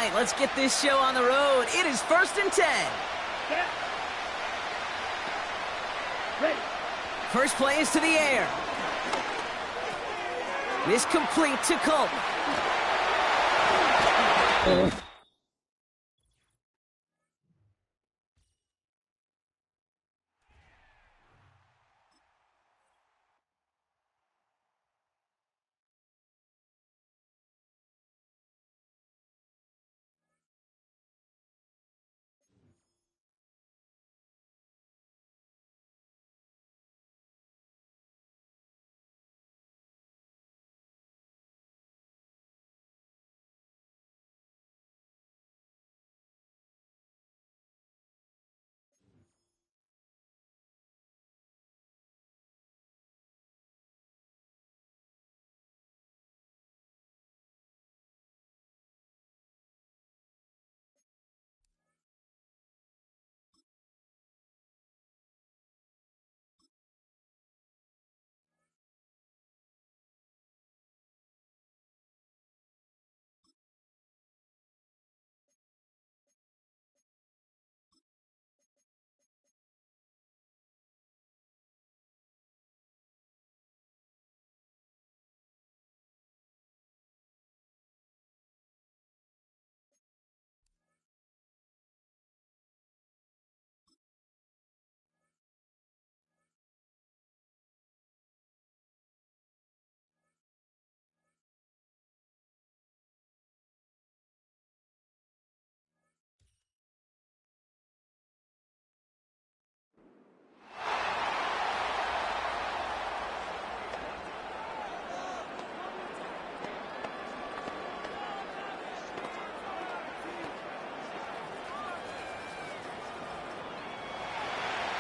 right, let's get this show on the road. It is 1st and 10. Set. Ready. First play is to the air. This complete to Culp.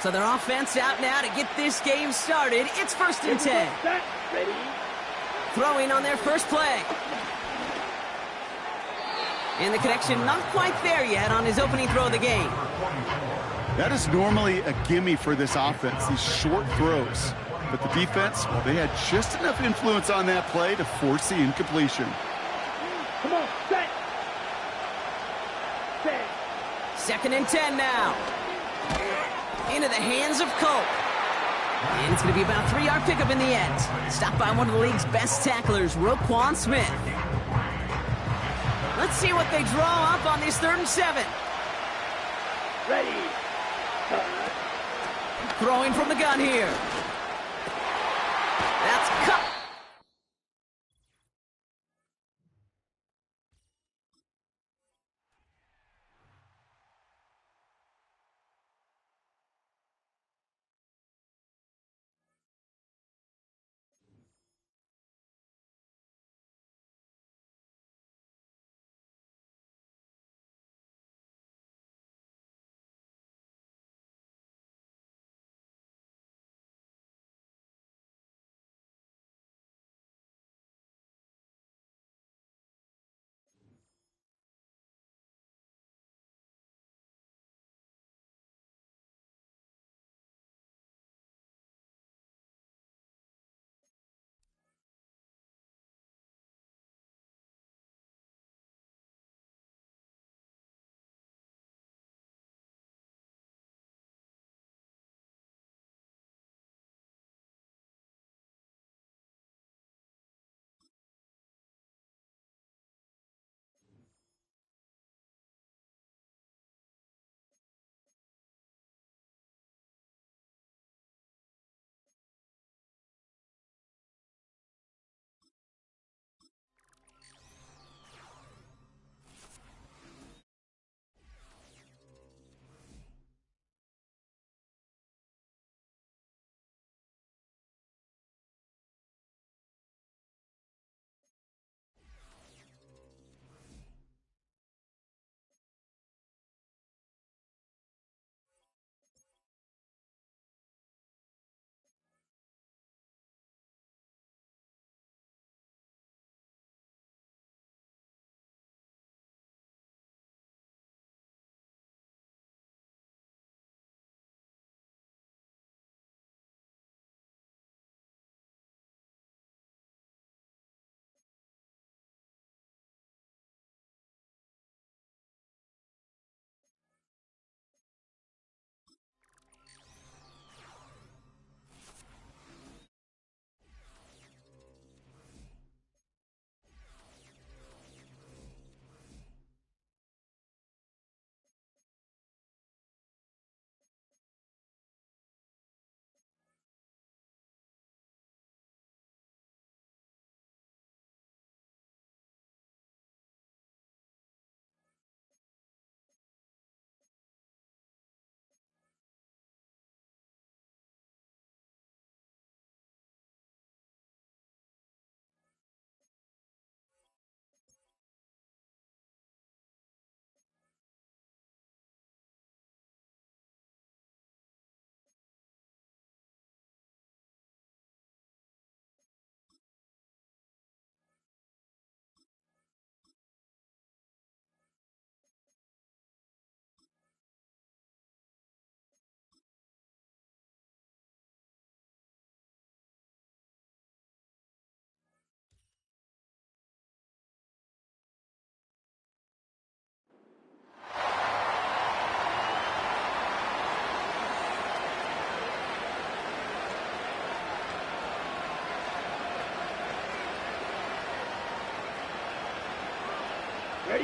So their offense out now to get this game started. It's 1st and 10. Set. Ready. Throwing on their first play. And the connection not quite there yet on his opening throw of the game. That is normally a gimme for this offense, these short throws. But the defense, well, they had just enough influence on that play to force the incompletion. Come on. Set. Set. 2nd and 10 now. Into the hands of Culp. And it's going to be about a 3-yard pickup in the end. Stopped by one of the league's best tacklers, Roquan Smith. Let's see what they draw up on this 3rd and 7. Ready. Throwing from the gun here. That's cut.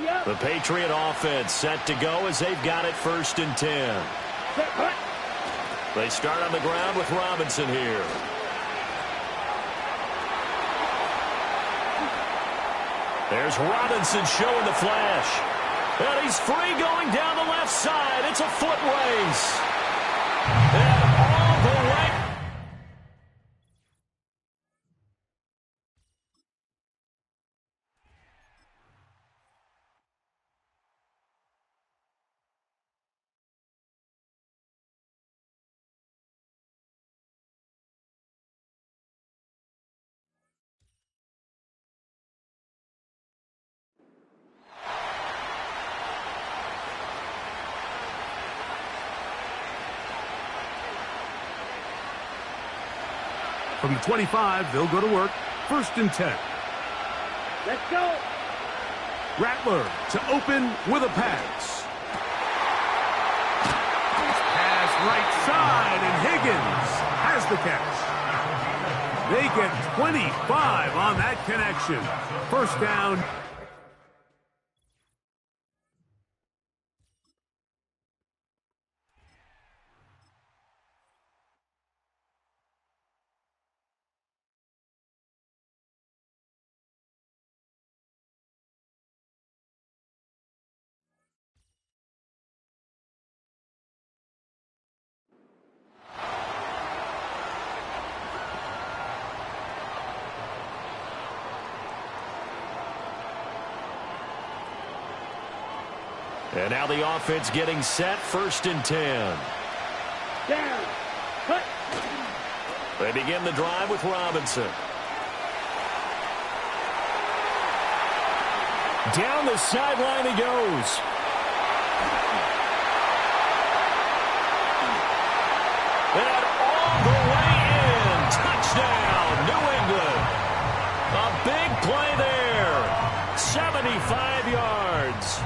up. The Patriot offense set to go as they've got it 1st and 10. Set, cut. They start on the ground with Robinson here. There's Robinson showing the flash. And he's free going down the left side. It's a foot race. And all the way. From the 25, they'll go to work. 1st and 10. Let's go. Rattler to open with a pass. Pass right side, and Higgins has the catch. They get 25 on that connection. 1st down. And now the offense getting set. 1st and 10. Down. Cut. They begin the drive with Robinson. Down the sideline he goes. And all the way in. Touchdown, New England. A big play there. 75 yards.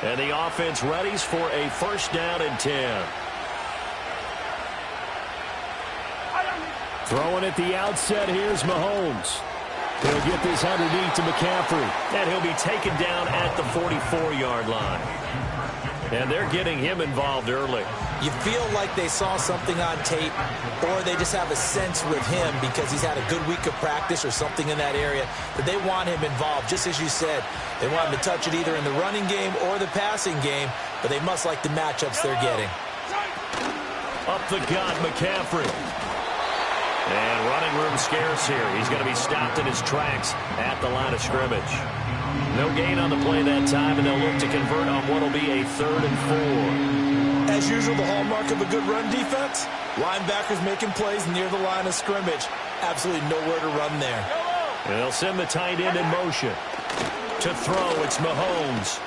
And the offense readies for a first down and 10. Throwing at the outset, here's Mahomes. He'll get this underneath to McCaffrey. And he'll be taken down at the 44-yard line. And they're getting him involved early. You feel like they saw something on tape, or they just have a sense with him because he's had a good week of practice or something in that area that they want him involved. Just as you said, they want him to touch it either in the running game or the passing game, but they must like the matchups they're getting. Up the gut, McCaffrey. And running room scarce here. He's going to be stopped in his tracks at the line of scrimmage. No gain on the play that time, and they'll look to convert on what will be a 3rd and 4. As usual, the hallmark of a good run defense, linebackers making plays near the line of scrimmage. Absolutely nowhere to run there. And they'll send the tight end in motion. To throw, it's Mahomes.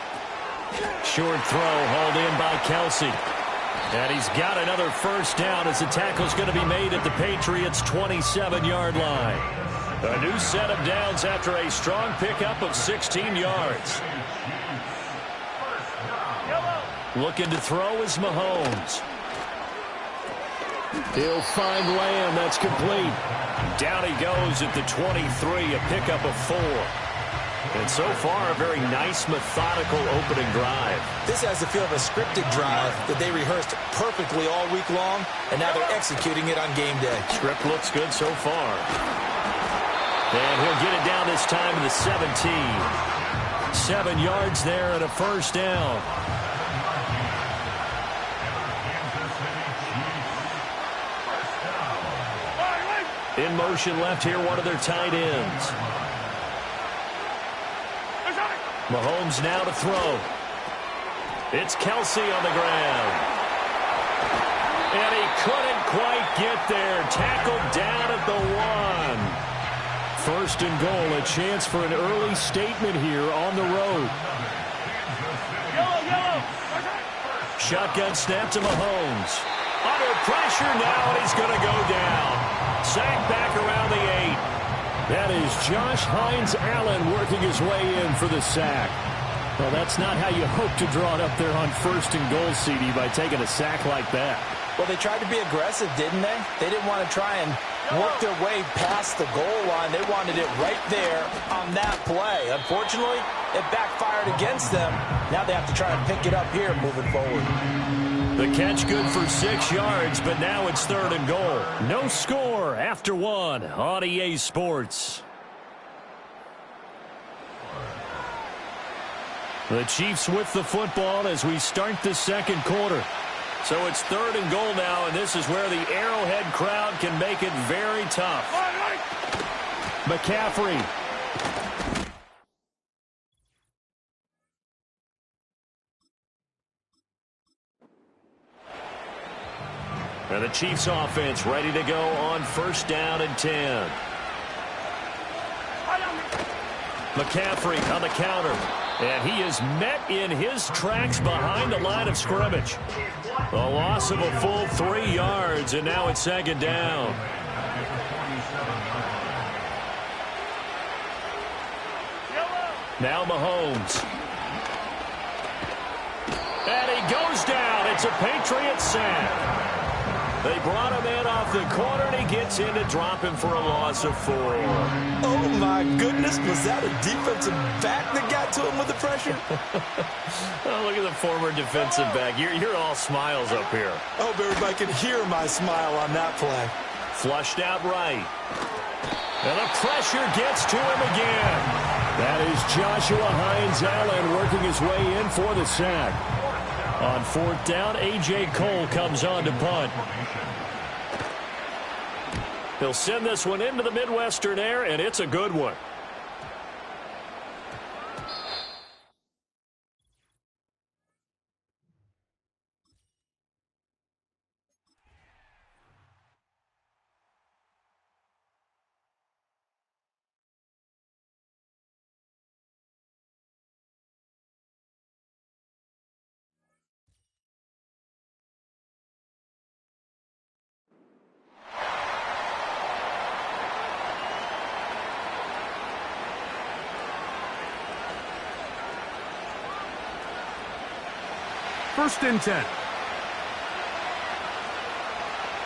Short throw, hauled in by Kelsey. And he's got another first down as the tackle's going to be made at the Patriots' 27-yard line. A new set of downs after a strong pickup of 16 yards. Looking to throw is Mahomes. He'll find Lamb. That's complete. Down he goes at the 23, a pickup of 4. And so far, a very nice, methodical opening drive. This has the feel of a scripted drive that they rehearsed perfectly all week long, and now they're executing it on game day. Script looks good so far. And he'll get it down this time to the 17. 7 yards there and a first down. In motion left here, one of their tight ends. Mahomes now to throw. It's Kelsey on the ground. And he couldn't quite get there. Tackled down at the 1. 1st and goal, a chance for an early statement here on the road. Shotgun snap to Mahomes. Under pressure now, and he's going to go down. Sacked back around the 8. That is Josh Hines-Allen working his way in for the sack. Well, that's not how you hope to draw it up there on 1st and goal, CD, by taking a sack like that. Well, they tried to be aggressive, didn't they? They didn't want to try and work their way past the goal line. They wanted it right there on that play. Unfortunately, it backfired against them. Now they have to try and pick it up here moving forward. The catch good for 6 yards, but now it's 3rd and goal. No score after 1 on EA Sports. The Chiefs with the football as we start the 2nd quarter. So it's 3rd and goal now, and this is where the Arrowhead crowd can make it very tough. McCaffrey. And the Chiefs offense ready to go on 1st down and 10. McCaffrey on the counter. And he is met in his tracks behind the line of scrimmage. A loss of a full 3 yards, and now it's 2nd down. Now Mahomes. And he goes down. It's a Patriot sack. They brought him in off the corner, and he gets in to drop him for a loss of 4. Oh, my goodness. Was that a defensive back that got to him with the pressure? Oh, look at the former defensive back. You're all smiles up here. I hope everybody can hear my smile on that play. Flushed out right. And the pressure gets to him again. That is Joshua Hines-Allen working his way in for the sack. On 4th down, A.J. Cole comes on to punt. He'll send this one into the Midwestern air, and it's a good one. first and 10.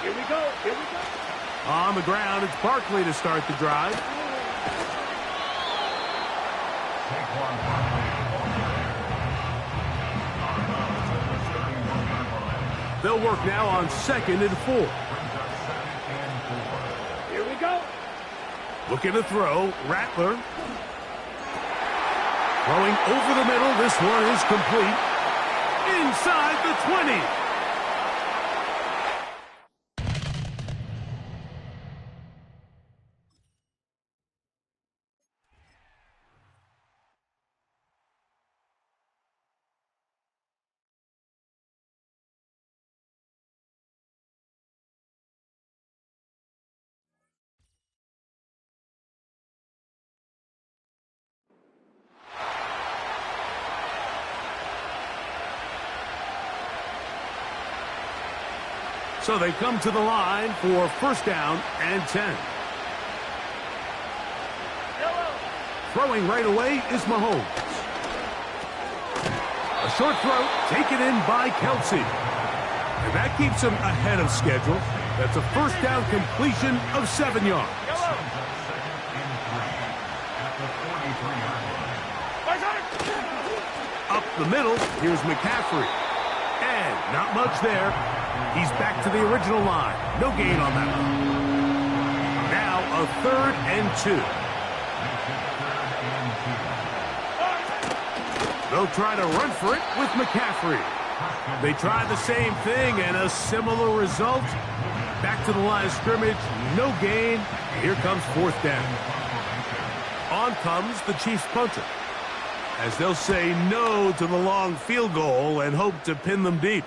Here we go. Here we go. On the ground, it's Barkley to start the drive. They'll work now on 2nd and 4. Here we go. Looking to throw. Rattler. Throwing over the middle. This one is complete. Inside the 20. So they come to the line for first down and 10. Throwing right away is Mahomes. A short throw taken in by Kelsey. And that keeps him ahead of schedule. That's a first down completion of 7 yards. Up the middle, here's McCaffrey. And not much there. He's back to the original line. No gain on that one. Now a 3rd and 2. They'll try to run for it with McCaffrey. They try the same thing and a similar result. Back to the line of scrimmage. No gain. Here comes 4th down. On comes the Chiefs punter, as they'll say no to the long field goal and hope to pin them deep.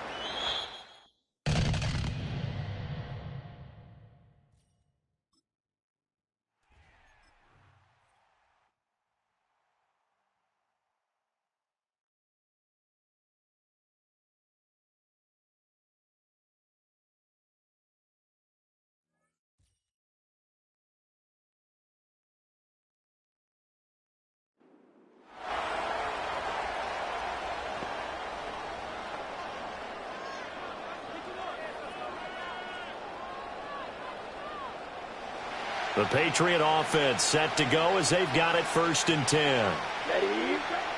The Patriot offense set to go as they've got it 1st and 10.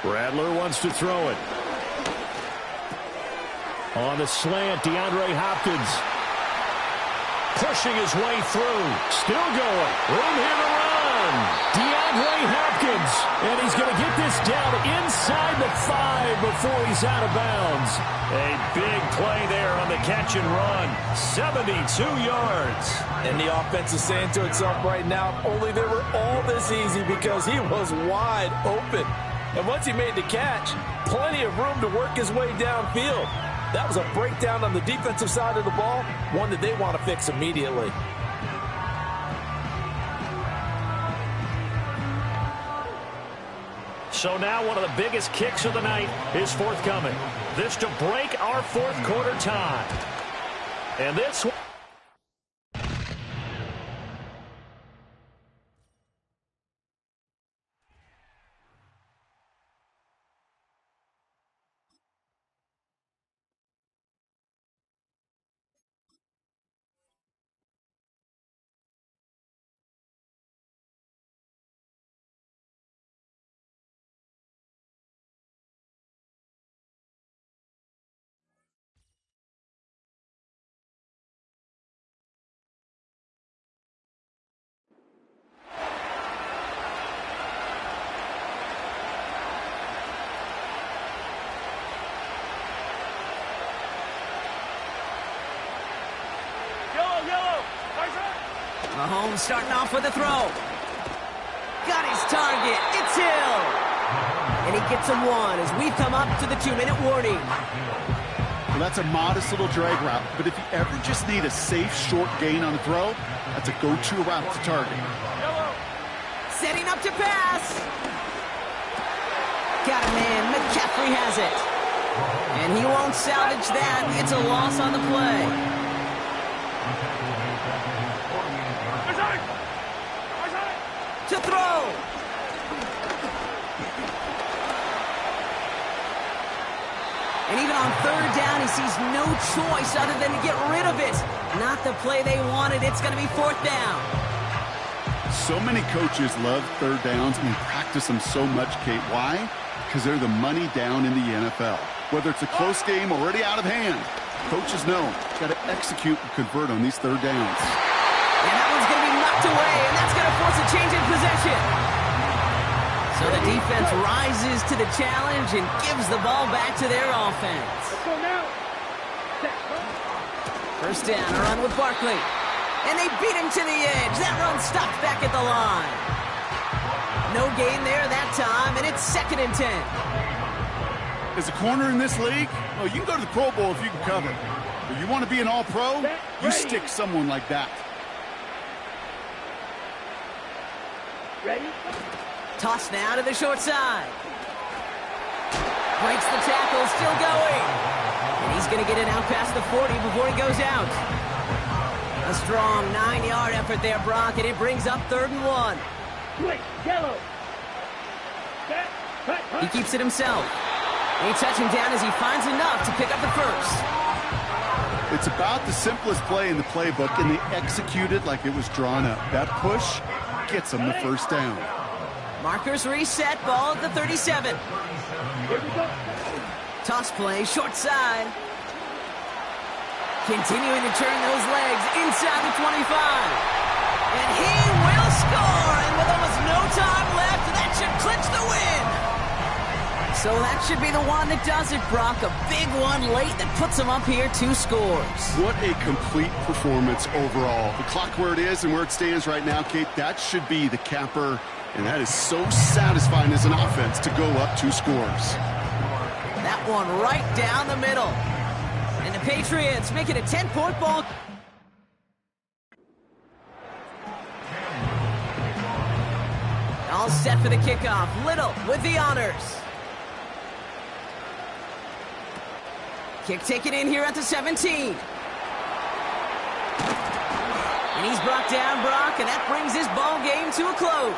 Rattler wants to throw it. On the slant, DeAndre Hopkins. Pushing his way through. Still going. Room here to run. DeAndre Hopkins. And he's going to get this down inside the 5 before he's out of bounds. A big play there on the catch and run. 72 yards. And the offense is saying to itself right now, only they were all this easy because he was wide open. And once he made the catch, plenty of room to work his way downfield. That was a breakdown on the defensive side of the ball, one that they want to fix immediately. So now one of the biggest kicks of the night is forthcoming. This to break our 4th quarter tie. And this one. Mahomes starting off with a throw. Got his target. It's Hill. And he gets him 1 as we come up to the 2-minute warning. Well, that's a modest little drag route, but if you ever just need a safe, short gain on a throw, that's a go-to route to target. Setting up to pass. Got a man. McCaffrey has it. And he won't salvage that. It's a loss on the play. To throw. And even on third down, he sees no choice other than to get rid of it. Not the play they wanted. It's going to be fourth down. So many coaches love third downs and practice them so much, Kate. Why? Because they're the money down in the NFL. Whether it's a close game already out of hand, coaches know got to execute and convert on these third downs. And that one's going to be knocked away, and that's going to force a change in possession. So the defense rises to the challenge and gives the ball back to their offense. Let's go now. First down, a run with Barkley. And they beat him to the edge. That run stopped back at the line. No gain there that time, and it's 2nd and 10. As a corner in this league, well, you can go to the Pro Bowl if you can cover. But you want to be an all-pro, you stick someone like that. Ready? Toss now to the short side. Breaks the tackle, still going. And he's going to get it out past the 40 before he goes out. A strong 9-yard effort there, Brock, and it brings up 3rd and 1. Quick, yellow. Set, cut, He keeps it himself. They touch him down as he finds enough to pick up the first. It's about the simplest play in the playbook, and they execute it like it was drawn up. That push gets them the first down. Markers reset, ball at the 37. Here we go. Toss play, short side. Continuing to turn those legs inside the 25. And he will score, and with almost no time left, that should clinch the win. So that should be the one that does it, Brock. A big one late that puts him up here 2 scores. What a complete performance overall. The clock where it is and where it stands right now, Kate, that should be the capper. And that is so satisfying as an offense to go up 2 scores. That one right down the middle. And the Patriots make it a 10-point ball. All set for the kickoff. Little with the honors. Kick taken in here at the 17. And he's brought down, Brock, and that brings this ball game to a close.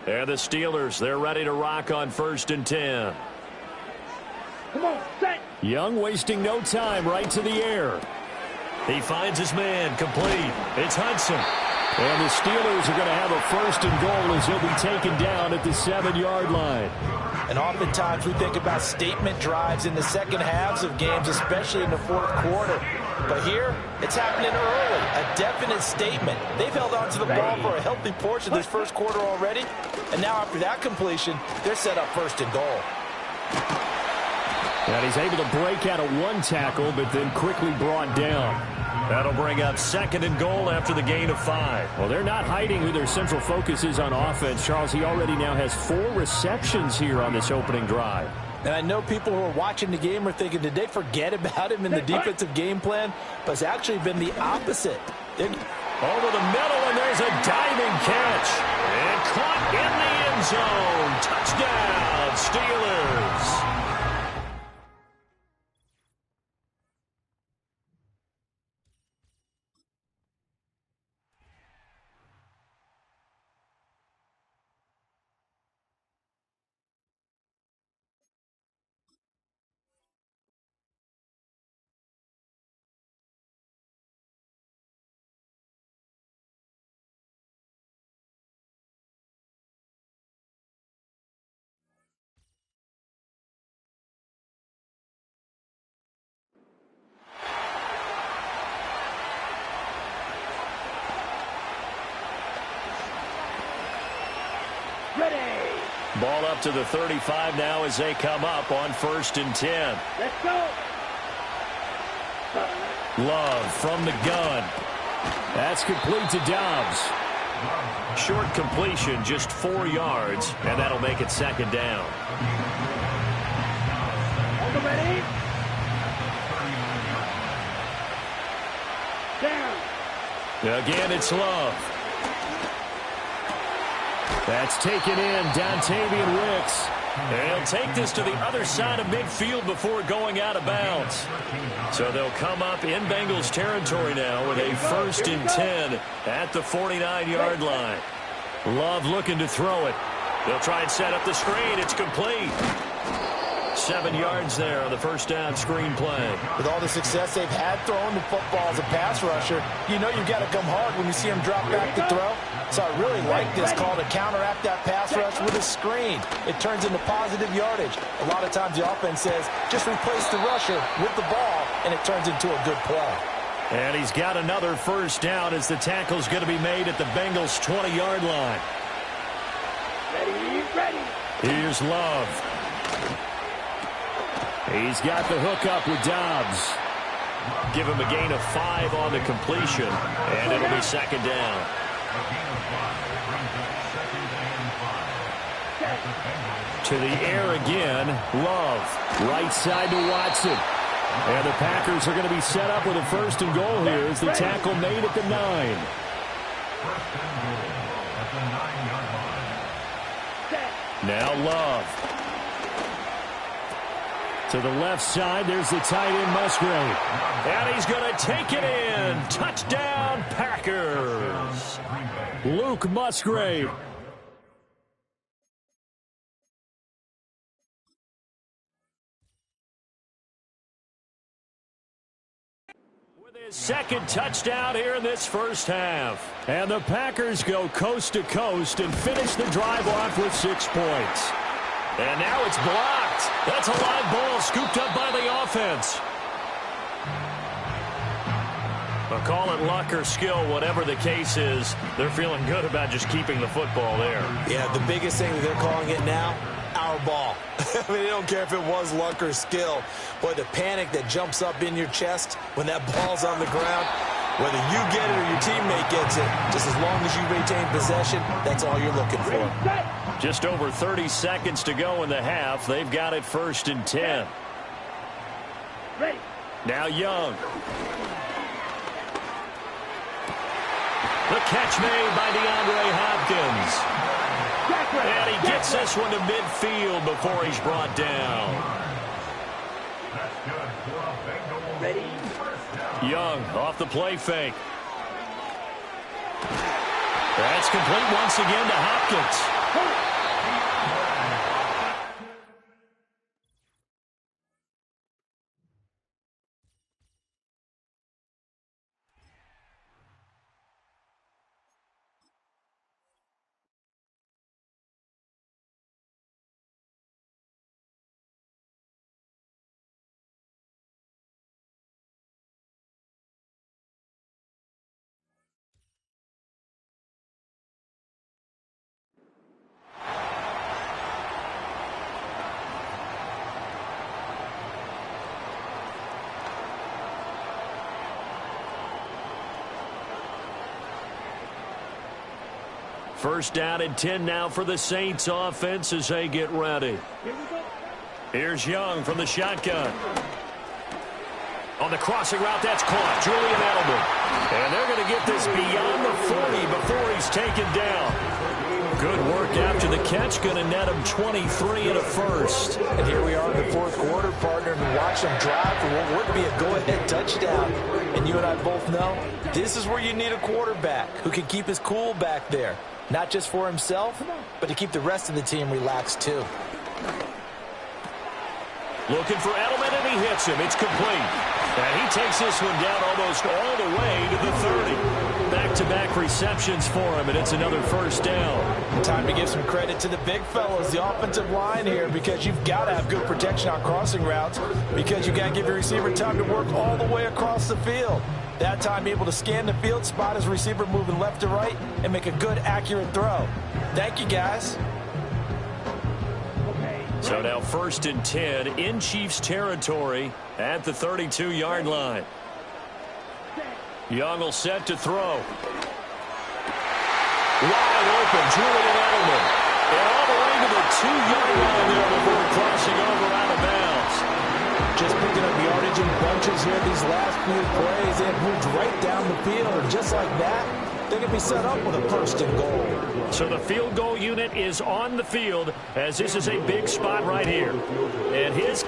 And the Steelers, they're ready to rock on 1st and 10. Come on, set. Young wasting no time, right to the air. He finds his man, complete. It's Hudson. And the Steelers are going to have a 1st and goal as he'll be taken down at the 7-yard line. And oftentimes we think about statement drives in the second halves of games, especially in the 4th quarter. But here, it's happening early, a definite statement. They've held on to the ball for a healthy portion of this 1st quarter already. And now after that completion, they're set up 1st and goal. And he's able to break out of one tackle, but then quickly brought down. That'll bring up 2nd and goal after the gain of 5. Well, they're not hiding who their central focus is on offense. Charles, he already now has 4 receptions here on this opening drive. And I know people who are watching the game are thinking, did they forget about him in the defensive game plan? But it's actually been the opposite. Over the middle, and there's a diving catch. And caught in the end zone. Touchdown, Steelers. Ready. Ball up to the 35 now as they come up on 1st and 10. Let's go. Love from the gun. That's complete to Dobbs. Short completion, just 4 yards, and that'll make it 2nd down. All ready. Down. Again, it's Love. That's taken in, Dontavian Wicks. They'll take this to the other side of midfield before going out of bounds. So they'll come up in Bengals territory now with a 1st and 10 at the 49-yard line. Love looking to throw it. They'll try and set up the screen. It's complete. 7 yards there on the 1st down screen play. With all the success they've had throwing the football as a pass rusher, you know you've got to come hard when you see him drop back to throw. So I really like this call to counteract that pass rush with a screen. It turns into positive yardage. A lot of times the offense says, just replace the rusher with the ball, and it turns into a good play. And he's got another 1st down as the tackle's going to be made at the Bengals' 20-yard line. Ready. Here's Love. He's got the hook up with Dobbs. Give him a gain of 5 on the completion, and it'll be 2nd down. To the air again, Love. Right side to Watson. And the Packers are going to be set up with a 1st and goal here as the tackle made at the 9. Now Love. To the left side, there's the tight end Musgrave. And he's going to take it in. Touchdown, Packers. Luke Musgrave. With his 2nd touchdown here in this 1st half. And the Packers go coast to coast and finish the drive off with 6 points. And now it's blocked. That's a live ball scooped up by the offense. But call it luck or skill, whatever the case is, they're feeling good about just keeping the football there. Yeah, the biggest thing that they're calling it now, our ball. I mean, they don't care if it was luck or skill. Boy, the panic that jumps up in your chest when that ball's on the ground, whether you get it or your teammate gets it, just as long as you retain possession, that's all you're looking for. Just over 30 seconds to go in the half. They've got it 1st and 10. Ready. Now Young. The catch made by DeAndre Hopkins. And he gets this one to midfield before he's brought down. Ready. Young off the play fake. That's complete once again to Hopkins. First down and 10 now for the Saints offense as they get ready. Here's Young from the shotgun. On the crossing route, that's caught. Julian Edelman. And they're going to get this beyond the 40 before he's taken down. Good work after the catch. Going to net him 23 and a first. And here we are in the fourth quarter, partner, and watch them drive for what would be a go-ahead touchdown. And you and I both know this is where you need a quarterback who can keep his cool back there. Not just for himself, but to keep the rest of the team relaxed, too. Looking for Edelman, and he hits him. It's complete. And he takes this one down almost all the way to the 30. Back-to-back receptions for him, and it's another first down. Time to give some credit to the big fellas, the offensive line here, because you've got to have good protection on crossing routes, because you've got to give your receiver time to work all the way across the field. That time able to scan the field, spot his receiver moving left to right, and make a good, accurate throw. Thank you, guys. So now 1st and 10 in Chiefs territory at the 32-yard line. Young will set to throw. Wide open, Julian Edelman. And all the way to the 2-yard line there before crossing over out of bounds. Just picking up yardage in bunches here these last few plays. They have moved right down the field, and just like that, they can be set up with a 1st and goal. So the field goal unit is on the field as this is a big spot right here. And his...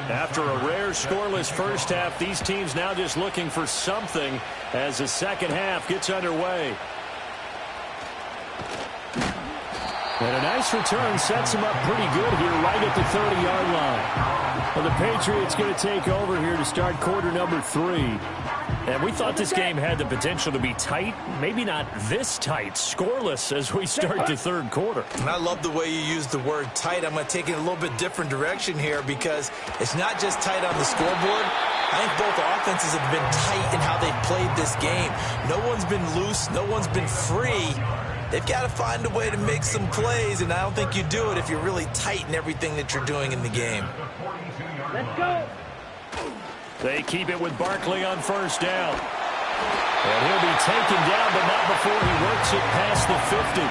After a rare scoreless first half, these teams now just looking for something as the second half gets underway. And a nice return sets them up pretty good here right at the 30-yard line. Well, the Patriots going to take over here to start quarter number 3. And we thought this game had the potential to be tight, maybe not this tight, scoreless as we start the third quarter. And I love the way you use the word tight. I'm going to take it a little bit different direction here because it's not just tight on the scoreboard. I think both offenses have been tight in how they've played this game. No one's been loose. No one's been free. They've got to find a way to make some plays, and I don't think you do it if you're really tight in everything that you're doing in the game. Let's go. They keep it with Barkley on first down. And he'll be taken down, but not before he works it past the 50.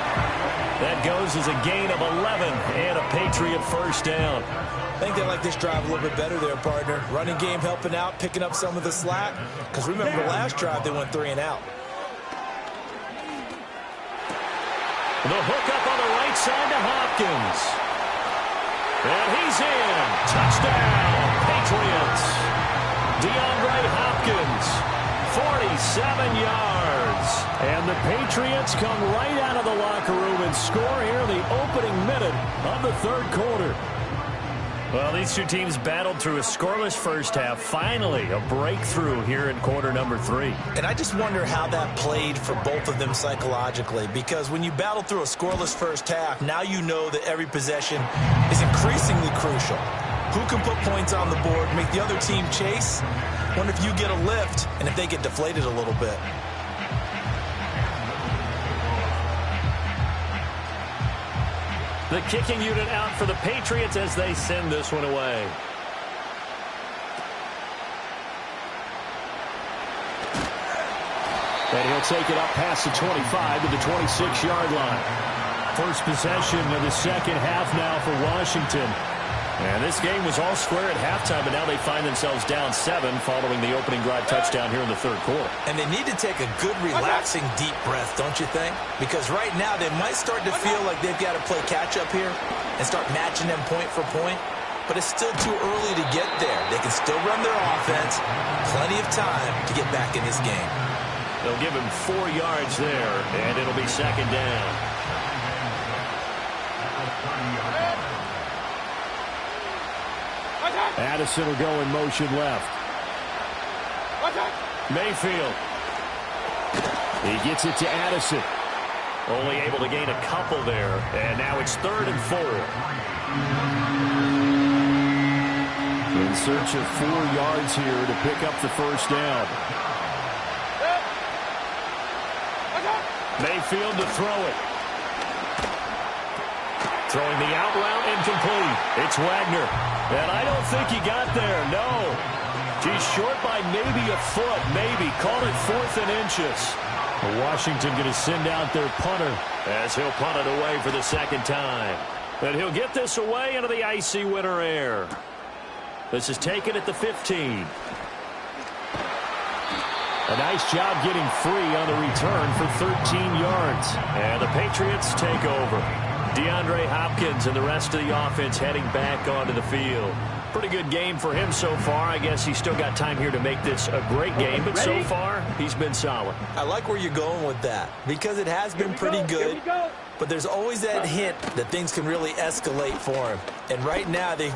That goes as a gain of 11 and a Patriot first down. I think they like this drive a little bit better there, partner. Running game helping out, picking up some of the slack. Because remember, the last drive they went 3 and out. The hook up on the right side to Hopkins. And he's in. Touchdown, Patriots. DeAndre Hopkins, 47 yards. And the Patriots come right out of the locker room and score here in the opening minute of the third quarter. Well, these two teams battled through a scoreless first half. Finally, a breakthrough here in quarter number 3. And I just wonder how that played for both of them psychologically. Because when you battle through a scoreless first half, now you know that every possession is increasingly crucial. Who can put points on the board, make the other team chase? Wonder if you get a lift and if they get deflated a little bit. The kicking unit out for the Patriots as they send this one away. And he'll take it up past the 25 to the 26-yard line. First possession of the second half now for Washington. And this game was all square at halftime, but now they find themselves down 7 following the opening drive touchdown here in the third quarter. And they need to take a good, relaxing, deep breath, don't you think? Because right now they might start to feel like they've got to play catch-up here and start matching them point for point. But it's still too early to get there. They can still run their offense. Plenty of time to get back in this game. They'll give him 4 yards there, and it'll be second down. Addison will go in motion left. Mayfield. He gets it to Addison. Only able to gain a couple there. And now it's 3rd and 4. In search of 4 yards here to pick up the first down. Mayfield to throw it. Throwing the out route incomplete. It's Wagner. And I don't think he got there, no. He's short by maybe a foot, maybe. Call it 4th and inches. Washington going to send out their punter as he'll punt it away for the second time. And he'll get this away into the icy winter air. This is taken at the 15. A nice job getting free on the return for 13 yards. And the Patriots take over. DeAndre Hopkins and the rest of the offense heading back onto the field. Pretty good game for him so far. I guess he's still got time here to make this a great game, but so far, he's been solid. I like where you're going with that because it has been pretty good, but there's always that hint that things can really escalate for him. And right now, they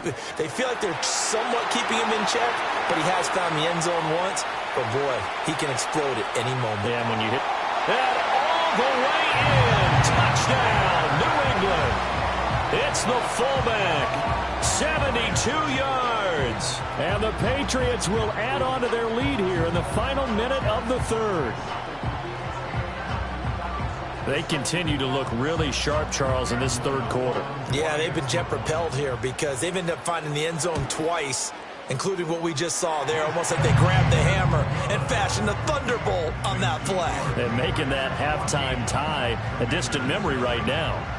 feel like they're somewhat keeping him in check, but he has found the end zone once. But, boy, he can explode at any moment. Yeah, when you hit that all the way in. Touchdown, New England. It's the fullback, 72 yards. And the Patriots will add on to their lead here in the final minute of the third. They continue to look really sharp, Charles, in this third quarter. Yeah, they've been jet-propelled here because they've ended up finding the end zone twice, including what we just saw there, almost like they grabbed the hammer and fashioned a thunderbolt on that play. And making that halftime tie a distant memory right now.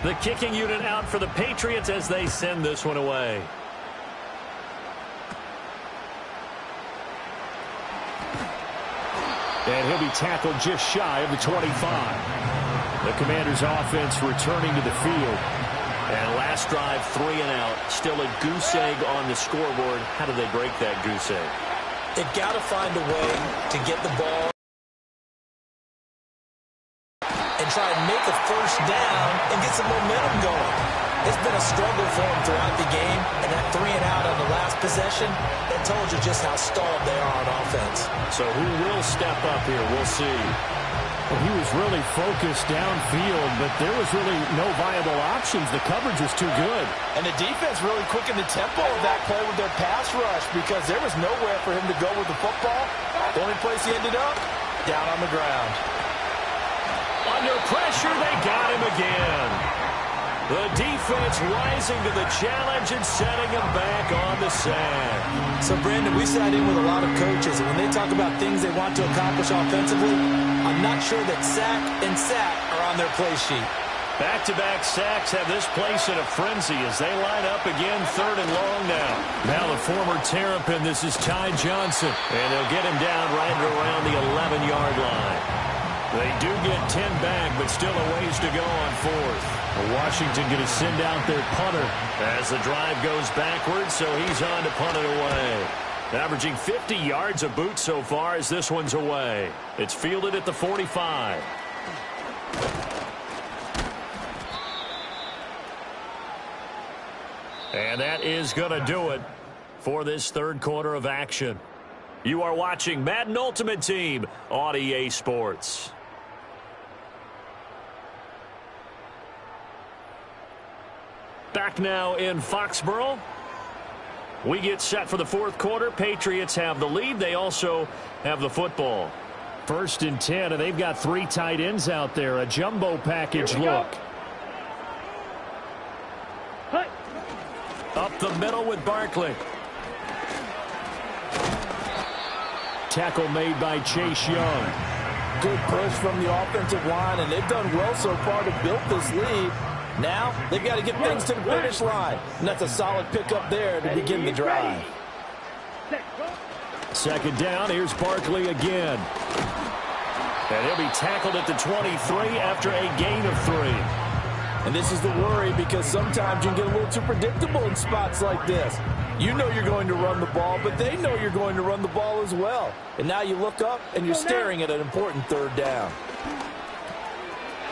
The kicking unit out for the Patriots as they send this one away. And he'll be tackled just shy of the 25. The Commanders' offense returning to the field. And last drive, 3 and out. Still a goose egg on the scoreboard. How do they break that goose egg? They've got to find a way to get the ball and try and make a first down and get some momentum going. It's been a struggle for them throughout the game, and that 3 and out on the last possession, that told you just how stalled they are on offense. So who will step up here? We'll see. Well, he was really focused downfield, but there was really no viable options. The coverage was too good. And the defense really quickened the tempo of that play with their pass rush because there was nowhere for him to go with the football. The only place he ended up, down on the ground. Under pressure, they got him again. The defense rising to the challenge and setting him back on the sand. So, Brandon, we sat in with a lot of coaches, and when they talk about things they want to accomplish offensively, I'm not sure that sack and sack are on their play sheet. Back-to-back sacks have this place in a frenzy as they line up again, 3rd and long now. Now the former Terrapin, this is Ty Johnson, and they'll get him down right around the 11-yard line. They do get 10 back, but still a ways to go on 4th. Washington going to send out their punter as the drive goes backwards, so he's on to punt it away. Averaging 50 yards a boot so far as this one's away. It's fielded at the 45. And that is going to do it for this 3rd quarter of action. You are watching Madden Ultimate Team on EA Sports. Back now in Foxborough. We get set for the 4th quarter. Patriots have the lead. They also have the football. 1st and 10, and they've got 3 tight ends out there. A jumbo package look. Up the middle with Barkley. Tackle made by Chase Young. Good push from the offensive line, and they've done well so far to build this lead. Now, they've got to get things to the finish line. And that's a solid pickup there to begin the drive. 2nd down, here's Barkley again. And he'll be tackled at the 23 after a gain of 3. And this is the worry because sometimes you can get a little too predictable in spots like this. You know you're going to run the ball, but they know you're going to run the ball as well. And now you look up and you're staring at an important 3rd down.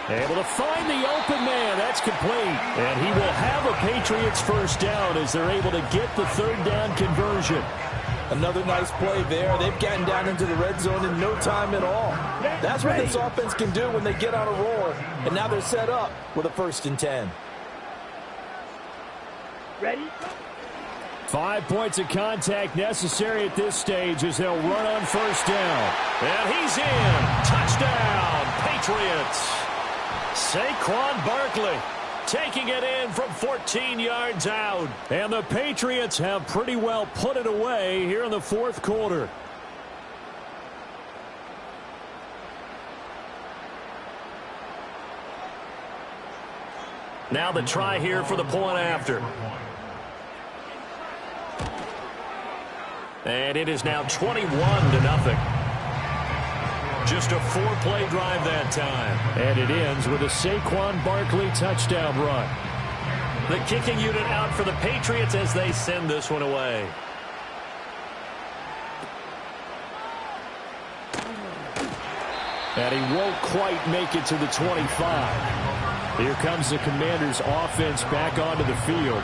Able to find the open man. That's complete. And he will have a Patriots 1st down as they're able to get the 3rd down conversion. Another nice play there. They've gotten down into the red zone in no time at all. That's what this offense can do when they get on a roll. And now they're set up with a 1st and 10. Ready? 5 points of contact necessary at this stage as they'll run on 1st down. And he's in. Touchdown, Patriots. Saquon Barkley taking it in from 14 yards out. And the Patriots have pretty well put it away here in the 4th quarter. Now the try here for the point after. And it is now 21-0. Just a 4-play drive that time. And it ends with a Saquon Barkley touchdown run. The kicking unit out for the Patriots as they send this one away. And he won't quite make it to the 25. Here comes the Commanders' offense back onto the field.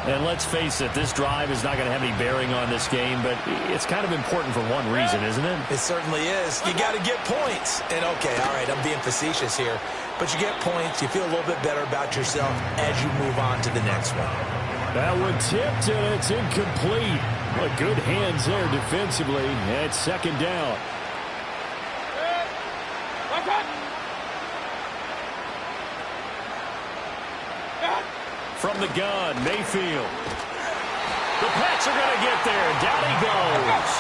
And let's face it, this drive is not going to have any bearing on this game, but it's kind of important for one reason, isn't it? It certainly is. You got to get points. And, okay, all right, I'm being facetious here. But you get points, you feel a little bit better about yourself as you move on to the next one. That one tipped, and it's incomplete. But good hands there defensively. And it's 2nd down. From the gun, Mayfield. The Pats are going to get there. Down he goes.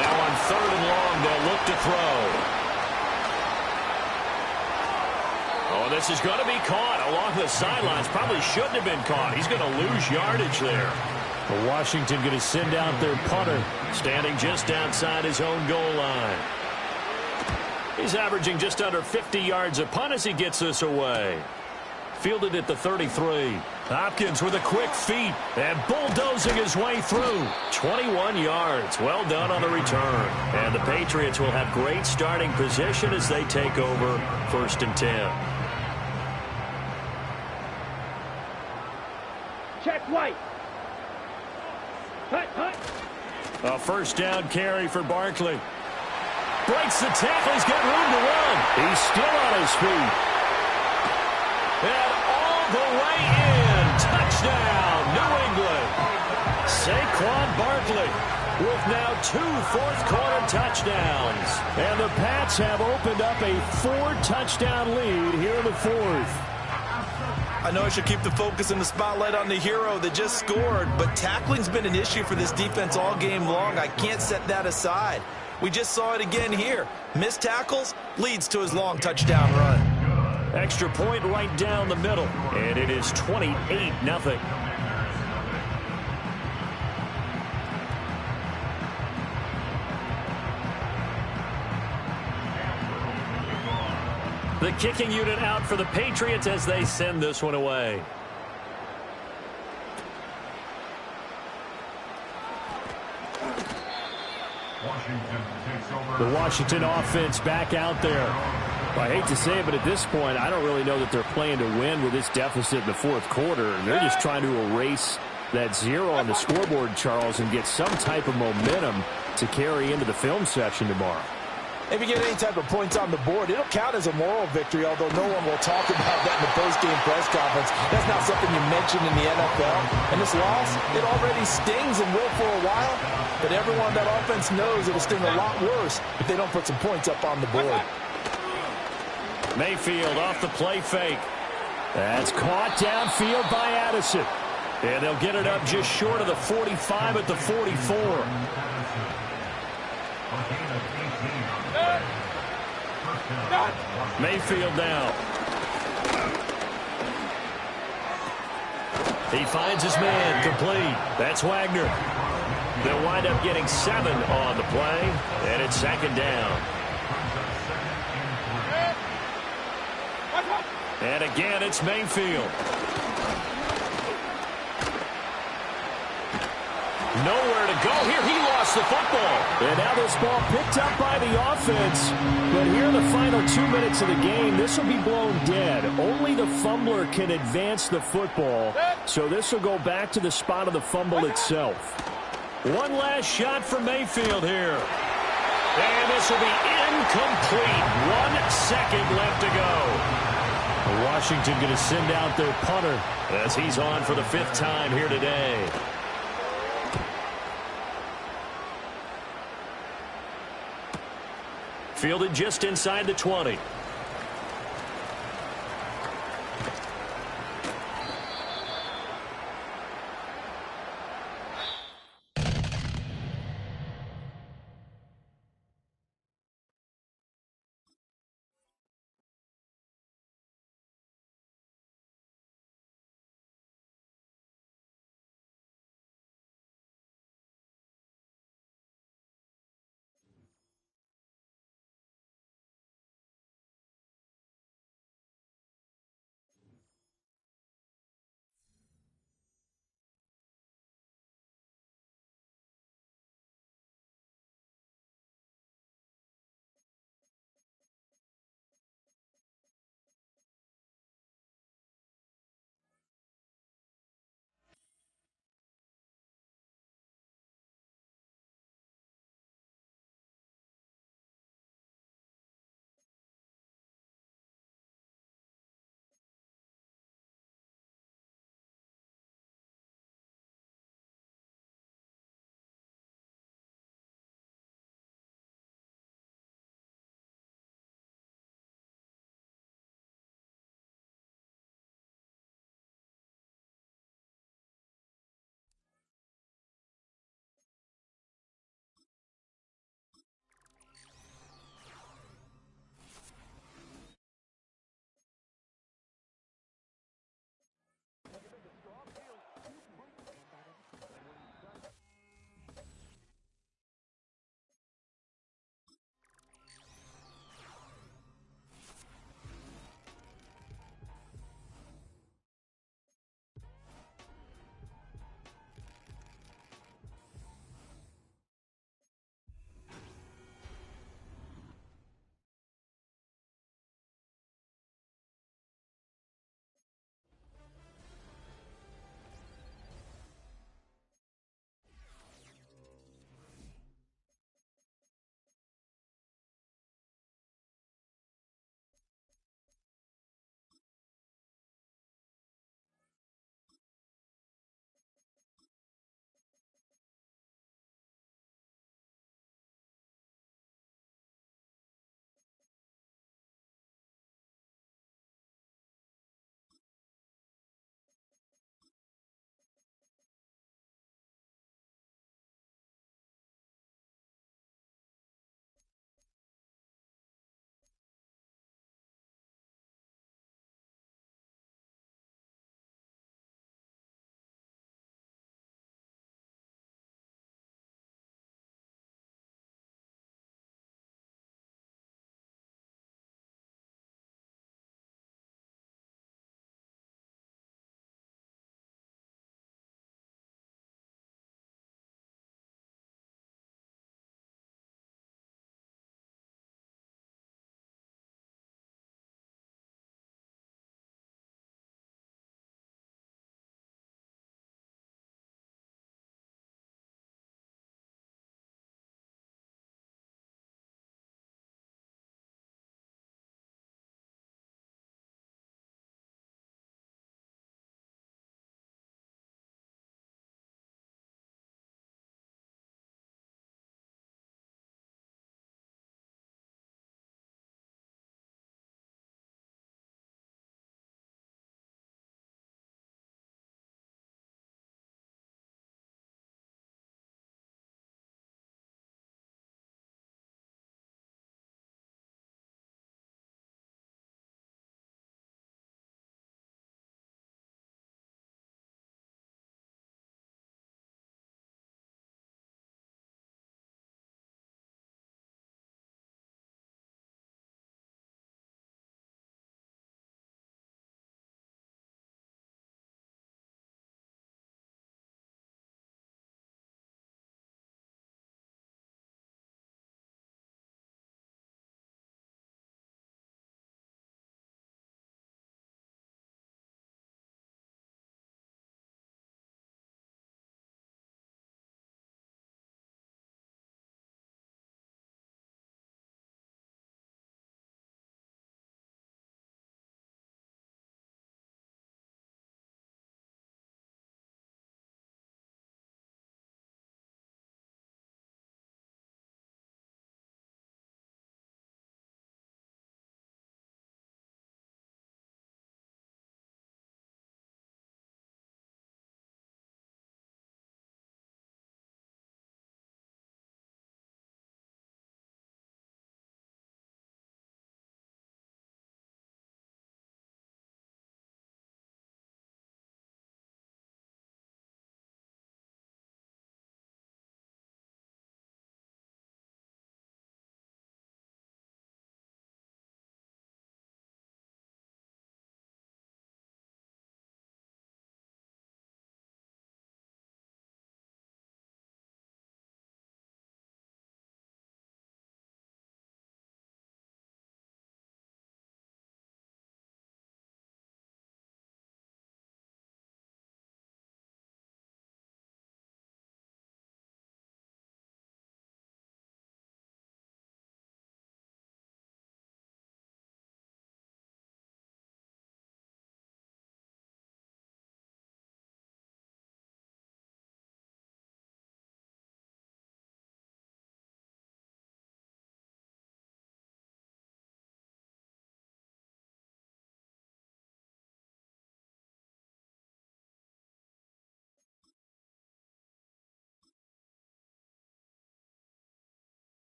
Now on 3rd and long, they'll look to throw. Oh, this is going to be caught along the sidelines. Probably shouldn't have been caught. He's going to lose yardage there. Washington going to send out their punter, standing just outside his own goal line. He's averaging just under 50 yards a punt as he gets this away. Fielded at the 33. Hopkins with a quick feet and bulldozing his way through. 21 yards. Well done on the return. And the Patriots will have great starting position as they take over 1st and 10. Check White. Hut, hut. A first down carry for Barkley. Breaks the tackle. He's got room to run. He's still on his feet. And all the way in. Touchdown, New England. Saquon Barkley with now 2 fourth-quarter touchdowns. And the Pats have opened up a 4-touchdown lead here in the 4th. I know I should keep the focus and the spotlight on the hero that just scored, but tackling's been an issue for this defense all game long. I can't set that aside. We just saw it again here. Missed tackles leads to his long touchdown run. Extra point right down the middle, and it is 28-0. The kicking unit out for the Patriots as they send this one away. The Washington offense back out there. Well, I hate to say it, but at this point, I don't really know that they're playing to win with this deficit in the 4th quarter. They're just trying to erase that 0 on the scoreboard, Charles, and get some type of momentum to carry into the film session tomorrow. If you get any type of points on the board, it'll count as a moral victory, although no one will talk about that in the post-game press conference. That's not something you mention in the NFL. And this loss, it already stings and will for a while, but everyone on that offense knows it'll sting a lot worse if they don't put some points up on the board. Mayfield off the play fake. That's caught downfield by Addison. And they'll get it up just short of the 45 at the 44. Mayfield now. He finds his man complete. That's Wagner. They'll wind up getting 7 on the play, and it's 2nd down. And again, it's Mayfield. Nowhere to go here. He lost the football. And now this ball picked up by the offense. But here in the final 2 minutes of the game, this will be blown dead. Only the fumbler can advance the football. So this will go back to the spot of the fumble itself. One last shot for Mayfield here. And this will be incomplete. 1 second left to go. Washington going to send out their punter as he's on for the 5th time here today. Fielded just inside the 20.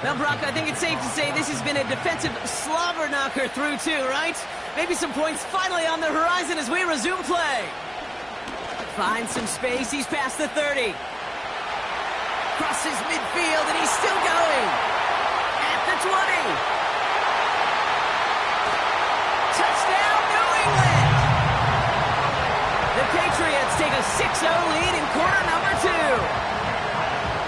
Well, Brock, I think it's safe to say this has been a defensive slobber knocker through two, right? Maybe some points finally on the horizon as we resume play. Finds some space. He's past the 30. Crosses midfield, and he's still going. At the 20. Touchdown, New England! The Patriots take a 6-0 lead in quarter number 2.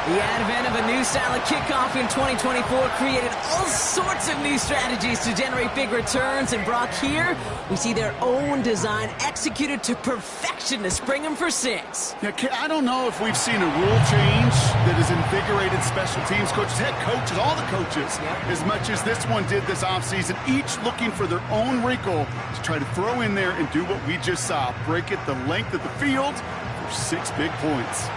The advent of a new style of kickoff in 2024 created all sorts of new strategies to generate big returns. And Brock, here we see their own design executed to perfection to spring them for 6. Yeah, I don't know if we've seen a rule change that has invigorated special teams coaches, head coaches, all the coaches, as much as this one did this offseason, each looking for their own wrinkle to try to throw in there and do what we just saw, break it the length of the field for 6 big points.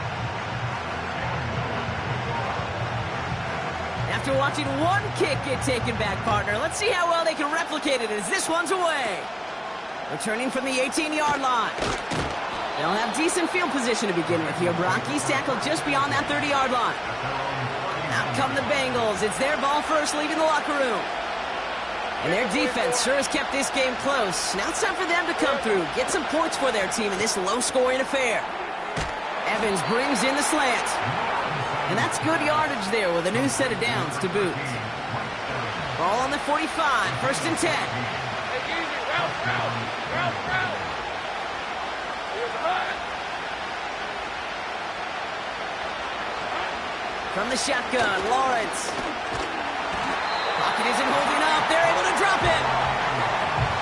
After watching one kick get taken back, partner, let's see how well they can replicate it as this one's away. Returning from the 18-yard line. They'll have decent field position to begin with here, Brock. He's tackled just beyond that 30-yard line. Out come the Bengals. It's their ball first, leaving the locker room. And their defense sure has kept this game close. Now it's time for them to come through, get some points for their team in this low-scoring affair. Evans brings in the slant. And that's good yardage there with a new set of downs to boot. Ball on the 45, 1st and 10. From the shotgun, Lawrence. Pocket isn't holding up. They're able to drop him.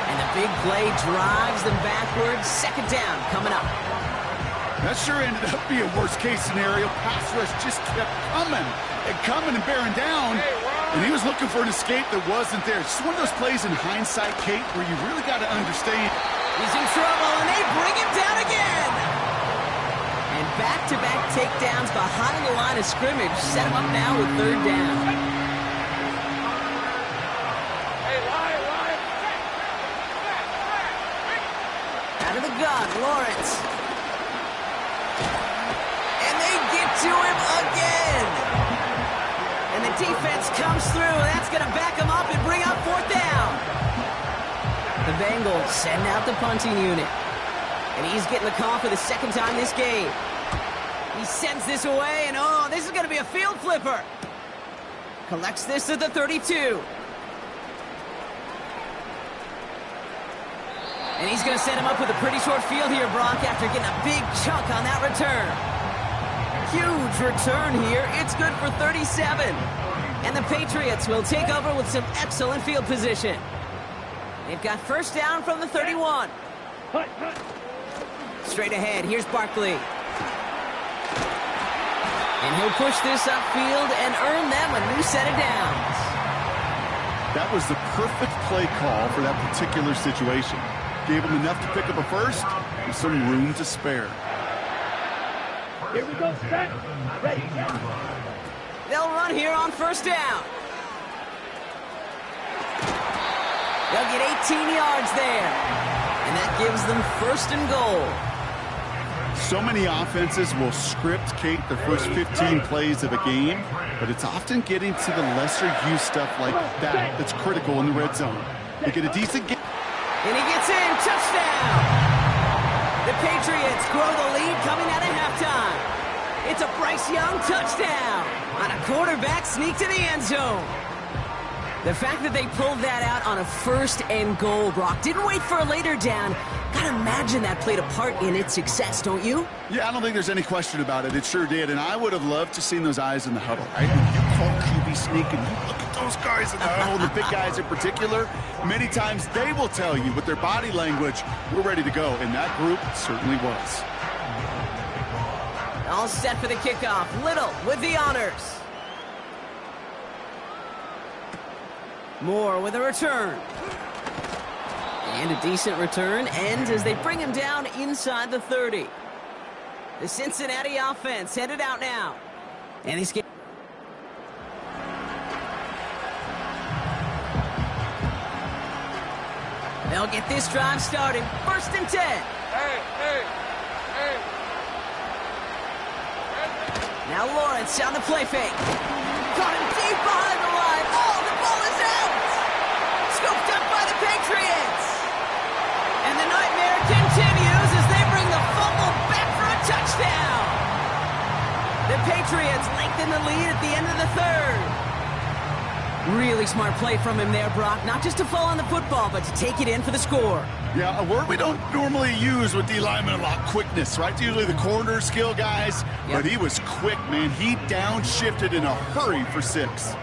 And the big play drives them backwards. 2nd down coming up. That sure ended up being a worst-case scenario. Pass rush just kept coming and bearing down. And he was looking for an escape that wasn't there. It's just one of those plays in hindsight, Kate, where you really got to understand. He's in trouble, and they bring him down again. And back-to-back takedowns behind the line of scrimmage set him up now with 3rd down. Out of the gun, Lawrence. To him again. And the defense comes through. That's going to back him up and bring up 4th down. The Bengals send out the punting unit. And he's getting the call for the 2nd time this game. He sends this away, and oh, this is going to be a field flipper. Collects this at the 32. And he's going to set him up with a pretty short field here, Brock, after getting a big chunk on that return. Huge return here. It's good for 37. And the Patriots will take over with some excellent field position. They've got 1st down from the 31. Straight ahead, here's Barkley. And he'll push this upfield and earn them a new set of downs. That was the perfect play call for that particular situation. Gave him enough to pick up a 1st with some room to spare. Here we go, set, ready. They'll run here on 1st down. They'll get 18 yards there. And that gives them 1st and goal. So many offenses will script, Kate, the first 15 plays of a game, but it's often getting to the lesser-used stuff like that that's critical in the red zone. They get a decent game. And he gets in, touchdown! The Patriots grow the lead coming out of halftime. It's a Bryce Young touchdown on a quarterback sneak to the end zone. The fact that they pulled that out on a 1st and goal, Brock, didn't wait for a later down. Gotta imagine that played a part in its success, don't you? Yeah, I don't think there's any question about it. It sure did, and I would have loved to seen those eyes in the huddle, right? When you call QB sneak and you look at those guys in the huddle, the big guys in particular, many times they will tell you with their body language, we're ready to go, and that group certainly was. All set for the kickoff. Little with the honors. Moore with a return. And a decent return ends as they bring him down inside the 30. The Cincinnati offense headed out now. And he's getting... They'll get this drive started. 1st and 10. Hey. Now Lawrence on the play fake. Caught him deep behind the Patriots. And the nightmare continues as they bring the fumble back for a touchdown. The Patriots lengthen the lead at the end of the third. Really smart play from him there, Brock. Not just to fall on the football, but to take it in for the score. Yeah, a word we don't normally use with D linemen a lot, quickness, right? It's usually the corner skill guys, but he was quick, man. He downshifted in a hurry for 6.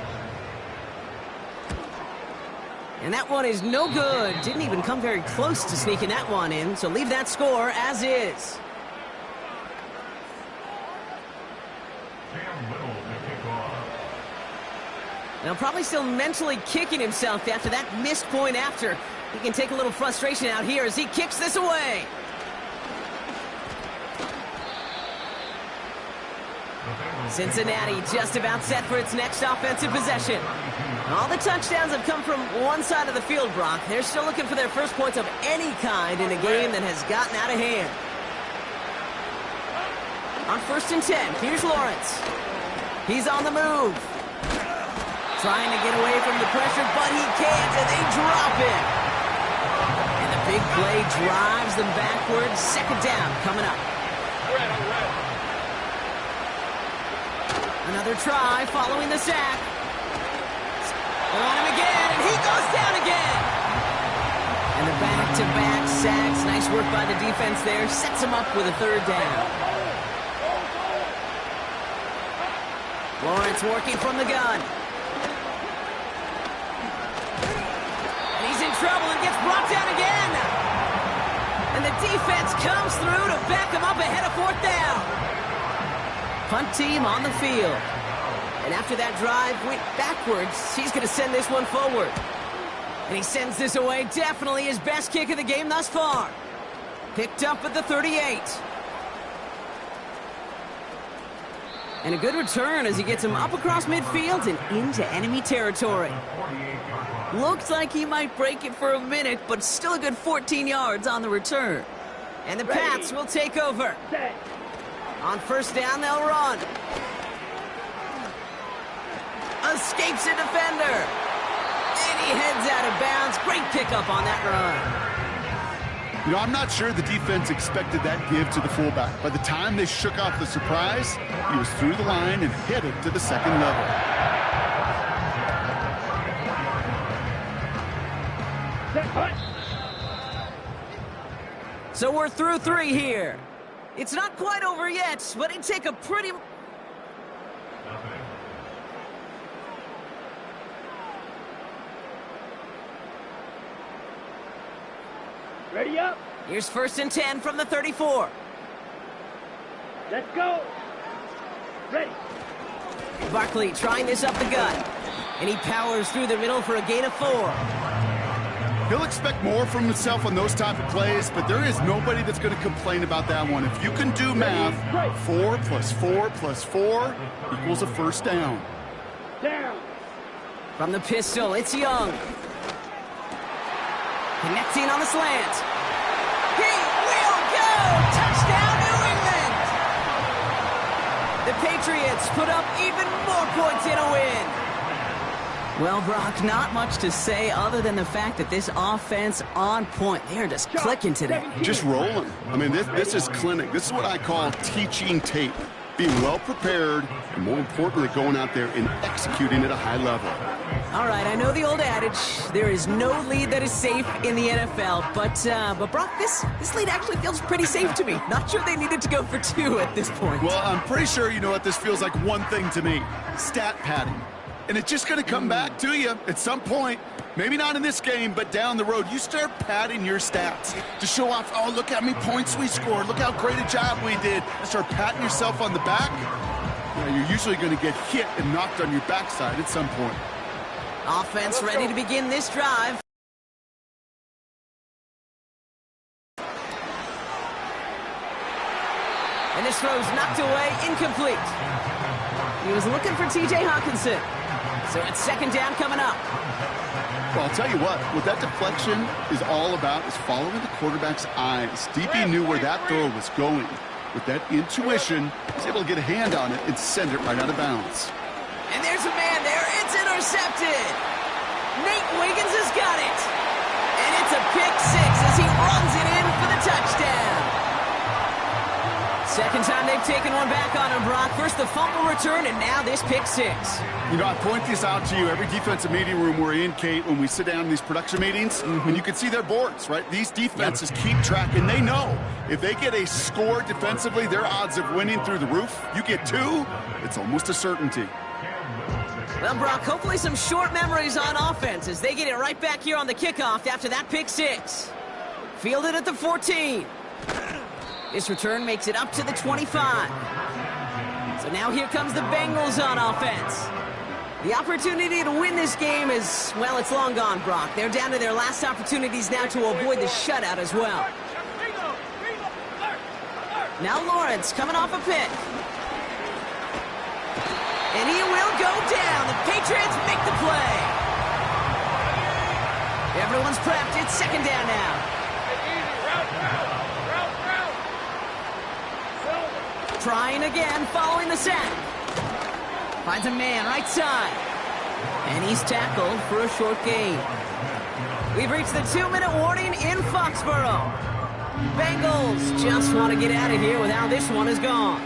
And that one is no good. Didn't even come very close to sneaking that one in, so leave that score as is. Now probably still mentally kicking himself after that missed point after. He can take a little frustration out here as he kicks this away. Cincinnati just about set for its next offensive possession. All the touchdowns have come from one side of the field, Brock. They're still looking for their first points of any kind in a game that has gotten out of hand. On 1st and 10, here's Lawrence. He's on the move. Trying to get away from the pressure, but he can't, and they drop it. And the big play drives them backwards. 2nd down coming up. Another try following the sack. On him again, and he goes down again. And the back-to-back sacks. Nice work by the defense there. Sets him up with a 3rd down. Lawrence working from the gun. Trouble and gets brought down again. And the defense comes through to back him up ahead of 4th down. Punt team on the field. And after that drive went backwards, he's going to send this one forward. And he sends this away. Definitely his best kick of the game thus far. Picked up at the 38. And a good return as he gets him up across midfield and into enemy territory. Looks like he might break it for a minute, but still a good 14 yards on the return. And the Pats will take over. On 1st down, they'll run. Escapes a defender. And he heads out of bounds. Great pickup on that run. You know, I'm not sure the defense expected that give to the fullback. By the time they shook off the surprise, he was through the line and headed to the 2nd level. So we're through 3 here. It's not quite over yet, but it'd take a pretty... Ready up. Here's 1st and 10 from the 34. Let's go. Ready. Barkley trying this up the gut. And he powers through the middle for a gain of 4. He'll expect more from himself on those type of plays, but there is nobody that's going to complain about that one. If you can do math, 4 plus 4 plus 4 equals a 1st down. Down. From the pistol, it's Young. Connecting on the slant. He will go! Touchdown, New England! The Patriots put up even more points in a win. Well, Brock, not much to say other than the fact that this offense on point. They're just clicking today. Just rolling. I mean, this is clinic. This is what I call teaching tape. Being well prepared, and more importantly, going out there and executing at a high level. All right, I know the old adage, there is no lead that is safe in the NFL, but Brock, this lead actually feels pretty safe to me. Not sure they needed to go for 2 at this point. Well, I'm pretty sure you know what this feels like one thing to me. Stat padding. And it's just going to come back to you at some point. Maybe not in this game, but down the road. You start padding your stats to show off, oh, look how many points we scored. Look how great a job we did. Start patting yourself on the back. You're usually going to get hit and knocked on your backside at some point. Offense ready to begin this drive. And this throw's knocked away, incomplete. He was looking for T.J. Hawkinson. So it's 2nd down coming up. Well, I'll tell you what that deflection is all about is following the quarterback's eyes. DB knew where that throw was going. With that intuition, he's able to get a hand on it and send it right out of bounds. And there's a man there. It's intercepted. Nate Wiggins has got it. And It's a pick six as he runs it in for the touchdown. Second time they've taken one back on him, Brock. First the fumble return, and now this pick six. You know, I point this out to you every defensive meeting room we're in, Kate, when we sit down in these production meetings, and you can see their boards, right? These defenses keep track, and they know if they get a score defensively, their odds of winning through the roof. You get two, it's almost a certainty. Well, Brock, hopefully some short memories on offense as they get it right back here on the kickoff after that pick six. Fielded at the 14. This return makes it up to the 25. So now here comes the Bengals on offense. The opportunity to win this game is, well, it's long gone, Brock. They're down to their last opportunities now to avoid the shutout as well. Now Lawrence coming off a pick. And he will go down. The Patriots make the play. Everyone's prepped. It's second down now. Trying again, following the sack. Finds a man right side. And he's tackled for a short gain. We've reached the 2-minute warning in Foxborough. Bengals just want to get out of here with how this one is gone.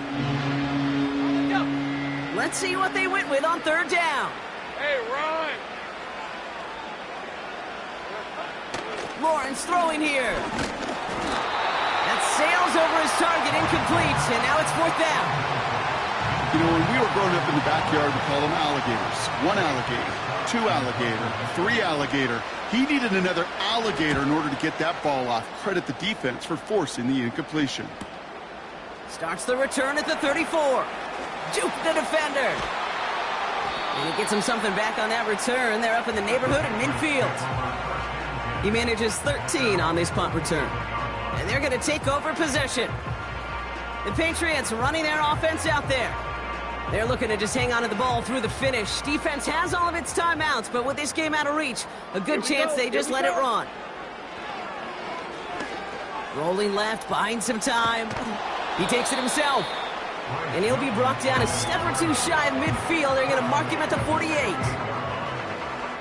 Let's see what they went with on third down. Hey, Ron. Lawrence throwing here. That sails over his target, incomplete, and now it's fourth down. You know, when we were growing up in the backyard, we call them alligators. One alligator, two alligator, three alligator. He needed another alligator in order to get that ball off. Credit the defense for forcing the incompletion. Starts the return at the 34. Juke the defender. And he gets him something back on that return. They're up in the neighborhood in midfield. He manages 13 on this punt return. And they're going to take over possession. The Patriots running their offense out there. They're looking to just hang on to the ball through the finish. Defense has all of its timeouts, but with this game out of reach, a good chance they just let it run. Rolling left, buying some time. He takes it himself. And he'll be brought down a step or two shy of midfield. They're going to mark him at the 48.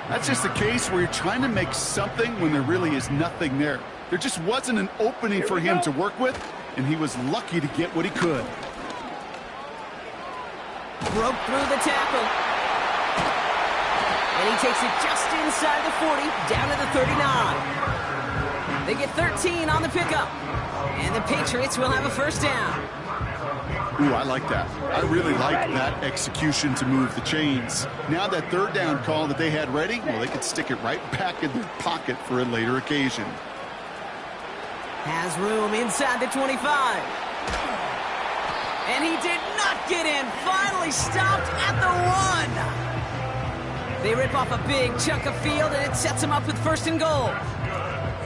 That's just a case where you're trying to make something when there really is nothing there. There just wasn't an opening for him to work with, and he was lucky to get what he could. Broke through the tackle. And he takes it just inside the 40, down to the 39. They get 13 on the pickup. And the Patriots will have a first down. Ooh, I like that. I really like that execution to move the chains. Now that third down call that they had ready, well, they could stick it right back in their pocket for a later occasion. Has room inside the 25. And he did not get in. Finally stopped at the 1. They rip off a big chunk of field, and it sets him up with first and goal.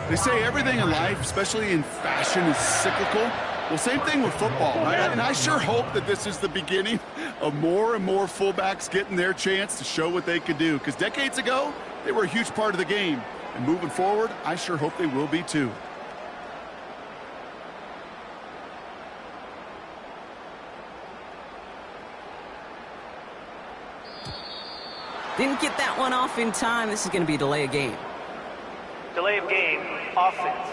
They say everything in life, especially in fashion, is cyclical. Well, same thing with football, right? And I sure hope that this is the beginning of more and more fullbacks getting their chance to show what they could do. Because decades ago, they were a huge part of the game. And moving forward, I sure hope they will be too. Didn't get that one off in time. This is going to be a delay of game. Delay of game, offense.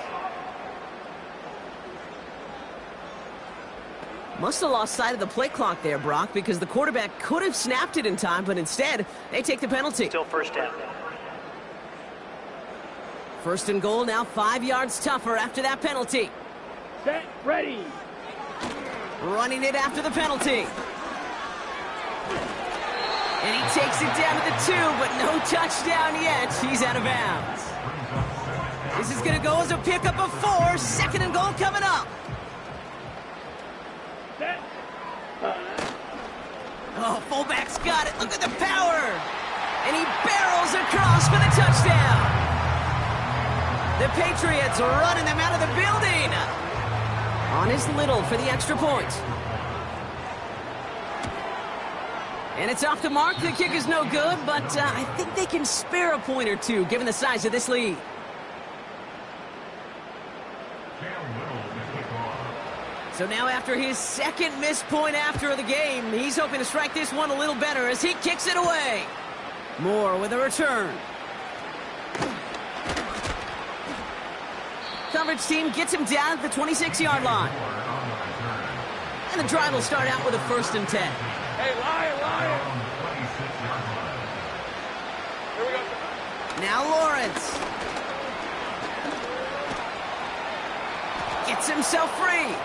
Must have lost sight of the play clock there, Brock, because the quarterback could have snapped it in time, but instead, they take the penalty. Still first down. First and goal, now 5 yards tougher after that penalty. Set, ready. Running it after the penalty. And he takes it down to the 2, but no touchdown yet. He's out of bounds. This is going to go as a pickup of 4. Second and goal coming up. Set. Oh, fullback's got it. Look at the power. And he barrels across for the touchdown. The Patriots are running them out of the building. On his Little for the extra point. And it's off the mark. The kick is no good, but I think they can spare a point or two given the size of this lead. So now after his second missed point after the game, he's hoping to strike this one a little better as he kicks it away. Moore with a return. coverage team gets him down at the 26-yard line. And the drive will start out with a 1st and 10. Hey, Lion! Here we go. Now Lawrence. Gets himself free.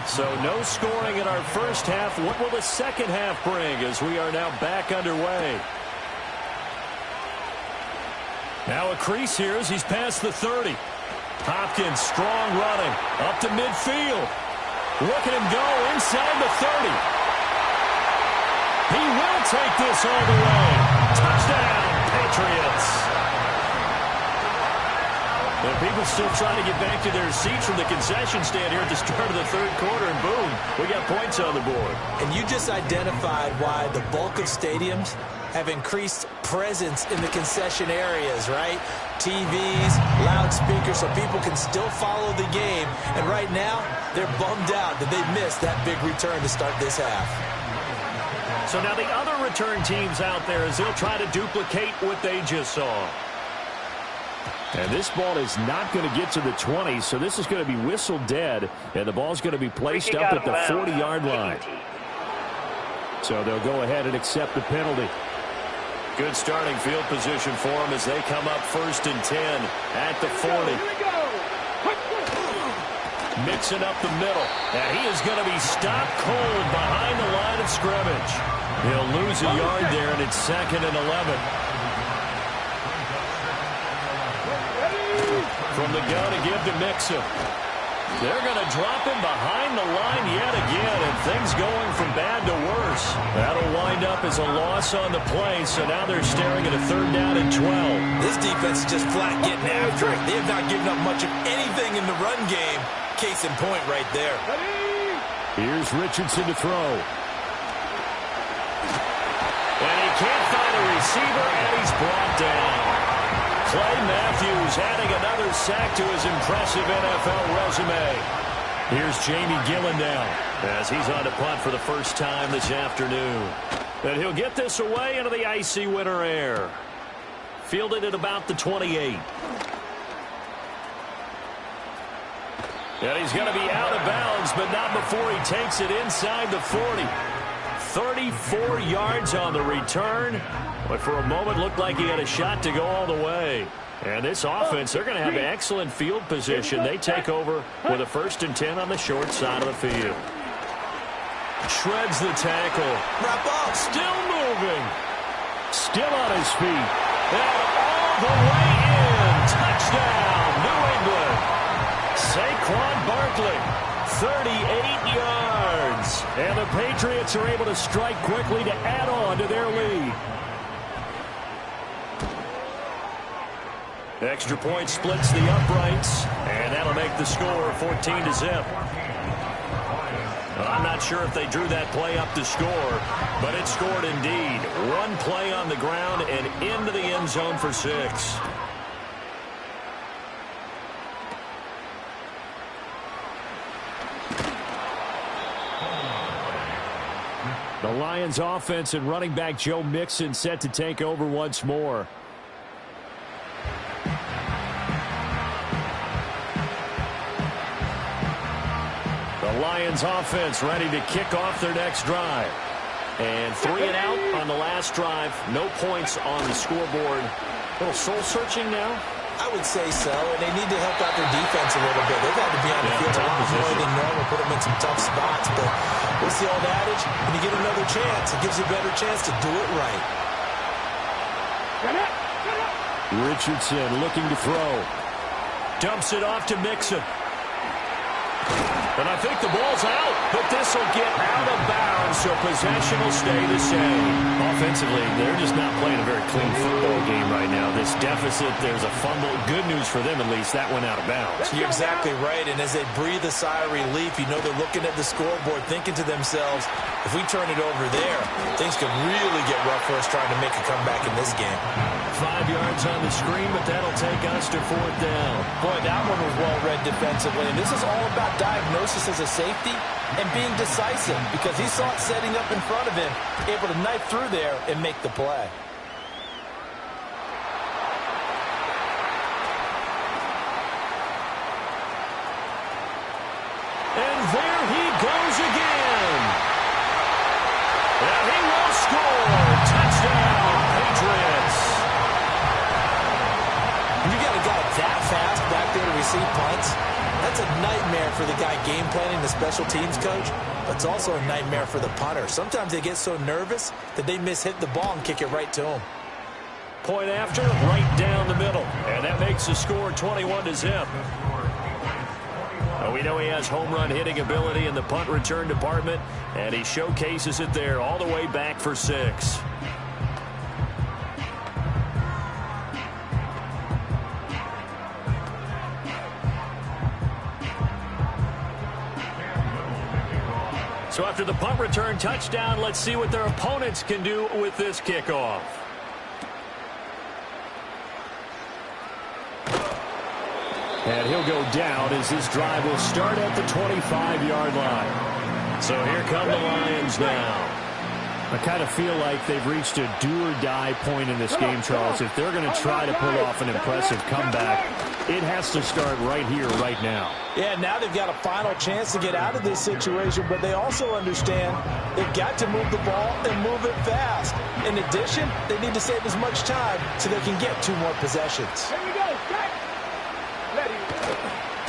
So no scoring in our first half. What will the second half bring as we are now back underway? Now a crease here as he's past the 30. Hopkins, strong running, up to midfield. Look at him go inside the 30. He will take this all the way. Touchdown, Patriots. And people still trying to get back to their seats from the concession stand here at the start of the third quarter, and boom, we got points on the board. And you just identified why the bulk of stadiums have increased presence in the concession areas, right? TVs, loudspeakers, so people can still follow the game. And right now, they're bummed out that they missed that big return to start this half. So now the other return teams out there as they'll try to duplicate what they just saw. And this ball is not going to get to the 20, so this is going to be whistled dead, and the ball's going to be placed up at the 40-yard line. So they'll go ahead and accept the penalty. Good starting field position for them as they come up 1st and 10 at the 40. Mixing up the middle, and he is going to be stopped cold behind the line of scrimmage. He'll lose a yard there, and it's 2nd and 11. From the gun to give to Mixon. They're going to drop him behind the line yet again, and things going from bad to worse. That'll wind up as a loss on the play, so now they're staring at a 3rd down and 12. This defense is just flat getting after it. They have not given up much of anything in the run game. Case in point right there. Here's Richardson to throw. And he can't find a receiver, and he's brought down. Clay Matthews adding another sack to his impressive NFL resume. Here's Jamie Gillen now as he's on to punt for the first time this afternoon. And he'll get this away into the icy winter air. Fielded at about the 28. And he's going to be out of bounds, but not before he takes it inside the 40. 34 yards on the return, but for a moment looked like he had a shot to go all the way. And this offense, they're going to have excellent field position. They take over with a 1st and 10 on the short side of the field. Shreds the tackle. Wrap up. Still moving. Still on his feet. And all the way in. Touchdown, New England. Saquon Barkley, 38 yards. And the Patriots are able to strike quickly to add on to their lead. Extra point splits the uprights, and that'll make the score 14-0. I'm not sure if they drew that play up to score, but it scored indeed. One play on the ground and into the end zone for 6. The Lions offense and running back Joe Mixon set to take over once more. The Lions offense ready to kick off their next drive. And 3 and out on the last drive. No points on the scoreboard. A little soul-searching now. I would say so, and they need to help out their defense a little bit. They've had to be on the field a lot more than normal, put them in some tough spots. But what's the old adage? When you get another chance, it gives you a better chance to do it right. Richardson looking to throw. Dumps it off to Mixon. And I think the ball's out, but this will get out of bounds, so possession will stay the same. Offensively, they're just not playing a very clean football game right now. This deficit, there's a fumble. Good news for them, at least. That went out of bounds. You're exactly right, and as they breathe a sigh of relief, you know they're looking at the scoreboard, thinking to themselves, if we turn it over there, things could really get rough for us trying to make a comeback in this game. 5 yards on the screen, but that'll take us to 4th down. Boy, that one was well read defensively, and this is all about diagnosis as a safety and being decisive because he saw it setting up in front of him, able to knife through there and make the play. And there he goes again. And he will score. Touchdown, Patriots. You got a guy that fast back there to see punts? That's a nightmare for the guy game planning, the special teams coach, but it's also a nightmare for the punter. Sometimes they get so nervous that they hit the ball and kick it right to him. Point after, right down the middle. And that makes the score 21-0. We know he has home run hitting ability in the punt return department, and he showcases it there all the way back for 6. So after the punt return touchdown, let's see what their opponents can do with this kickoff. And he'll go down as this drive will start at the 25-yard line. So here come the Lions now. I kind of feel like they've reached a do-or-die point in this game, Charles. If they're going to try to pull off an impressive comeback, it has to start right here, right now. Yeah, now they've got a final chance to get out of this situation, but they also understand they've got to move the ball and move it fast. In addition, they need to save as much time so they can get 2 more possessions. Here we go. Strike.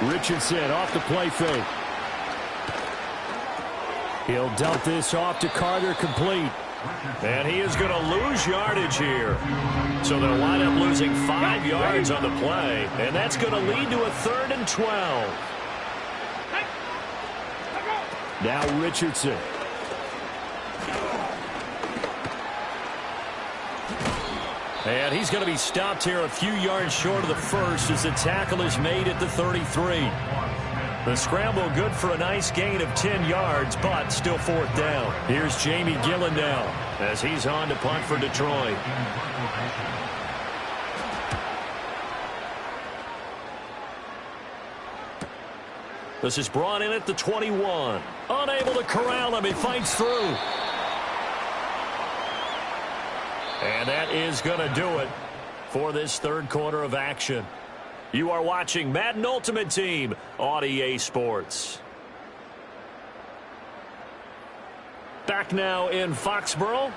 Richardson off the play fake. He'll dump this off to Carter, complete. And he is going to lose yardage here. So they'll wind up losing 5 yards on the play. And that's going to lead to a 3rd and 12. Now Richardson. And he's going to be stopped here a few yards short of the first as the tackle is made at the 33. The scramble good for a nice gain of 10 yards, but still 4th down. Here's Jamie Gillen now as he's on to punt for Detroit. This is brought in at the 21. Unable to corral him. He fights through. And that is going to do it for this 3rd quarter of action. You are watching Madden Ultimate Team on EA Sports. Back now in Foxborough.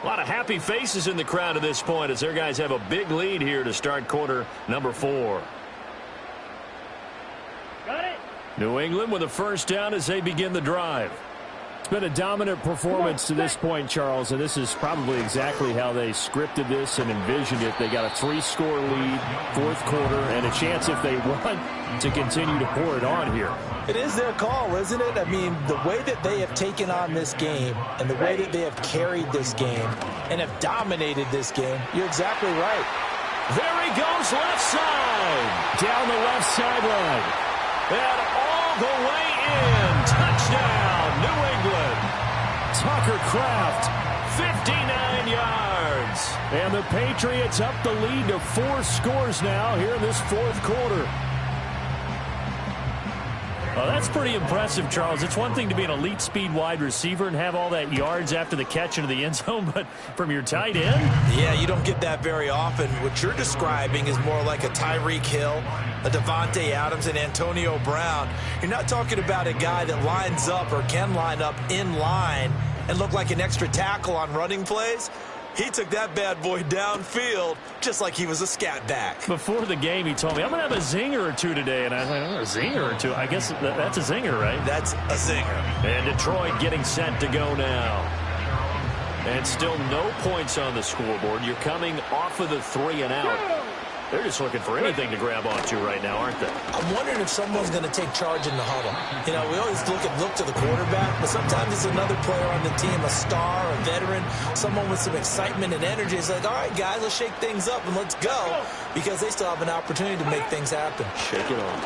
A lot of happy faces in the crowd at this point as their guys have a big lead here to start quarter number 4. Got it. New England with a 1st down as they begin the drive. It's been a dominant performance to this point, Charles, and this is probably exactly how they scripted this and envisioned it. They got a 3-score lead, 4th quarter, and a chance if they want to continue to pour it on here. It is their call, isn't it? I mean, the way that they have taken on this game and the way that they have carried this game and have dominated this game, you're exactly right. There he goes, left side. Down the left sideline. And all the way in. Touchdown, New England. Tucker Kraft. 59 yards. And the Patriots up the lead to 4 scores now here in this 4th quarter. Well, that's pretty impressive, Charles. It's one thing to be an elite speed wide receiver and have all that yards after the catch into the end zone, but from your tight end? Yeah, you don't get that very often. What you're describing is more like a Tyreek Hill, a Devontae Adams, and Antonio Brown. You're not talking about a guy that lines up or can line up in line and look like an extra tackle on running plays. He took that bad boy downfield just like he was a scat back. Before the game, he told me, I'm going to have a zinger or 2 today. And I was like, oh, a zinger or 2? I guess that's a zinger, right? That's a zinger. And Detroit getting set to go now. And still no points on the scoreboard. You're coming off of the 3 and out. They're just looking for anything to grab onto right now, aren't they? I'm wondering if someone's going to take charge in the huddle. You know, we always look to the quarterback, but sometimes it's another player on the team, a star, a veteran, someone with some excitement and energy. It's like, all right, guys, let's shake things up and let's go, because they still have an opportunity to make things happen. Shake it off.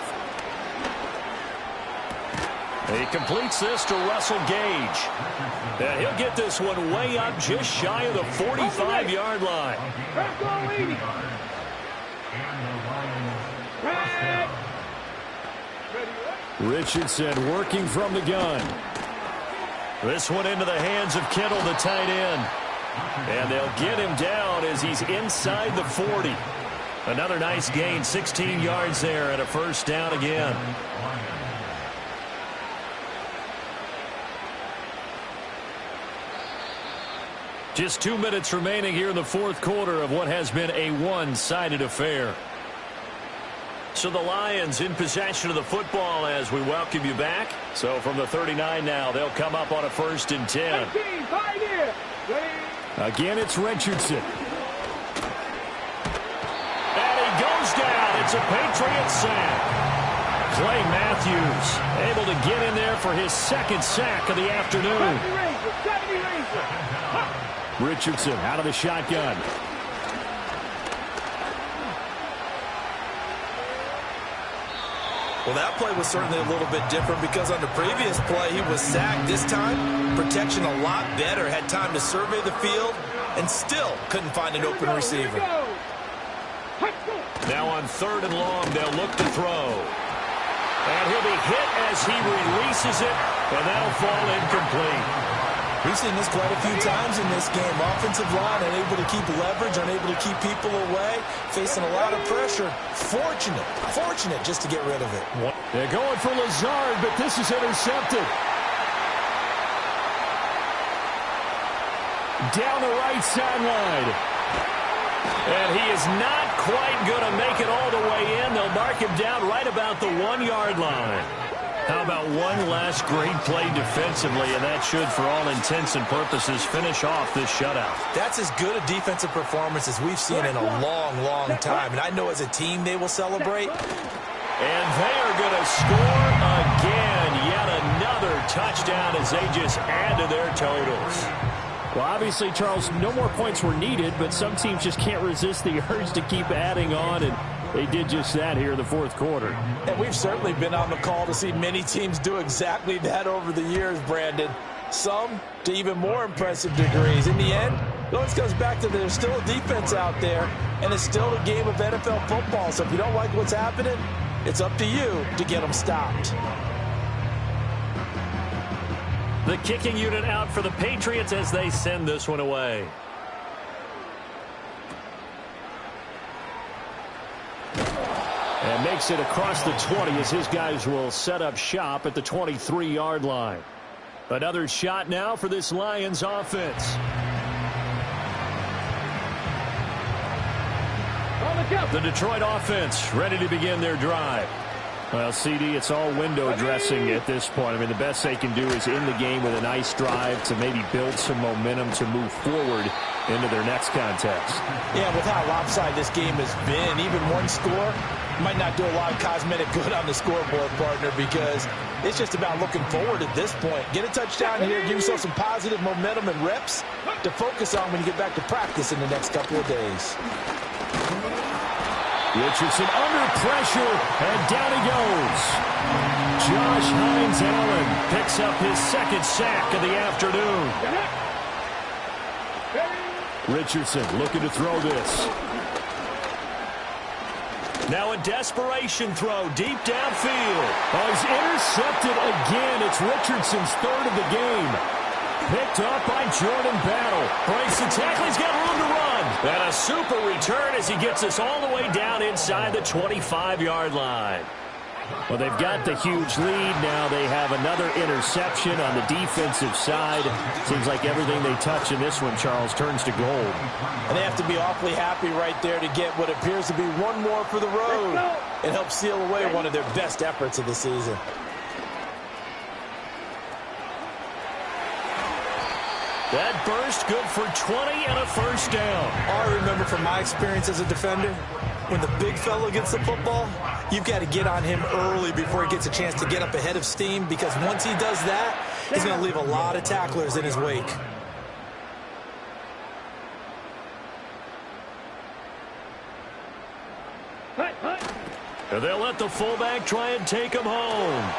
He completes this to Russell Gage. And he'll get this one way up just shy of the 45-yard line. Richardson working from the gun. This one into the hands of Kittle, the tight end. And they'll get him down as he's inside the 40. Another nice gain, 16 yards there and a 1st down again. Just 2 minutes remaining here in the 4th quarter of what has been a one-sided affair. So the Lions in possession of the football as we welcome you back. So from the 39 now, they'll come up on a 1st and 10. Again, it's Richardson. And he goes down. It's a Patriot sack. Clay Matthews able to get in there for his 2nd sack of the afternoon. Richardson out of the shotgun. Well, that play was certainly a little bit different because on the previous play, he was sacked. This time, protection a lot better. Had time to survey the field and still couldn't find an open receiver. Now on 3rd and long, they'll look to throw. And he'll be hit as he releases it, and that'll fall incomplete. We've seen this quite a few times in this game. Offensive line unable to keep leverage, unable to keep people away, facing a lot of pressure. Fortunate just to get rid of it. They're going for Lazard, but this is intercepted. Down the right sideline. And he is not quite going to make it all the way in. They'll mark him down right about the 1-yard line. How about one last great play defensively, and that should, for all intents and purposes, finish off this shutout. That's as good a defensive performance as we've seen in a long time. And I know as a team they will celebrate. And they are going to score again. Yet another touchdown as they just add to their totals. Well, obviously, Charles, no more points were needed, but some teams just can't resist the urge to keep adding on, and they did just that here in the 4th quarter. And we've certainly been on the call to see many teams do exactly that over the years, Brandon. Some to even more impressive degrees. In the end, it always comes back to there's still a defense out there, and it's still a game of NFL football. So if you don't like what's happening, it's up to you to get them stopped. The kicking unit out for the Patriots as they send this one away. And makes it across the 20 as his guys will set up shop at the 23-yard line. Another shot now for this Lions offense. The Detroit offense ready to begin their drive. Well, CD, it's all window dressing at this point. I mean, the best they can do is in the game with a nice drive to maybe build some momentum to move forward into their next contest. Yeah, with how lopsided this game has been, even one score might not do a lot of cosmetic good on the scoreboard, partner, because it's just about looking forward at this point. Get a touchdown here, give yourself some positive momentum and reps to focus on when you get back to practice in the next couple of days. Richardson under pressure, and down he goes. Josh Hines-Allen picks up his 2nd sack of the afternoon. Richardson looking to throw this. Now a desperation throw deep downfield. Oh, he's intercepted again. It's Richardson's 3rd of the game. Picked up by Jordan Battle. Breaks the tackle. He's got room to run. And a super return as he gets us all the way down inside the 25-yard line. Well, they've got the huge lead. Now they have another interception on the defensive side. Seems like everything they touch in this one, Charles, turns to gold. And they have to be awfully happy right there to get what appears to be one more for the road and help seal away one of their best efforts of the season. That burst good for 20 and a 1st down. I remember from my experience as a defender, when the big fella gets the football, you've got to get on him early before he gets a chance to get up ahead of steam, because once he does that, he's going to leave a lot of tacklers in his wake. They'll let the fullback try and take him home.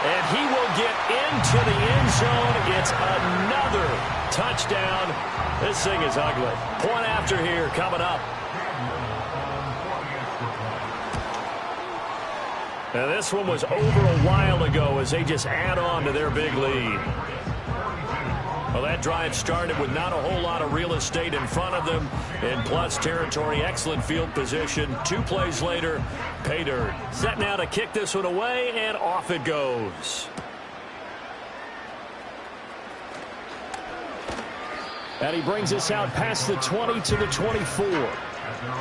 And he will get into the end zone. It's another touchdown. This thing is ugly. Point after here coming up. Now this one was over a while ago as they just add on to their big lead. Well, that drive started with not a whole lot of real estate in front of them. In plus territory, excellent field position. 2 plays later, pay dirt. Set now to kick this one away, and off it goes. And he brings us out past the 20 to the 24.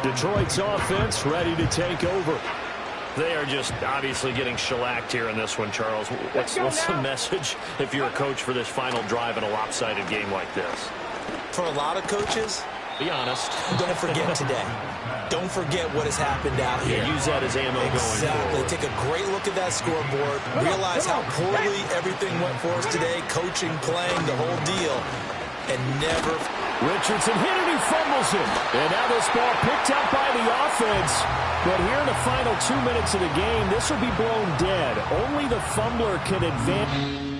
Detroit's offense ready to take over. They are just obviously getting shellacked here in this one, Charles. What's the message if you're a coach for this final drive in a lopsided game like this? For a lot of coaches, be honest. Don't forget today. Don't forget what has happened out here. Yeah, use that as ammo going forward. Take a great look at that scoreboard. Realize how poorly everything went for us today. Coaching, playing, the whole deal. And never... Richardson hit it, he fumbles it. And now this ball picked up by the offense. But here in the final 2 minutes of the game, this will be blown dead. Only the fumbler can advance.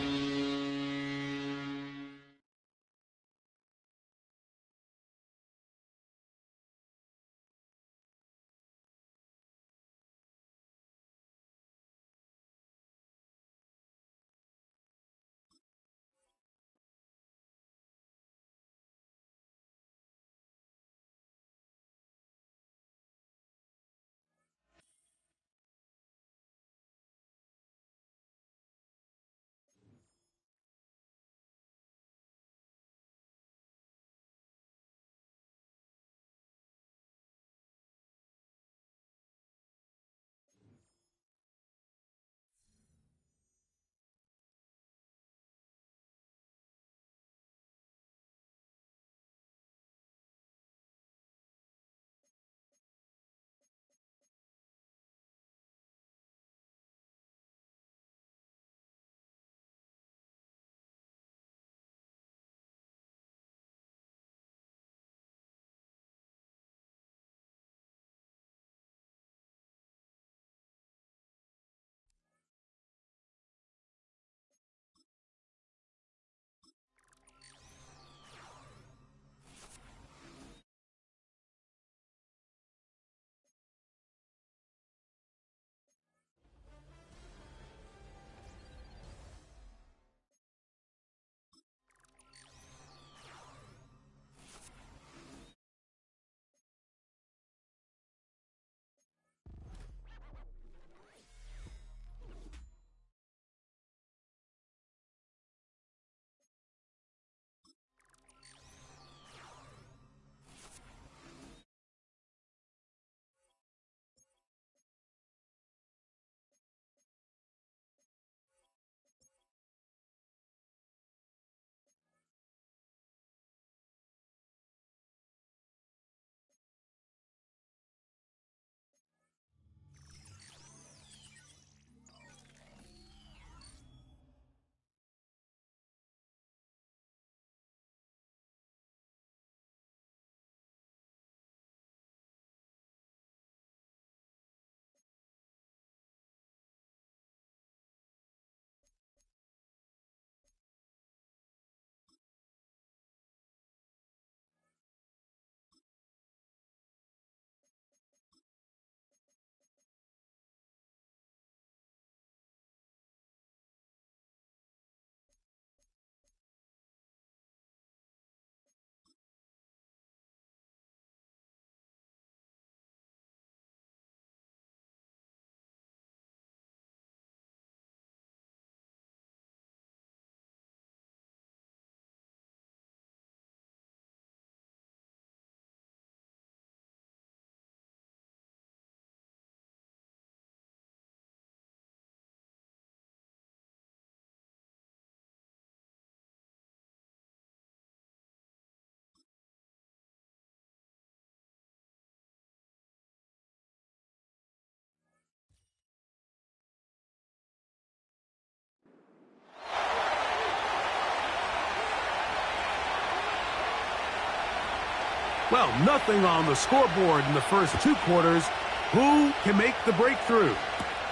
Well, nothing on the scoreboard in the first 2 quarters. Who can make the breakthrough?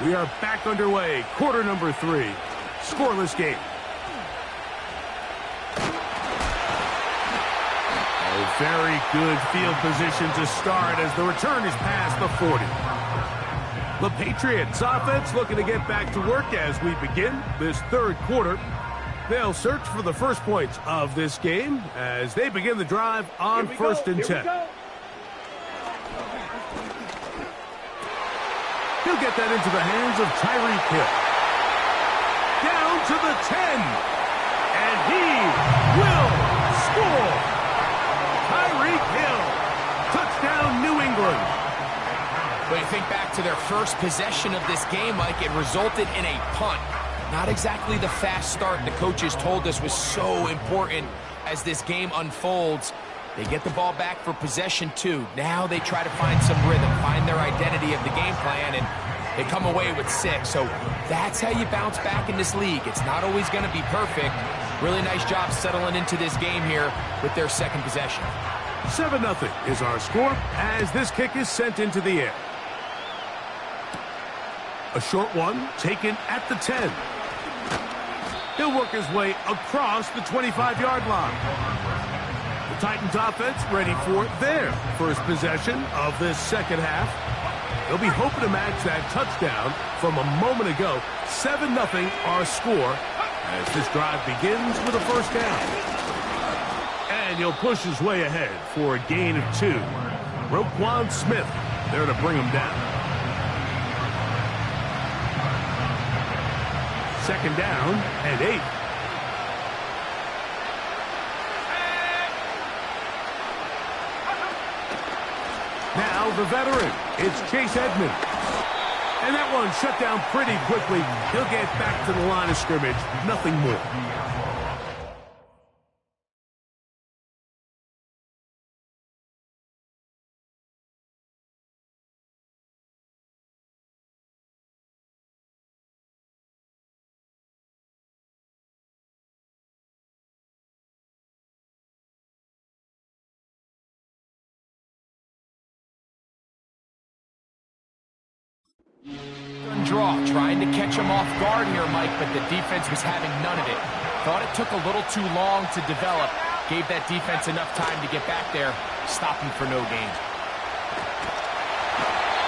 We are back underway. Quarter number 3. Scoreless game. A very good field position to start as the return is past the 40. The Patriots offense looking to get back to work as we begin this 3rd quarter. They'll search for the first points of this game as they begin the drive on 1st and 10. He'll get that into the hands of Tyreek Hill. Down to the 10. And he will score. Tyreek Hill. Touchdown, New England. When you think back to their first possession of this game, Mike, it resulted in a punt. Not exactly the fast start the coaches told us was so important as this game unfolds. They get the ball back for possession 2. Now they try to find some rhythm, find their identity of the game plan, and they come away with 6. So that's how you bounce back in this league. It's not always going to be perfect. Really nice job settling into this game here with their second possession. 7-0 is our score as this kick is sent into the air. A short one taken at the 10. He'll work his way across the 25-yard line. The Titans offense ready for their first possession of this second half. They'll be hoping to match that touchdown from a moment ago. 7-0 our score as this drive begins with a first down. And he'll push his way ahead for a gain of 2. Roquan Smith there to bring him down. Second down and 8. Now the veteran, it's Chase Edmonds. And that one shut down pretty quickly. He'll get back to the line of scrimmage. Nothing more. Draw, trying to catch him off guard here, Mike, but the defense was having none of it. Thought it took a little too long to develop. Gave that defense enough time to get back there, stopping for no gain.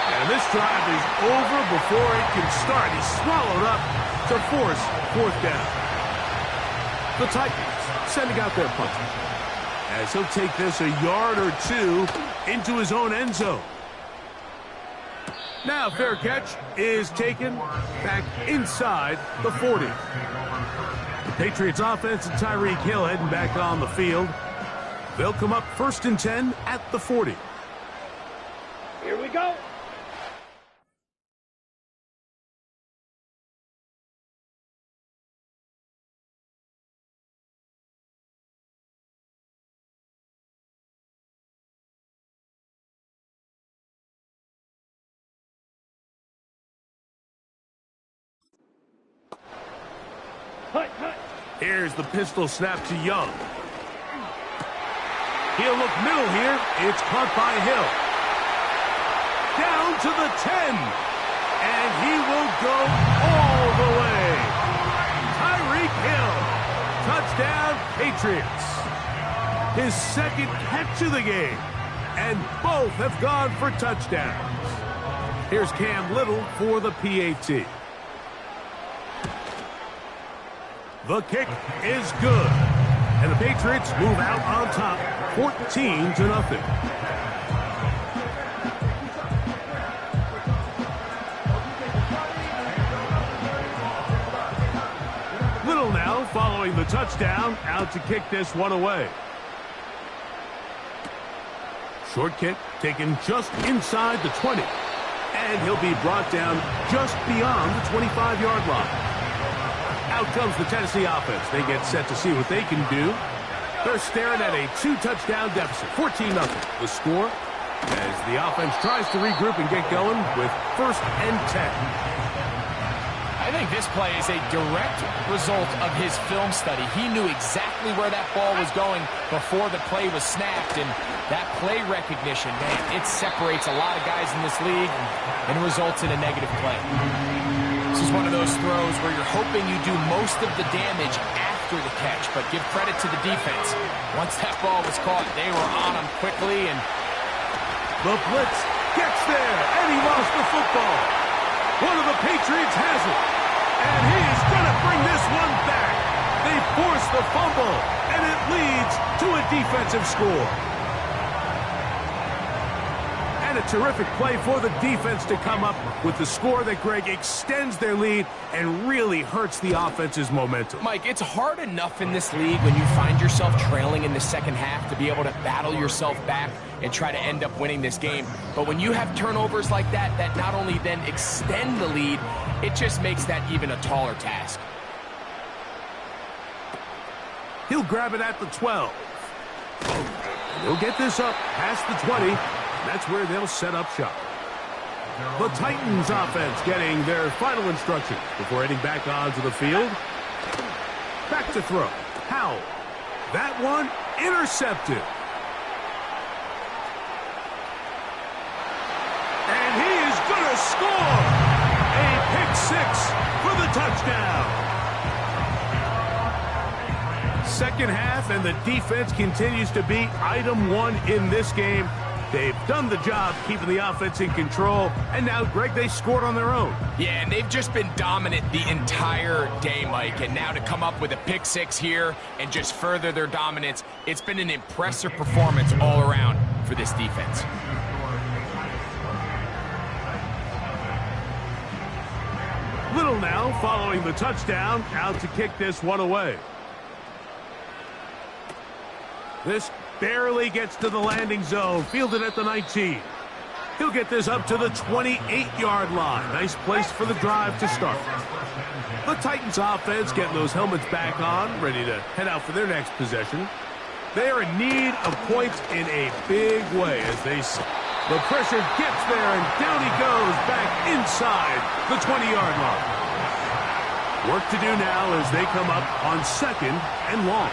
And this drive is over before it can start. He's swallowed up to force fourth down. The Titans sending out their punter as he'll take this a yard or 2 into his own end zone. Now fair catch is taken back inside the 40. The Patriots offense and Tyreek Hill heading back on the field. They'll come up 1st and 10 at the 40. Here we go. Here's the pistol snap to Young. He'll look middle here. It's caught by Hill. Down to the 10. And he will go all the way. Tyreek Hill. Touchdown, Patriots. His second catch of the game. And both have gone for touchdowns. Here's Cam Little for the PAT. The kick is good. And the Patriots move out on top, 14-0. Little now following the touchdown, out to kick this one away. Short kick taken just inside the 20. And he'll be brought down just beyond the 25-yard line. Out comes the Tennessee offense. They get set to see what they can do. They're staring at a 2-touchdown deficit, 14-0. The score as the offense tries to regroup and get going with 1st and 10. I think this play is a direct result of his film study. He knew exactly where that ball was going before the play was snapped, and that play recognition, man, it separates a lot of guys in this league and results in a negative play. This is one of those throws where you're hoping you do most of the damage after the catch, but give credit to the defense. Once that ball was caught, they were on him quickly, and the blitz gets there, and he lost the football. One of the Patriots has it, and he is going to bring this one back. They force the fumble, and it leads to a defensive score. And And a terrific play for the defense to come up with the score that, Greg, extends their lead and really hurts the offense's momentum. Mike, it's hard enough in this league when you find yourself trailing in the second half to be able to battle yourself back and try to end up winning this game. But when you have turnovers like that, that not only then extend the lead, it just makes that even a taller task. He'll grab it at the 12. He'll get this up past the 20. That's where they'll set up shop. The Titans offense getting their final instructions before heading back onto the field. Back to throw. Howell. That one intercepted. And he is going to score. A pick six for the touchdown. Second half, and the defense continues to be item one in this game. They've done the job keeping the offense in control, and now, Greg, they scored on their own. Yeah, and they've just been dominant the entire day, Mike, and now to come up with a pick six here and just further their dominance, it's been an impressive performance all around for this defense. Little now following the touchdown, out to kick this one away. This barely gets to the landing zone, fielded at the 19. He'll get this up to the 28-yard line. Nice place for the drive to start. The Titans offense getting those helmets back on, ready to head out for their next possession. They are in need of points in a big way as they see. The pressure gets there, and down he goes back inside the 20-yard line. Work to do now as they come up on second and long.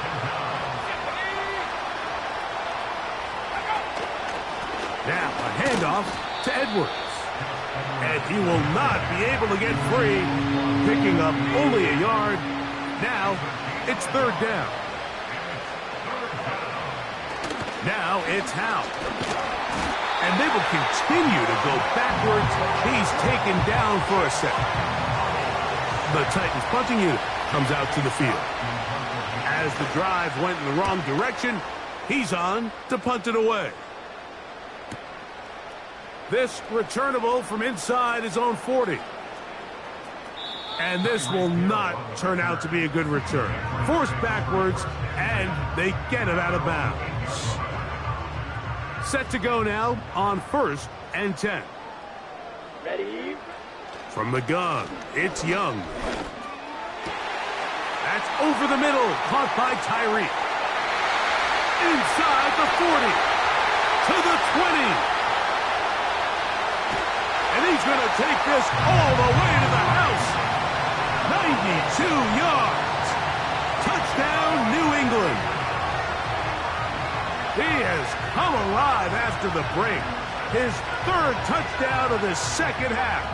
Now a handoff to Edwards. And he will not be able to get free, picking up only a yard. Now it's third down. Now it's Howell. And they will continue to go backwards. He's taken down for a second. The Titans punting unit comes out to the field. As the drive went in the wrong direction, he's on to punt it away. This returnable from inside his own 40. And this will not turn out to be a good return. Forced backwards, and they get it out of bounds. Set to go now on 1st and 10. Ready? From the gun, it's Young. That's over the middle, caught by Tyreek. Inside the 40, to the 20. And he's going to take this all the way to the house. 92 yards. Touchdown, New England. He has come alive after the break. His third touchdown of the second half.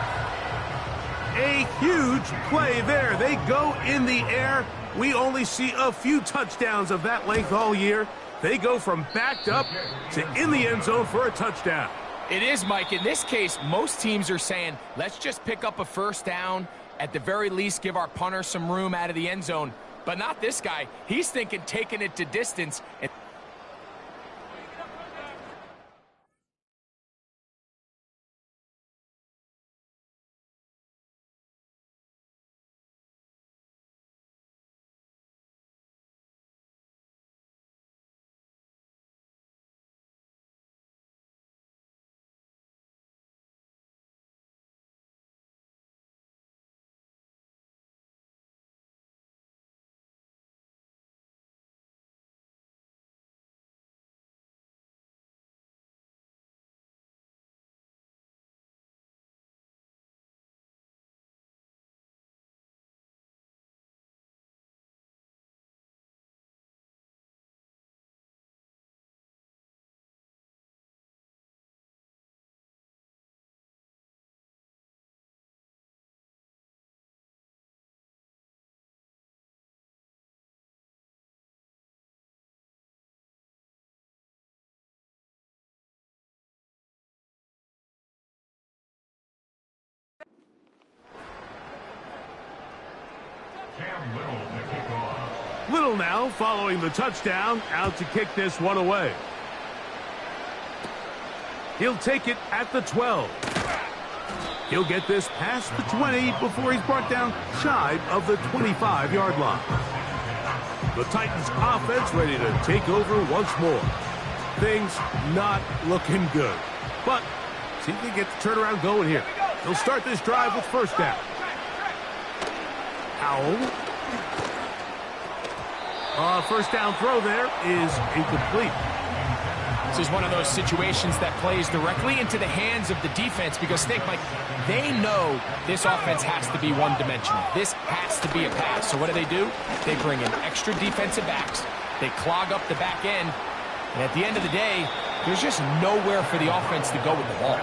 A huge play there. They go in the air. We only see a few touchdowns of that length all year. They go from backed up to in the end zone for a touchdown. It is, Mike. In this case, most teams are saying, let's just pick up a first down. At the very least, give our punter some room out of the end zone. But not this guy. He's thinking taking it to distance. Little now following the touchdown, out to kick this one away. He'll take it at the 12. He'll get this past the 20 before he's brought down shy of the 25-yard line. The Titans offense ready to take over once more. Things not looking good. But see if they get the turnaround going here. They'll start this drive with first down. Howell. First down throw there is incomplete. This is one of those situations that plays directly into the hands of the defense because think, Mike, they know this offense has to be one-dimensional. This has to be a pass. So what do? They bring in extra defensive backs. They clog up the back end. And at the end of the day, there's just nowhere for the offense to go with the ball.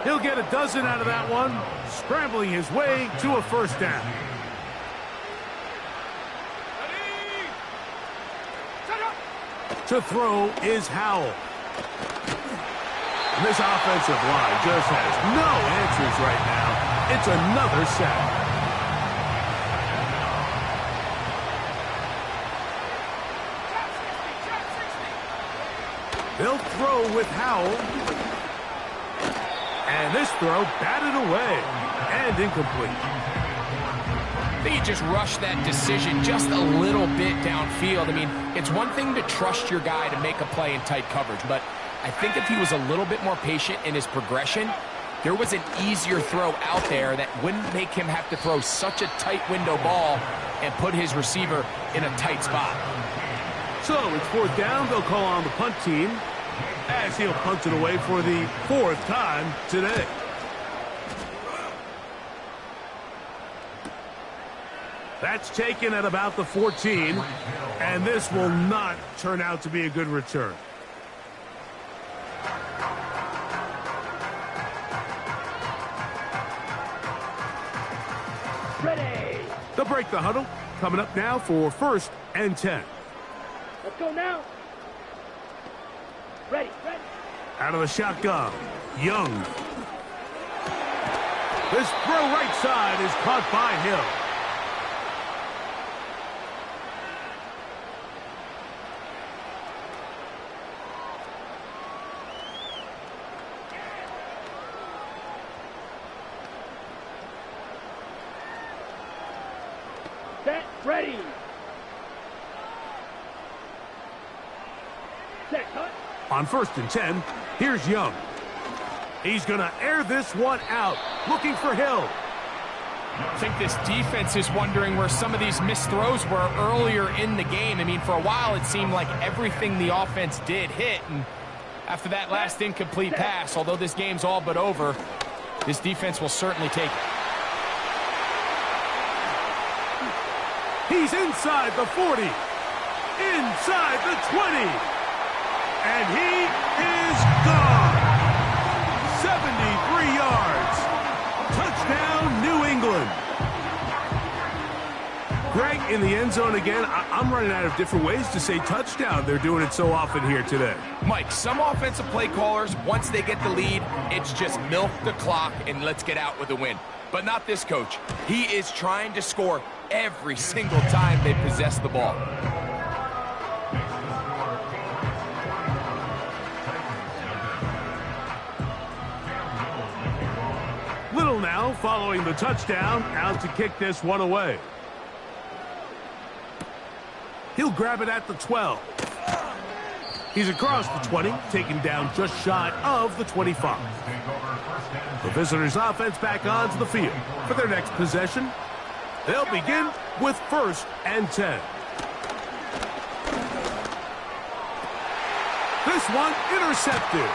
He'll get a dozen out of that one, scrambling his way to a first down. To throw is Howell. And this offensive line just has no answers right now. It's another sack. They'll throw with Howell. And this throw batted away and incomplete. I think he just rushed that decision just a little bit downfield. I mean, it's one thing to trust your guy to make a play in tight coverage, but I think if he was a little bit more patient in his progression, there was an easier throw out there that wouldn't make him have to throw such a tight window ball and put his receiver in a tight spot. So it's fourth down. They'll call on the punt team as he'll punt it away for the fourth time today. That's taken at about the 14, and this will not turn out to be a good return. Ready. They'll break the huddle. Coming up now for first and 10. Let's go now. Ready. Out of the shotgun, Young. This throw right side is caught by Hill. Set. Ready. Set. Cut. On first and 10, here's Young. He's going to air this one out, looking for Hill. I think this defense is wondering where some of these missed throws were earlier in the game. I mean, for a while, it seemed like everything the offense did hit. And after that last incomplete pass, although this game's all but over, this defense will certainly take it. He's inside the 40, inside the 20, and he is gone. 73 yards. Touchdown, New England. Greg, in the end zone again. I'm running out of different ways to say touchdown. They're doing it so often here today. Mike, some offensive play callers, once they get the lead, it's just milk the clock and let's get out with a win. But not this coach. He is trying to score every single time they possess the ball. Little now following the touchdown, out to kick this one away. He'll grab it at the 12. He's across the 20, taken down just shy of the 25. The visitors' offense back onto the field for their next possession. They'll begin with first and 10. This one intercepted.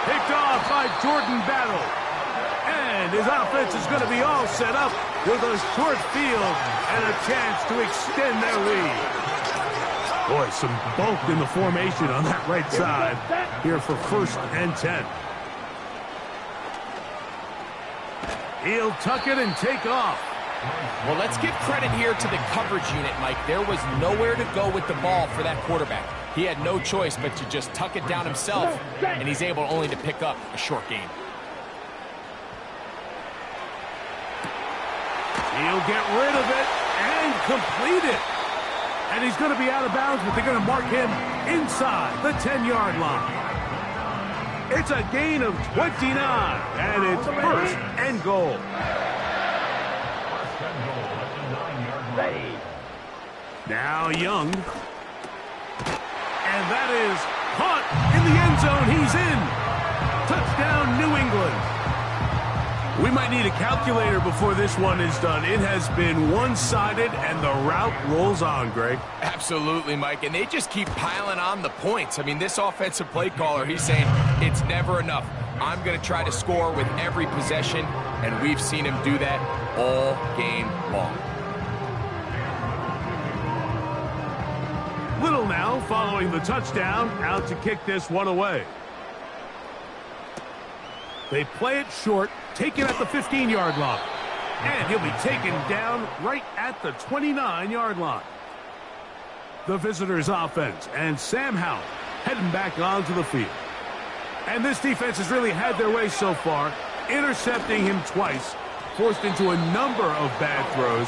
Picked off by Jordan Battle. And his offense is going to be all set up with a short field and a chance to extend their lead. Boy, some bulk in the formation on that right side here for first and 10. He'll tuck it and take off. Well, let's give credit here to the coverage unit, Mike. There was nowhere to go with the ball for that quarterback. He had no choice but to just tuck it down himself, and he's able only to pick up a short gain. He'll get rid of it and complete it. And he's going to be out of bounds, but they're going to mark him inside the 10-yard line. It's a gain of 29, and it's first and goal. Ready. Now Young. And that is caught in the end zone. He's in. Touchdown, New England. We might need a calculator before this one is done. It has been one-sided, and the route rolls on, Greg. Absolutely, Mike, and they just keep piling on the points. I mean, this offensive play caller, he's saying it's never enough. I'm going to try to score with every possession, and we've seen him do that all game long. Little now following the touchdown, out to kick this one away. They play it short, taken at the 15-yard line. And he'll be taken down right at the 29-yard line. The visitors' offense and Sam Howell heading back onto the field. And this defense has really had their way so far, intercepting him twice, forced into a number of bad throws,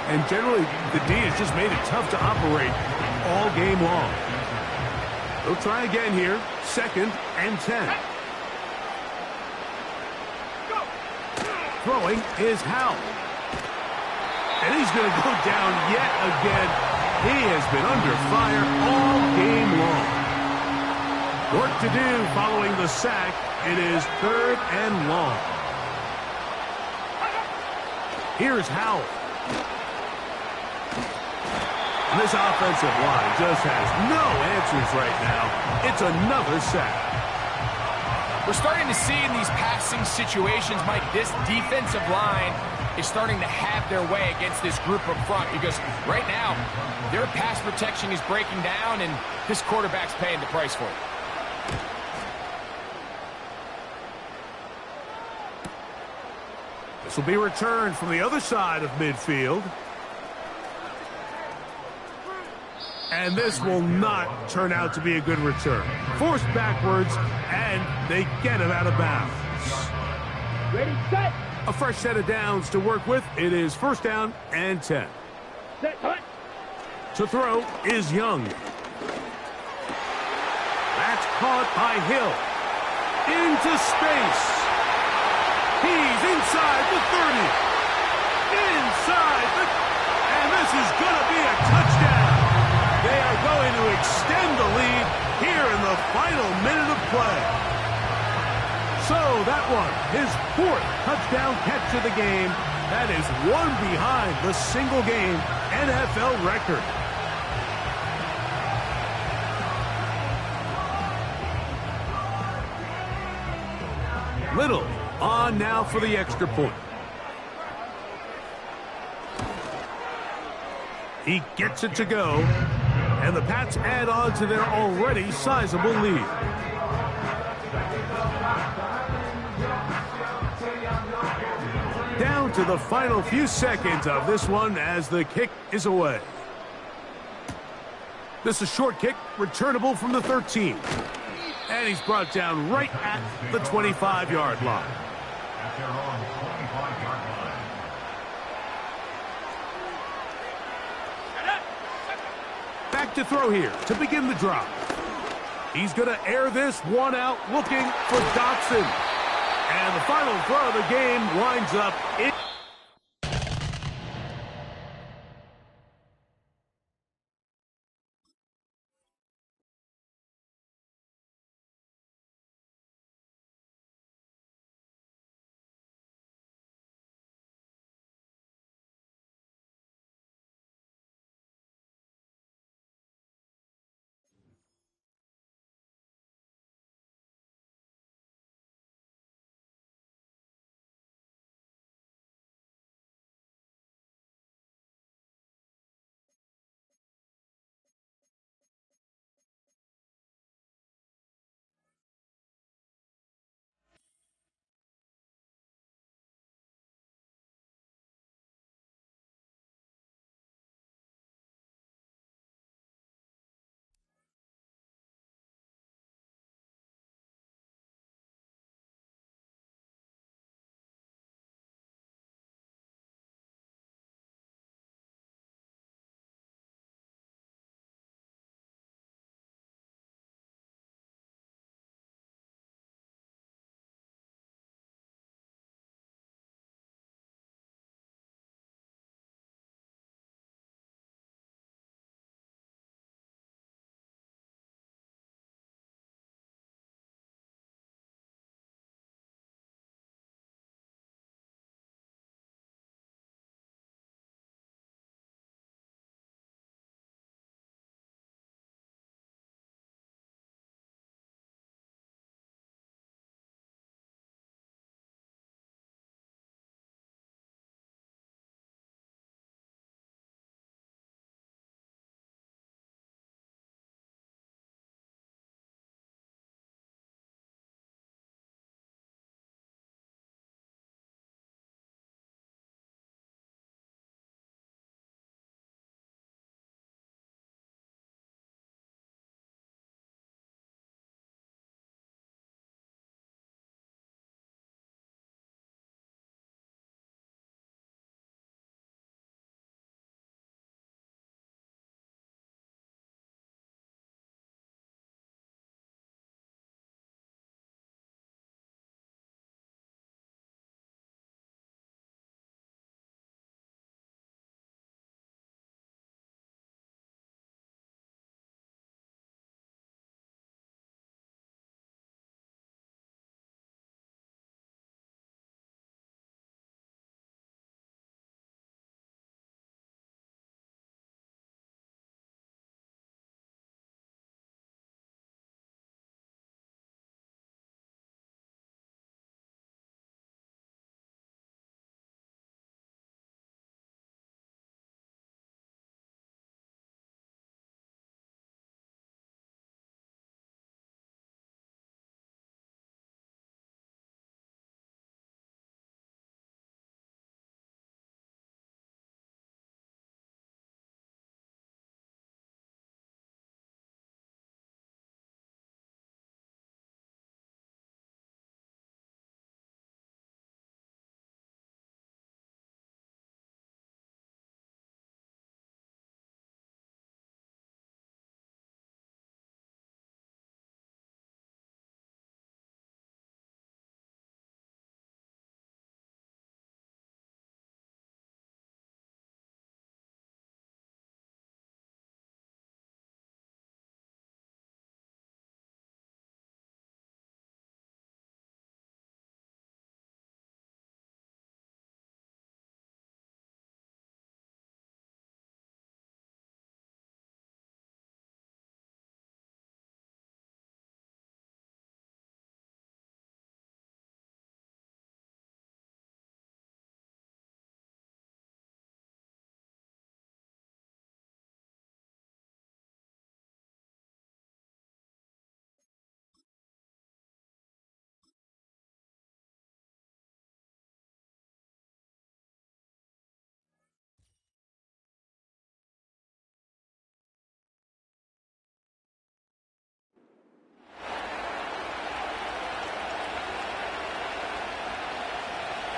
and generally the D has just made it tough to operate all game long. They'll try again here, 2nd and 10. Throwing is Howell. And he's going to go down yet again. He has been under fire all game long. Work to do following the sack. It is 3rd and long. Here's Howell. And this offensive line just has no answers right now. It's another sack. We're starting to see in these passing situations, Mike, this defensive line is starting to have their way against this group up front because right now, their pass protection is breaking down, and this quarterback's paying the price for it. This will be returned from the other side of midfield. And this will not turn out to be a good return. Forced backwards, and they get him out of bounds. Ready, set. A fresh set of downs to work with. It is 1st down and 10. Set, hunt. To throw is Young. That's caught by Hill. Into space. He's inside the 30. Inside the... And this is going to be a touchdown. They are going to extend the lead here in the final minute of play. So that one, his 4th touchdown catch of the game. That is one behind the single-game NFL record. Little on now for the extra point. He gets it to go. And the Pats add on to their already sizable lead. Down to the final few seconds of this one as the kick is away. This is a short kick, returnable from the 13. And he's brought down right at the 25-yard line. Back to throw here to begin the drive. He's going to air this one out, looking for Dotson. And the final throw of the game winds up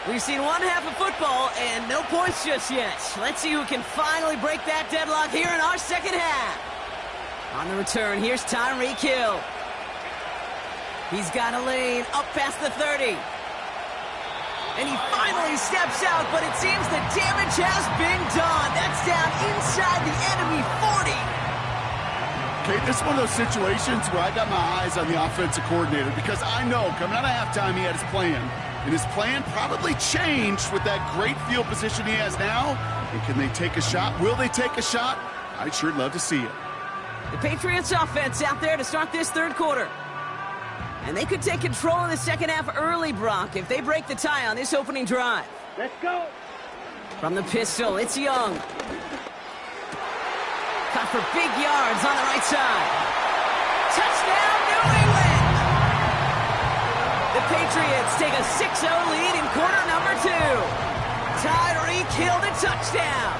We've seen one half of football and no points just yet. Let's see who can finally break that deadlock here in our second half. On the return, here's Tyreek Hill. He's got a lane up past the 30. And he finally steps out, but it seems the damage has been done. That's down inside the enemy 40. Okay, this is one of those situations where I got my eyes on the offensive coordinator because I know coming out of halftime he had his plan. And his plan probably changed with that great field position he has now. And can they take a shot? Will they take a shot? I'd sure love to see it. The Patriots offense out there to start this third quarter. And they could take control in the second half early, Brock, if they break the tie on this opening drive. Let's go. From the pistol, it's Young. Caught for big yards on the right side. Touchdown, New England! The Patriots take a 6-0 lead in quarter number 2. Tyreek Hill to touchdown.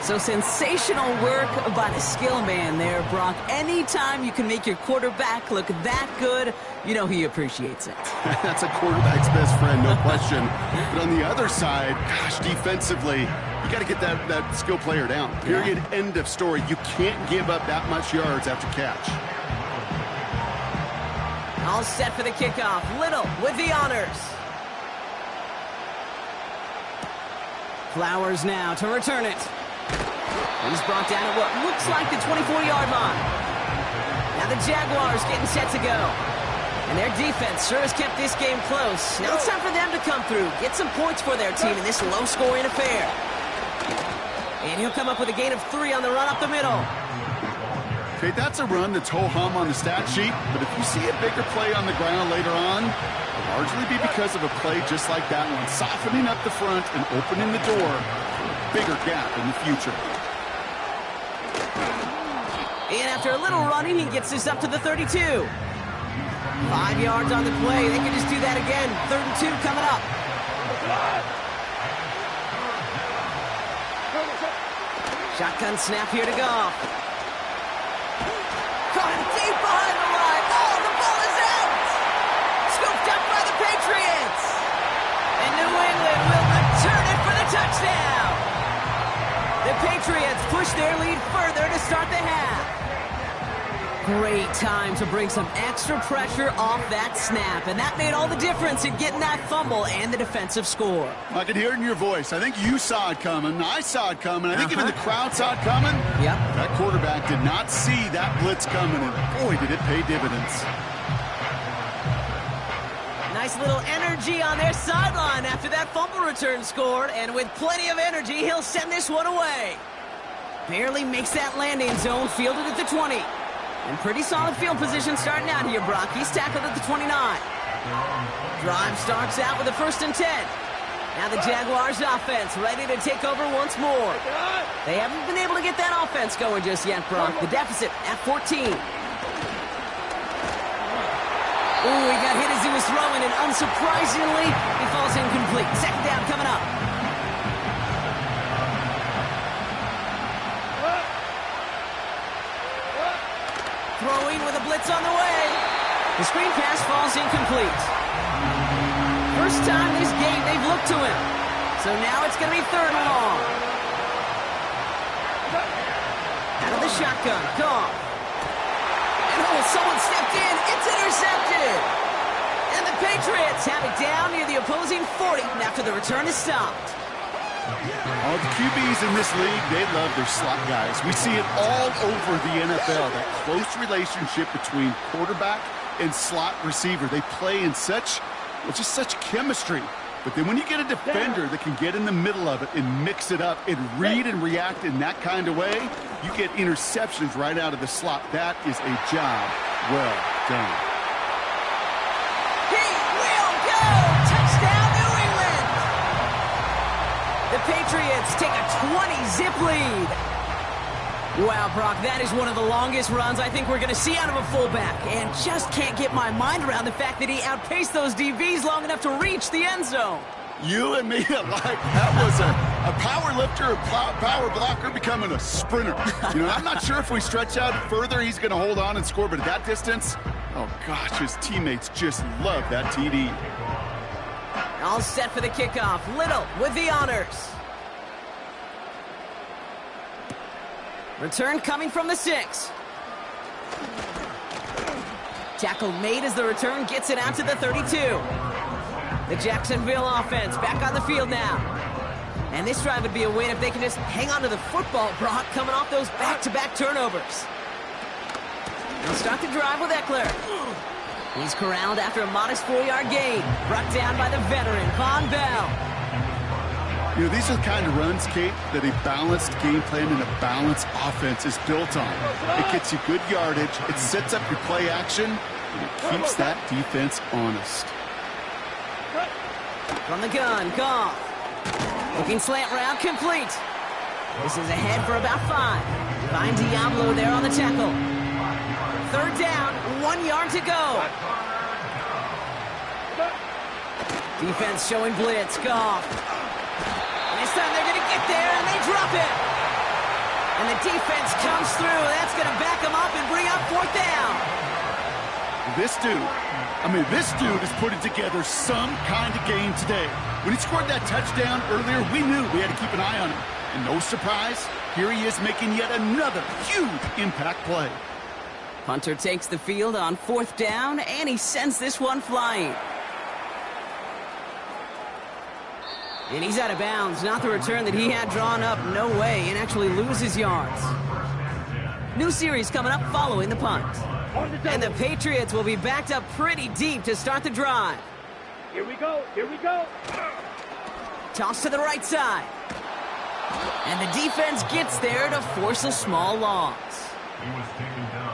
So sensational work by the skill man there, Brock. Anytime you can make your quarterback look that good, you know he appreciates it. That's a quarterback's best friend, no question. But on the other side, gosh, defensively, you got to get that skill player down. Period, end of story. You can't give up that much yards after catch. All set for the kickoff. Little with the honors. Flowers now to return it. He's brought down at what looks like the 24-yard line. Now the Jaguars getting set to go. And their defense sure has kept this game close. Now it's time for them to come through, get some points for their team in this low-scoring affair. And he'll come up with a gain of 3 on the run up the middle. Okay, that's a run that's ho-hum on the stat sheet, but if you see a bigger play on the ground later on, it'll largely be because of a play just like that one, softening up the front and opening the door for a bigger gap in the future. And after a little running, he gets this up to the 32. 5 yards on the play. They can just do that again. 3rd and 2 coming up. Shotgun snap here to Goff. Caught him deep behind the line. Oh, the ball is out. Scooped up by the Patriots. And New England will return it for the touchdown. The Patriots push their lead further to start the half. Great time to bring some extra pressure off that snap, and that made all the difference in getting that fumble and the defensive score. I could hear it in your voice. I think you saw it coming. I saw it coming. I think even the crowd saw it coming. Yep. That quarterback did not see that blitz coming, and boy, did it pay dividends. Nice little energy on their sideline after that fumble return scored, and with plenty of energy, he'll send this one away. Barely makes that landing zone, fielded at the 20. And pretty solid field position starting out here, Brock. He's tackled at the 29. Drive starts out with a 1st and 10. Now the Jaguars offense ready to take over once more. They haven't been able to get that offense going just yet, Brock. The deficit at 14. Ooh, he got hit as he was throwing, and unsurprisingly, he falls incomplete. 2nd down coming up. Throwing with a blitz on the way. The screen pass falls incomplete. First time this game they've looked to him. So now it's going to be 3rd and long. Out of the shotgun. Goff. And oh, someone stepped in. It's intercepted. And the Patriots have it down near the opposing 40 after the return is stopped. All the QBs in this league, they love their slot guys. We see it all over the NFL, that close relationship between quarterback and slot receiver. They play in such chemistry. But then when you get a defender that can get in the middle of it and mix it up and read and react in that kind of way, you get interceptions right out of the slot. That is a job well done. He will go! Touchdown, New England! The Patriots take a 20-zip lead. Wow, Brock, that is one of the longest runs I think we're going to see out of a fullback. And just can't get my mind around the fact that he outpaced those DBs long enough to reach the end zone. You and me alike. That was a power lifter, a power blocker becoming a sprinter. You know, I'm not sure if we stretch out further, he's going to hold on and score. But at that distance, oh, gosh, his teammates just love that TD. All set for the kickoff. Little with the honors. Return coming from the 6. Tackle made as the return gets it out to the 32. The Jacksonville offense back on the field now. And this drive would be a win if they can just hang on to the football, Brock, coming off those back-to-back turnovers. They'll start the drive with Eckler. He's corralled after a modest 4-yard gain. Brought down by the veteran, Von Bell. You know, these are the kind of runs, Kate, that a balanced game plan and a balanced offense is built on. It gets you good yardage, it sets up your play action, and it keeps that defense honest. From the gun, Goff. Looking slant route, complete. This is ahead for about 5. Find Diablo there on the tackle. 3rd down, 1 yard to go. Defense showing blitz, Goff. This time they're going to get there, and they drop it. And the defense comes through. That's going to back them up and bring up 4th down. This dude is putting together some kind of game today. When he scored that touchdown earlier, we knew we had to keep an eye on him. And no surprise, here he is making yet another huge impact play. Hunter takes the field on 4th down, and he sends this one flying. And he's out of bounds. Not the return that he had drawn up. No way. And actually loses yards. New series coming up following the punt. And the Patriots will be backed up pretty deep to start the drive. Here we go. Here we go. Toss to the right side. And the defense gets there to force a small loss.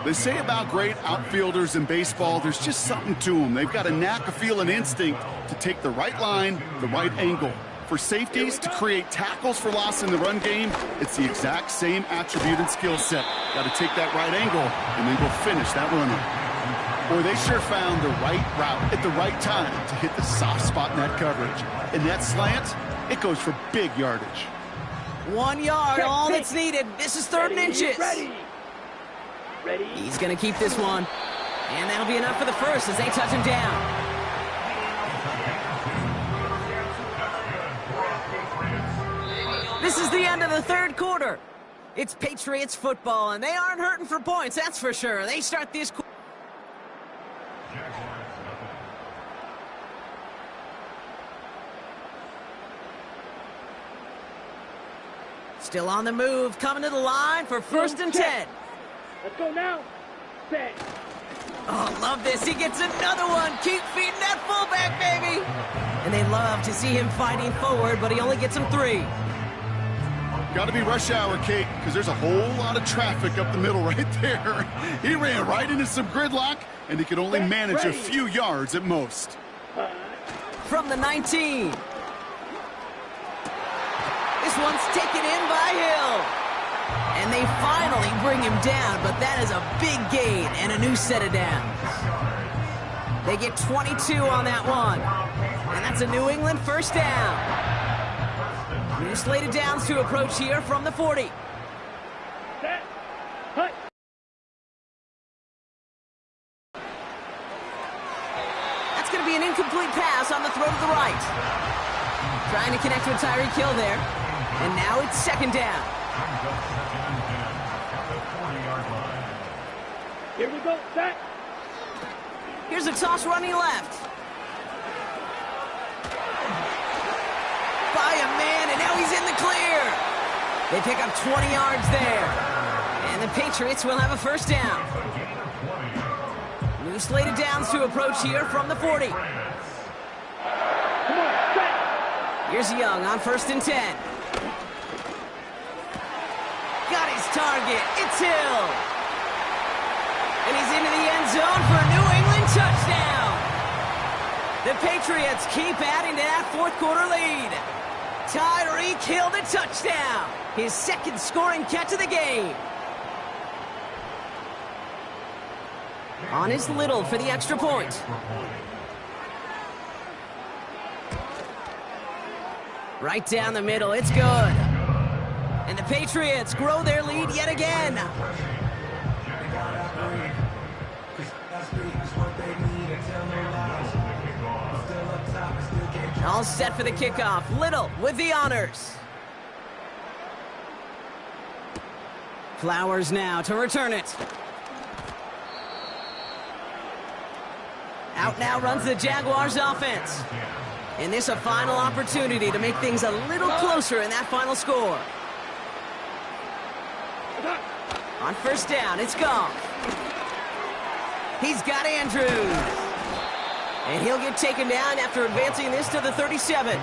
They say about great outfielders in baseball, there's just something to them. They've got a knack, a feel, an instinct to take the right line, the right angle. For safeties to create tackles for loss in the run game, it's the exact same attribute and skill set. Got to take that right angle and then go finish that runner. Boy, they sure found the right route at the right time to hit the soft spot in that coverage. And that slant, it goes for big yardage. 1 yard, all that's needed. This is 3rd and inches. Ready. He's going to keep this one. And that'll be enough for the first as they touch him down. This is the end of the 3rd quarter. It's Patriots football, and they aren't hurting for points, that's for sure. They start this quarter. Still on the move, coming to the line for 1st and 10. Let's go now. Set. Oh, love this. He gets another one. Keep feeding that fullback, baby. And they love to see him fighting forward, but he only gets him 3. Got to be rush hour, Kate, because there's a whole lot of traffic up the middle right there. He ran right into some gridlock, and he could only manage a few yards at most. From the 19. This one's taken in by Hill. And they finally bring him down, but that is a big gain and a new set of downs. They get 22 on that one. And that's a New England 1st down. New slated downs to approach here from the 40. Set. Hut. That's going to be an incomplete pass on the throw to the right. Trying to connect with Tyreek Hill there. And now it's 2nd down. Here we go. Set. Here's a toss running left. By a man, and now he's in the clear. They pick up 20 yards there. And the Patriots will have a 1st down. New slated downs to approach here from the 40. Come on, set. Here's Young on 1st and 10. Got his target. It's Hill. And he's into the end zone for a New England touchdown. The Patriots keep adding to that 4th quarter lead. Tyreek Hill the touchdown. His 2nd scoring catch of the game. On is Little for the extra point. Right down the middle, it's good. And the Patriots grow their lead yet again. All set for the kickoff. Little with the honors. Flowers now to return it. Out now runs the Jaguars offense. And this a final opportunity to make things a little closer in that final score. On first down, it's Goff. He's got Andrews. And he'll get taken down after advancing this to the 37.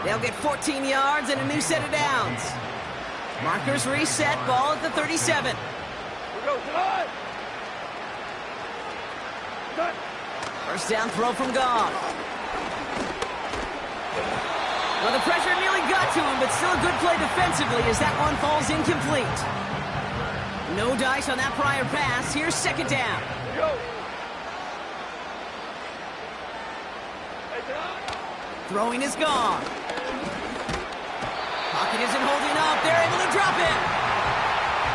They'll get 14 yards and a new set of downs. Markers reset, ball at the 37. First down throw from Goff. Well, the pressure nearly got to him, but still a good play defensively as that one falls incomplete. No dice on that prior pass. Here's second down. Throwing is gone. Pocket isn't holding up. They're able to drop it.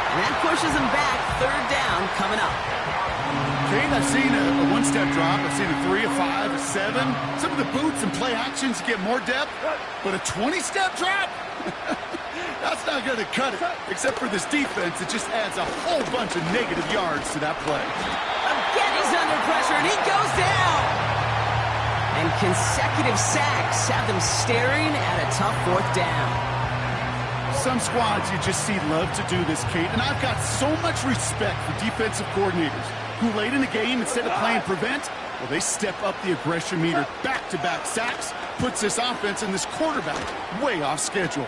And that pushes them back. Third down coming up. Kate, I've seen a one-step drop. I've seen a 3, a 5, a 7. Some of the boots and play actions get more depth. But a 20-step drop? That's not going to cut it. Except for this defense, it just adds a whole bunch of negative yards to that play. Again, he's under pressure, and he goes down. And consecutive sacks have them staring at a tough fourth down. Some squads you just see love to do this, Kate, and I've got so much respect for defensive coordinators who late in the game, instead of playing prevent, well, they step up the aggression meter. Back-to-back sacks puts this offense and this quarterback way off schedule.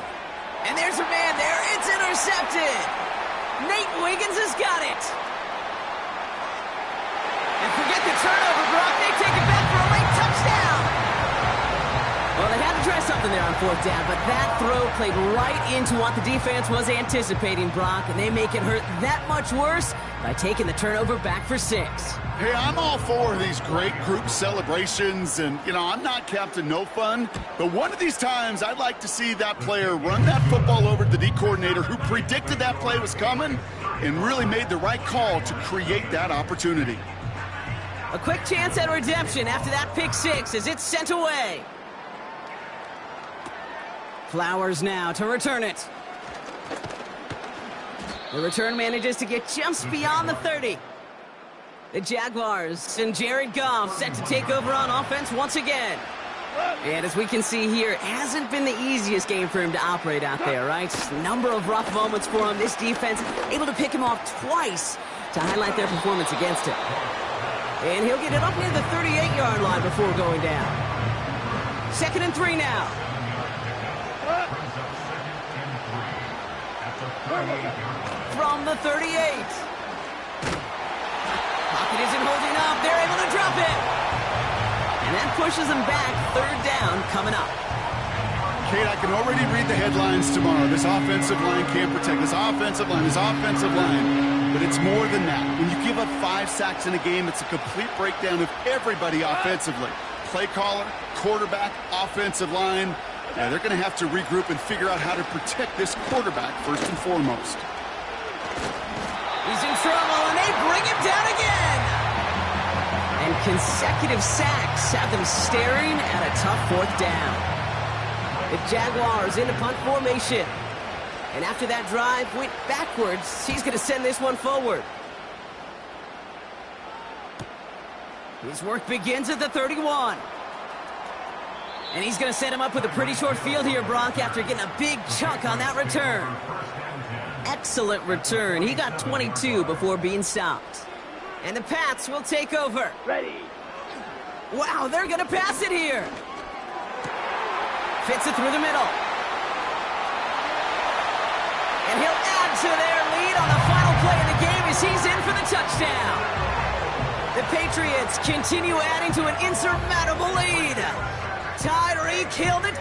And there's a man there. It's intercepted. Nate Wiggins has got it. And forget the turnover, Brock. They take it back for a late touchdown. Well, they had to try something there on fourth down, but that throw played right into what the defense was anticipating, Brock, and they make it hurt that much worse by taking the turnover back for 6. Hey, I'm all for these great group celebrations, and, you know, I'm not Captain No Fun, but one of these times I'd like to see that player run that football over to the D coordinator who predicted that play was coming and really made the right call to create that opportunity. A quick chance at redemption after that pick 6 as it's sent away. Flowers now to return it. The return manages to get just beyond the 30. The Jaguars and Jared Goff set to take over on offense once again. And as we can see here, it hasn't been the easiest game for him to operate out there, right? Number of rough moments for him. This defense able to pick him off twice to highlight their performance against him. And he'll get it up near the 38-yard line before going down. 2nd and 3 now. From the 38. Pocket isn't holding up. They're able to drop it. And that pushes them back. Third down coming up. Kate, I can already read the headlines tomorrow. This offensive line can't protect. This offensive line, this offensive line. But it's more than that. When you give up 5 sacks in a game, it's a complete breakdown of everybody offensively. Play caller, quarterback, offensive line. Yeah, they're going to have to regroup and figure out how to protect this quarterback first and foremost. He's in trouble, and they bring him down again. And consecutive sacks have them staring at a tough fourth down. The Jaguars into punt formation. And after that drive went backwards, he's going to send this one forward. His work begins at the 31. And he's going to set him up with a pretty short field here, Brock, after getting a big chunk on that return. Excellent return. He got 22 before being stopped. And the Pats will take over. Ready. Wow, they're going to pass it here. Fits it through the middle. And he'll add to their lead on the final play of the game as he's in for the touchdown. The Patriots continue adding to an insurmountable lead. Tyreek killed it.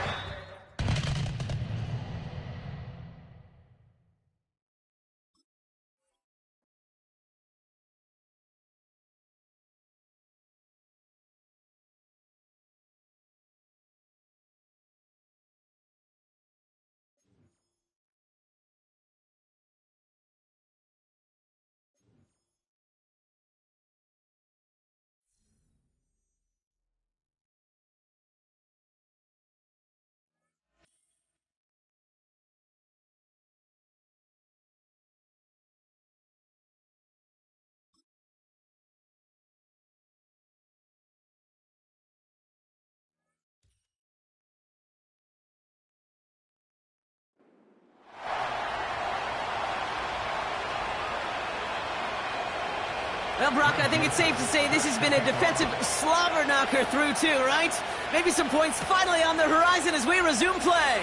Well, Brock, I think it's safe to say this has been a defensive slobber knocker through too, right? Maybe some points finally on the horizon as we resume play.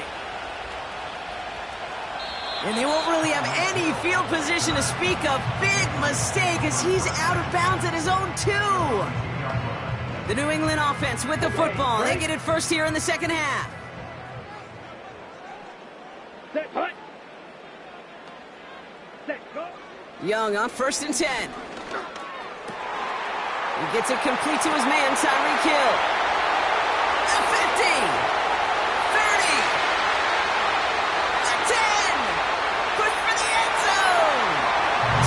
And they won't really have any field position to speak of. Big mistake as he's out of bounds at his own 2. The New England offense with the football. They get it first here in the second half. Set, hut. Set, go. Young on 1st and 10. He gets it complete to his man, Tyreek Hill. 50. 30. 10. Push for the end zone.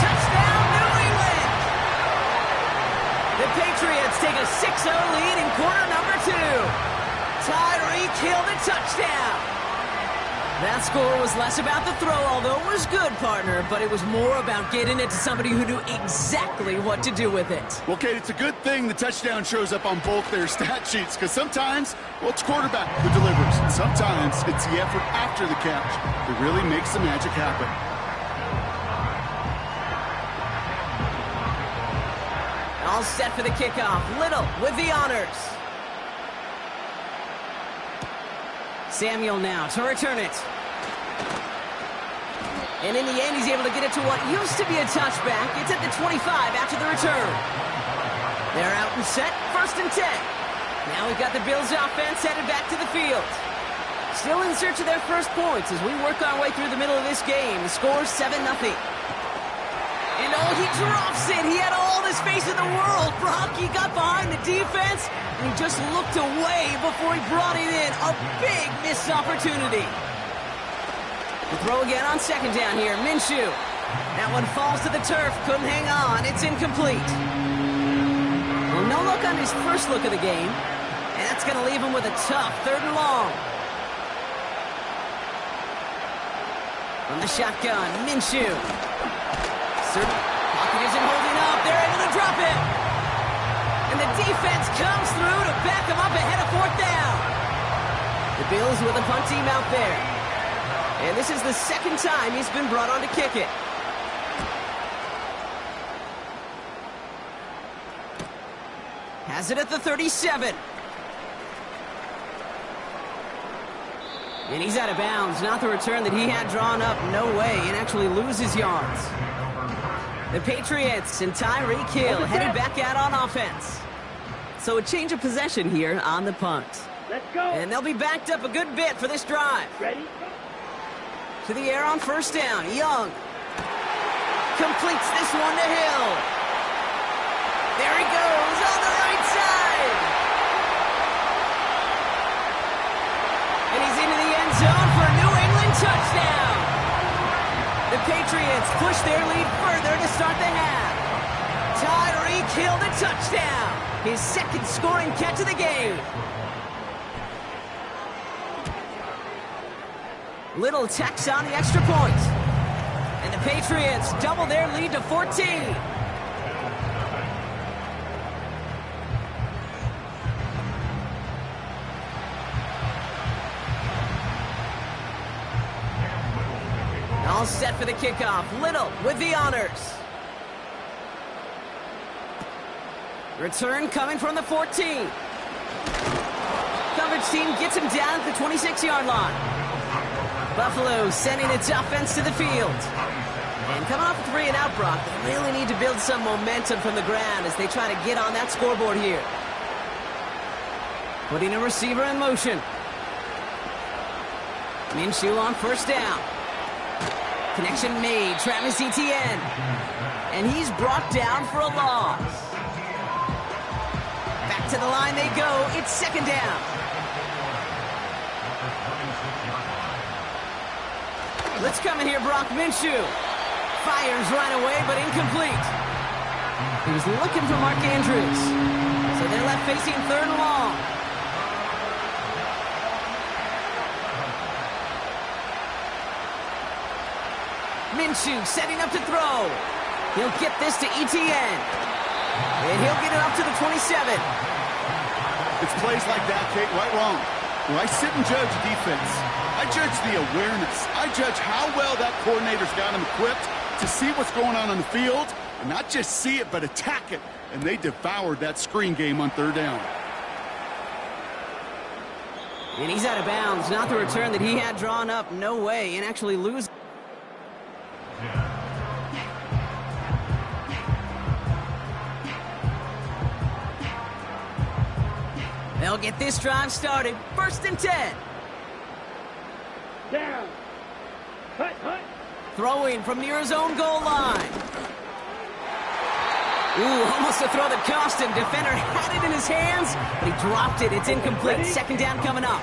Touchdown, New England. The Patriots take a 6-0 lead in quarter number 2. Tyreek Hill the touchdown. That score was less about the throw, although it was good, partner, but it was more about getting it to somebody who knew exactly what to do with it. Well, Kate, it's a good thing the touchdown shows up on both their stat sheets, because sometimes, well, it's quarterback who delivers. Sometimes it's the effort after the catch that really makes the magic happen. All set for the kickoff. Little with the honors. Samuel now to return it. And in the end, he's able to get it to what used to be a touchback. It's at the 25 after the return. They're out and set, 1st and 10. Now we've got the Bills offense headed back to the field. Still in search of their first points as we work our way through the middle of this game. The score is 7-0. And oh, he drops it. He had all the space in the world. Brock, he got behind the defense, and he just looked away before he brought it in. A big missed opportunity. The throw again on 2nd down here. Minshew. That one falls to the turf. Couldn't hang on. It's incomplete. Well, no look on his first look of the game. And that's going to leave him with a tough 3rd and long. From the shotgun, Minshew. Pocket isn't holding up. They're able to drop it. And the defense comes through to back him up ahead of 4th down. The Bills with a punt team out there. And this is the 2nd time he's been brought on to kick it. Has it at the 37. And he's out of bounds. Not the return that he had drawn up. No way. And actually loses yards. The Patriots and Tyreek Hill headed back out on offense. So a change of possession here on the punt. Let's go. And they'll be backed up a good bit for this drive. Ready? To the air on 1st down. Young completes this one to Hill. There he goes on the right side. And he's into the end zone for a New England touchdown. The Patriots push their lead further to start the half. Tyreek Hill the touchdown. His 2nd scoring catch of the game. Little tacks on the extra point. And the Patriots double their lead to 14. All set for the kickoff. Little with the honors. Return coming from the 14. Coverage team gets him down at the 26-yard line. Buffalo sending its offense to the field. And coming off a 3-and-out, Brock, they really need to build some momentum from the ground as they try to get on that scoreboard here. Putting a receiver in motion. Minshew on 1st down. Connection made. Travis Etienne. And he's brought down for a loss. Back to the line they go. It's 2nd down. Let's come in here, Brock. Minshew fires right away, but incomplete. He was looking for Mark Andrews. So they're left facing 3rd and long. Minshew setting up to throw. He'll get this to Etienne. And he'll get it up to the 27. It's plays like that, Kate, right wrong. When I sit and judge defense, I judge the awareness. I judge how well that coordinator's got him equipped to see what's going on the field And not just see it, but attack it. And they devoured that screen game on third down. And he's out of bounds. Not the return that he had drawn up. No way. And actually lose. They'll get this drive started. 1st and 10. Down. Cut. Throwing from near his own goal line. Ooh, almost a throw that cost him. Defender had it in his hands, but he dropped it. It's incomplete. 2nd down coming up.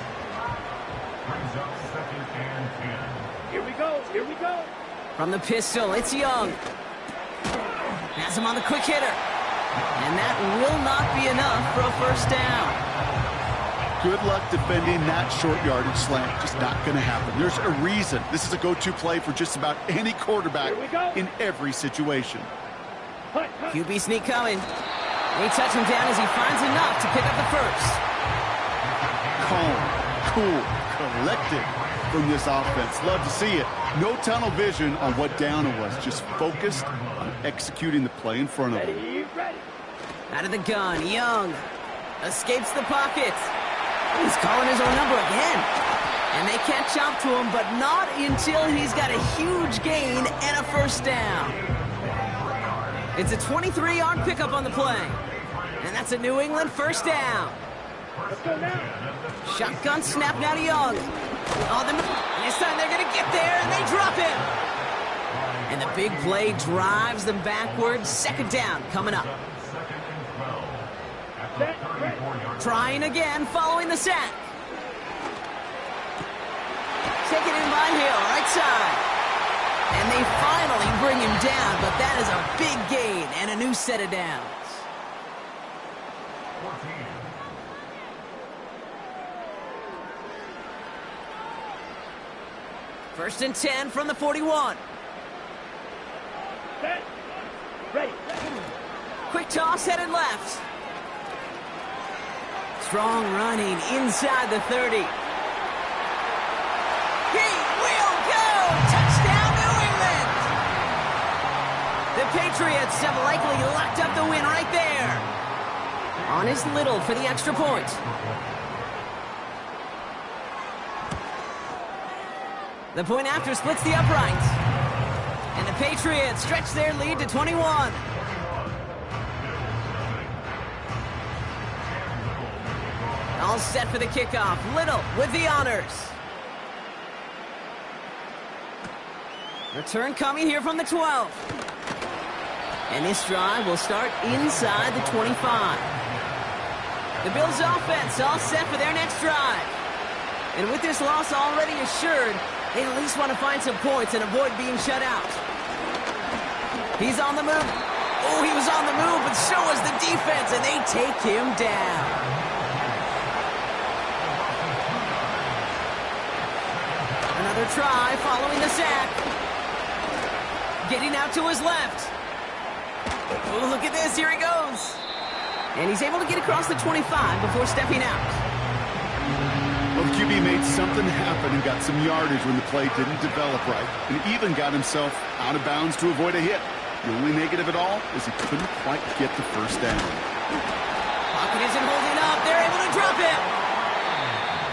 Here we go. From the pistol, it's Young. Has him on the quick hitter. And that will not be enough for a 1st down. Good luck defending that short yardage slant. Just not going to happen. There's a reason this is a go-to play for just about any quarterback in every situation. QB sneak coming. They touch him down as he finds enough to pick up the 1st. Calm, cool, collected from this offense. Love to see it. No tunnel vision on what down it was. Just focused on executing the play in front of him. Out of the gun, Young escapes the pocket. He's calling his own number again. And they catch up to him, but not until he's got a huge gain and a 1st down. It's a 23-yard pickup on the play. And that's a New England 1st down. Let's go now. Shotgun snap now to Young. And this time they're going to get there, and they drop him. And the big play drives them backwards. 2nd down coming up. Trying again following the sack. Taken in by Hill, right side. And they finally bring him down, but that is a big gain and a new set of downs. First and 10 from the 41. Set. Ready. Quick toss headed left. Strong running inside the 30. He will go! Touchdown, New England! The Patriots have likely locked up the win right there. On is Little for the extra point. The point after splits the uprights. And the Patriots stretch their lead to 21. All set for the kickoff. Little with the honors. Return coming here from the 12. And this drive will start inside the 25. The Bills offense all set for their next drive. And with this loss already assured, they at least want to find some points and avoid being shut out. He's on the move. Oh, he was on the move, but so was the defense, and they take him down. Another try following the sack. Getting out to his left. Oh, look at this. Here he goes. And he's able to get across the 25 before stepping out. Well, the QB made something happen and got some yardage when the play didn't develop right. And even got himself out of bounds to avoid a hit. The only negative at all is he couldn't quite get the 1st down. Pocket isn't holding up. They're able to drop him.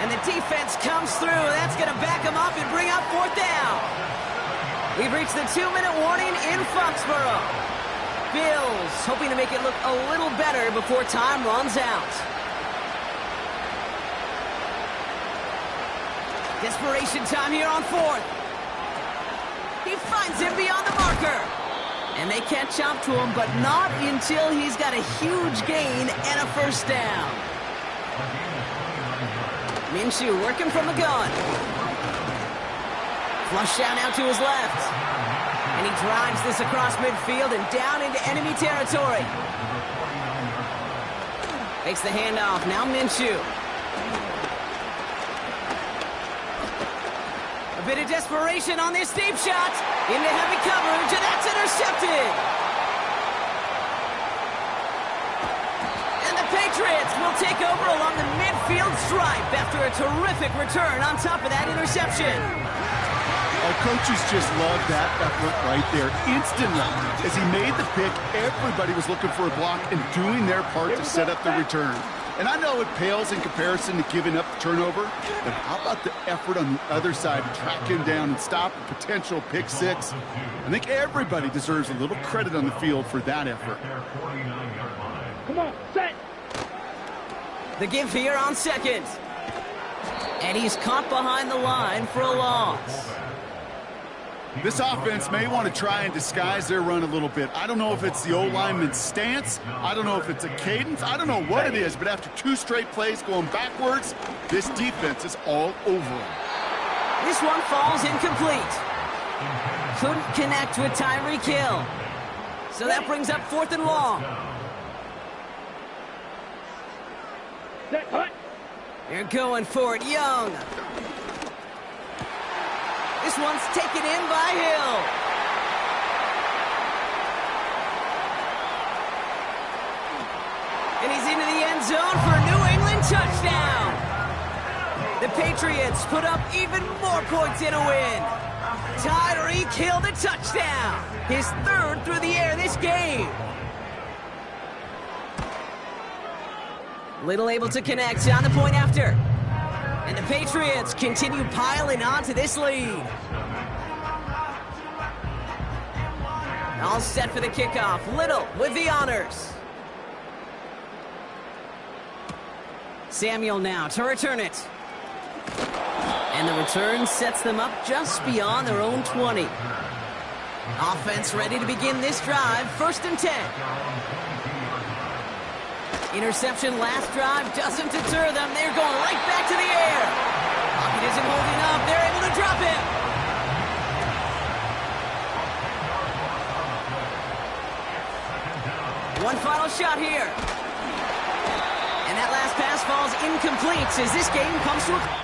And the defense comes through. That's going to back him up and bring up 4th down. We've reached the 2-minute warning in Foxborough. Bills hoping to make it look a little better before time runs out. Desperation time here on 4th. He finds him beyond the marker. And they catch up to him, but not until he's got a huge gain and a 1st down. Minshew working from the gun. Flush down out to his left. And he drives this across midfield and down into enemy territory. Makes the handoff. Now Minshew. A bit of desperation on this deep shot. Into heavy coverage, and that's intercepted. And the Patriots will take over along the midfield stripe after a terrific return on top of that interception. Our coaches just love that effort right there. Instantly, as he made the pick, everybody was looking for a block and doing their part to set up the return. And I know it pales in comparison to giving up the turnover, but how about the effort on the other side to track him down and stop a potential pick six? I think everybody deserves a little credit on the field for that effort. Come on, set. The give here on second. And he's caught behind the line for a loss. This offense may want to try and disguise their run a little bit. I don't know if it's the O-lineman's stance. I don't know if it's a cadence. I don't know what it is, but after 2 straight plays going backwards, this defense is all over them. This one falls incomplete. Couldn't connect with Tyreek Hill. So that brings up 4th and long. Set, hut. They're going for it, Young. This one's taken in by Hill. And he's into the end zone for a New England touchdown. The Patriots put up even more points in a win. Tyreek Hill the touchdown. His 3rd through the air this game. Little able to connect on the point after. And the Patriots continue piling on to this lead. All set for the kickoff. Little with the honors. Samuel now to return it. And the return sets them up just beyond their own 20. Offense ready to begin this drive. 1st and 10. Interception last drive doesn't deter them. They're going right back to the air. Pocket isn't holding up. They're able to drop him. One final shot here. And that last pass falls incomplete as this game comes to a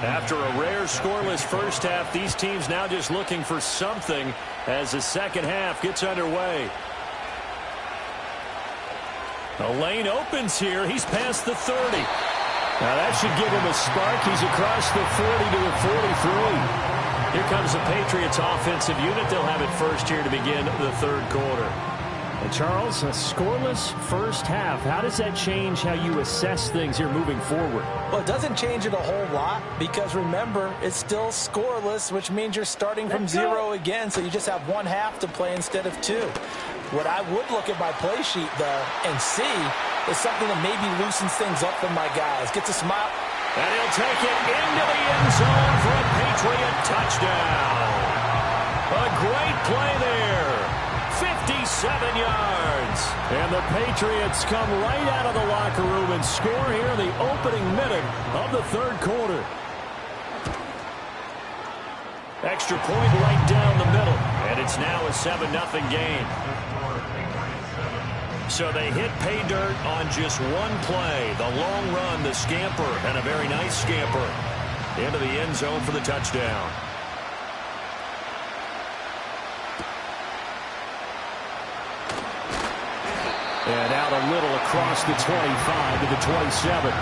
After a rare scoreless first half, these teams now just looking for something as the second half gets underway. The lane opens here. He's past the 30. Now that should give him a spark. He's across the 40 to the 43. Here comes the Patriots offensive unit. They'll have it first here to begin the third quarter. And Charles, a scoreless first half. How does that change how you assess things here moving forward? Well, it doesn't change it a whole lot because, remember, it's still scoreless, which means you're starting from 0 again, so you just have one half to play instead of 2. What I would look at my play sheet, though, and see is something that maybe loosens things up for my guys. Gets a smile. And he'll take it into the end zone for a Patriot touchdown. A great play there. 57 yards. And the Patriots come right out of the locker room and score here in the opening minute of the third quarter. Extra point right down the middle. And it's now a 7-0 game. So they hit pay dirt on just one play. The long run, the scamper, and a very nice scamper into the end zone for the touchdown. And out a little across the 25 to the 27.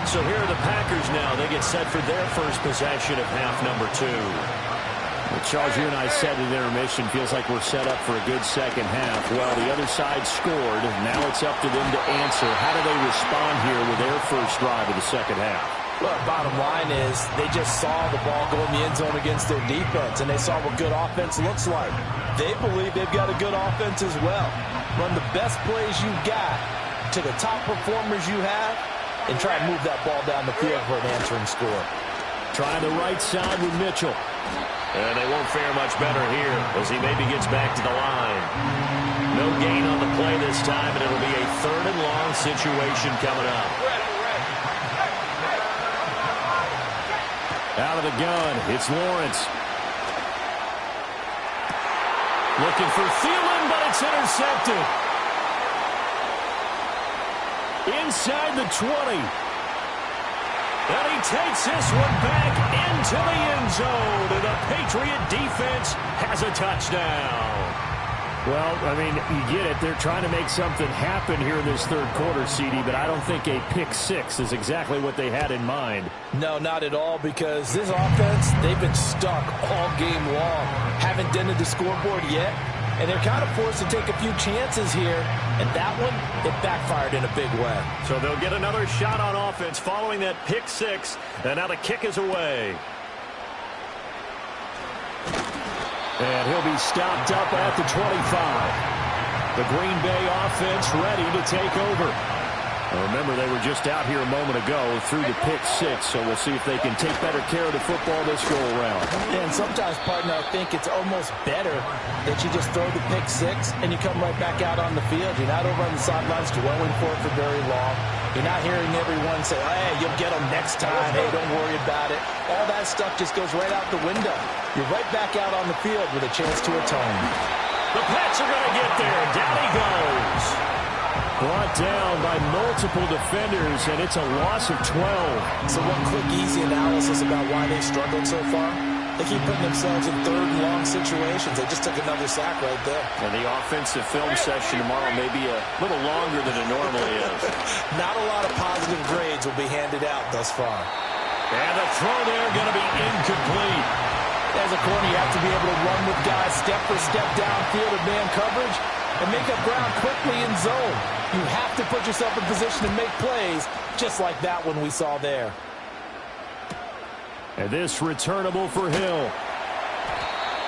So here are the Packers now. They get set for their first possession of half number 2. Well, Charles, you and I said in intermission, feels like we're set up for a good second half. Well, the other side scored. Now it's up to them to answer. How do they respond here with their first drive of the second half? Well, bottom line is they just saw the ball go in the end zone against their defense, and they saw what good offense looks like. They believe they've got a good offense as well. Run the best plays you've got to the top performers you have, and try and move that ball down the field for an answering score. Trying the right side with Mitchell. And they won't fare much better here as he maybe gets back to the line. No gain on the play this time, and it'll be a 3rd and long situation coming up. Out of the gun, it's Lawrence. Looking for Thielen, but it's intercepted. Inside the 20. And he takes this one back into the end zone. And the Patriot defense has a touchdown. Well, I mean, you get it. They're trying to make something happen here in this third quarter, CD, but I don't think a pick 6 is exactly what they had in mind. No, not at all, because this offense, they've been stuck all game long. Haven't dented the scoreboard yet, and they're kind of forced to take a few chances here. And that one, it backfired in a big way. So they'll get another shot on offense following that pick 6, and now the kick is away. And he'll be stopped up at the 25. The Green Bay offense ready to take over. Now remember, they were just out here a moment ago through the pick 6, so we'll see if they can take better care of the football this go-around. Yeah, and sometimes, partner, I think it's almost better that you just throw the pick 6 and you come right back out on the field. You're not over on the sidelines dwelling for it for very long. You're not hearing everyone say, hey, you'll get them next time. Hey, don't worry about it. All that stuff just goes right out the window. You're right back out on the field with a chance to atone. The Pats are going to get there. Down he goes. Brought down by multiple defenders, and it's a loss of 12. So one quick, easy analysis about why they struggled so far. They keep putting themselves in 3rd and long situations. They just took another sack right there. And the offensive film session tomorrow may be a little longer than it normally is. Not a lot of positive grades will be handed out thus far. And the throw there going to be incomplete. As a corner, you have to be able to run with guys step for step downfield in man coverage and make up ground quickly in zone. You have to put yourself in position to make plays, just like that one we saw there. And this returnable for Hill.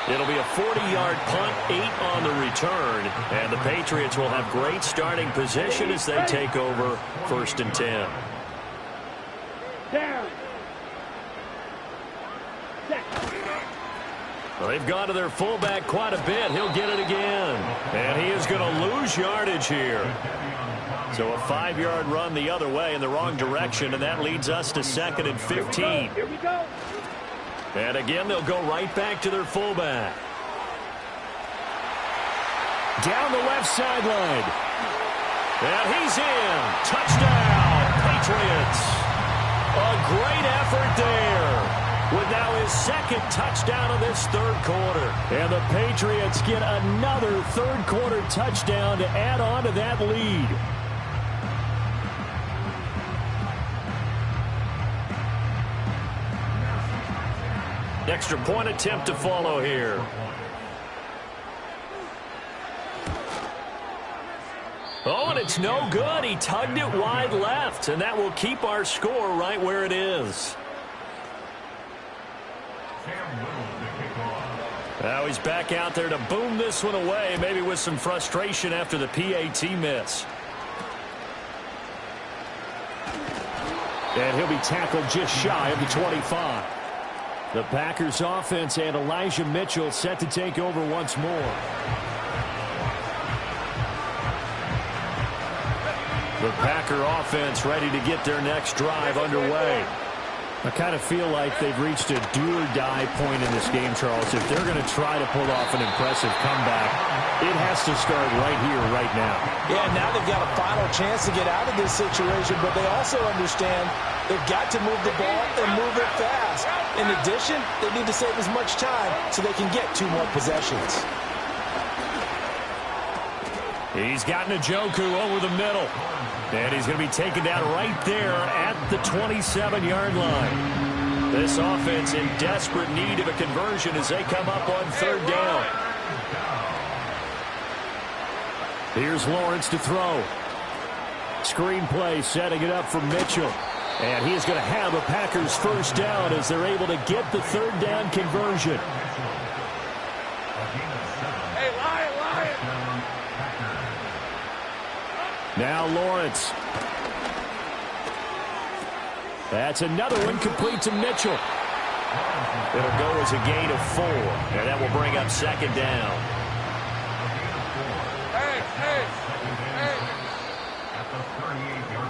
It'll be a 40-yard punt, 8 on the return. And the Patriots will have great starting position as they take over 1st and 10. Down. Well, they've gone to their fullback quite a bit. He'll get it again. And he is going to lose yardage here. So a 5-yard run the other way in the wrong direction, and that leads us to 2nd and 15. Here we go. And again, they'll go right back to their fullback. Down the left sideline. And he's in. Touchdown, Patriots. A great effort there, with now his second touchdown of this third quarter. And the Patriots get another third-quarter touchdown to add on to that lead. Extra point attempt to follow here. Oh, and it's no good. He tugged it wide left, and that will keep our score right where it is. Now he's back out there to boom this one away, maybe with some frustration after the PAT miss. And he'll be tackled just shy of the 25. The Packers offense and Elijah Mitchell set to take over once more. The Packer offense ready to get their next drive underway. I kind of feel like they've reached a do-or-die point in this game, Charles. If they're going to try to pull off an impressive comeback, it has to start right here, right now. Yeah, now they've got a final chance to get out of this situation, but they also understand they've got to move the ball and move it fast. In addition, they need to save as much time so they can get 2 more possessions. He's got Njoku over the middle. And he's going to be taken down right there at the 27-yard line. This offense in desperate need of a conversion as they come up on third down. Here's Lawrence to throw. Screen play setting it up for Mitchell. And he is going to have a Packers first down as they're able to get the third down conversion. Now Lawrence. That's another one complete to Mitchell. It'll go as a gain of 4. And that will bring up second down.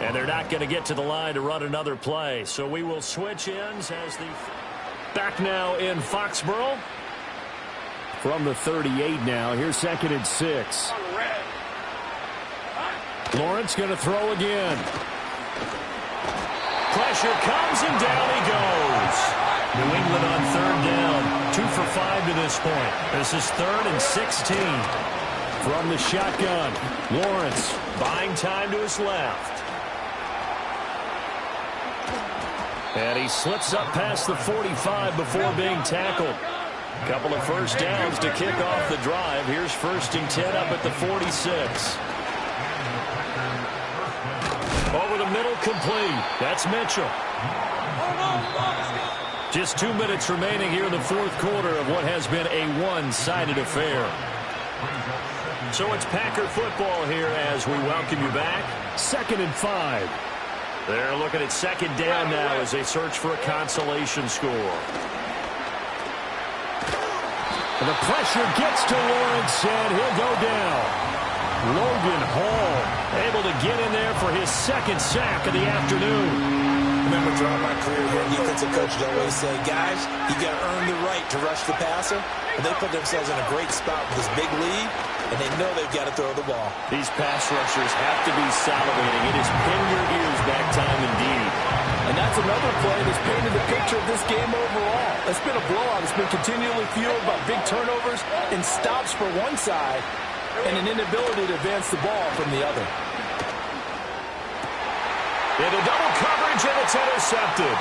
And they're not going to get to the line to run another play. So we will switch ends as the back now in Foxborough. From the 38 now. Here's 2nd and 6. Lawrence going to throw again. Pressure comes and down he goes. New England on third down. 2 for 5 to this point. This is 3rd and 16. From the shotgun, Lawrence buying time to his left. And he slips up past the 45 before being tackled. Couple of first downs to kick off the drive. Here's 1st and 10 up at the 46. Over the middle, complete. That's Mitchell. Just 2 minutes remaining here in the fourth quarter of what has been a one-sided affair. So it's Packer football here as we welcome you back. 2nd and 5. They're looking at second down now as they search for a consolation score. And the pressure gets to Lawrence, and he'll go down. Logan Hall able to get in there for his 2nd sack of the afternoon. I remember throughout my career here, defensive coaches always say, guys, you got to earn the right to rush the passer. And they put themselves in a great spot with this big lead, and they know they've got to throw the ball. These pass rushers have to be salivating. It is pin your ears back time indeed. And that's another play that's painted the picture of this game overall. It's been a blowout. It's been continually fueled by big turnovers and stops for one side, and an inability to advance the ball from the other. Into double coverage, and it's intercepted.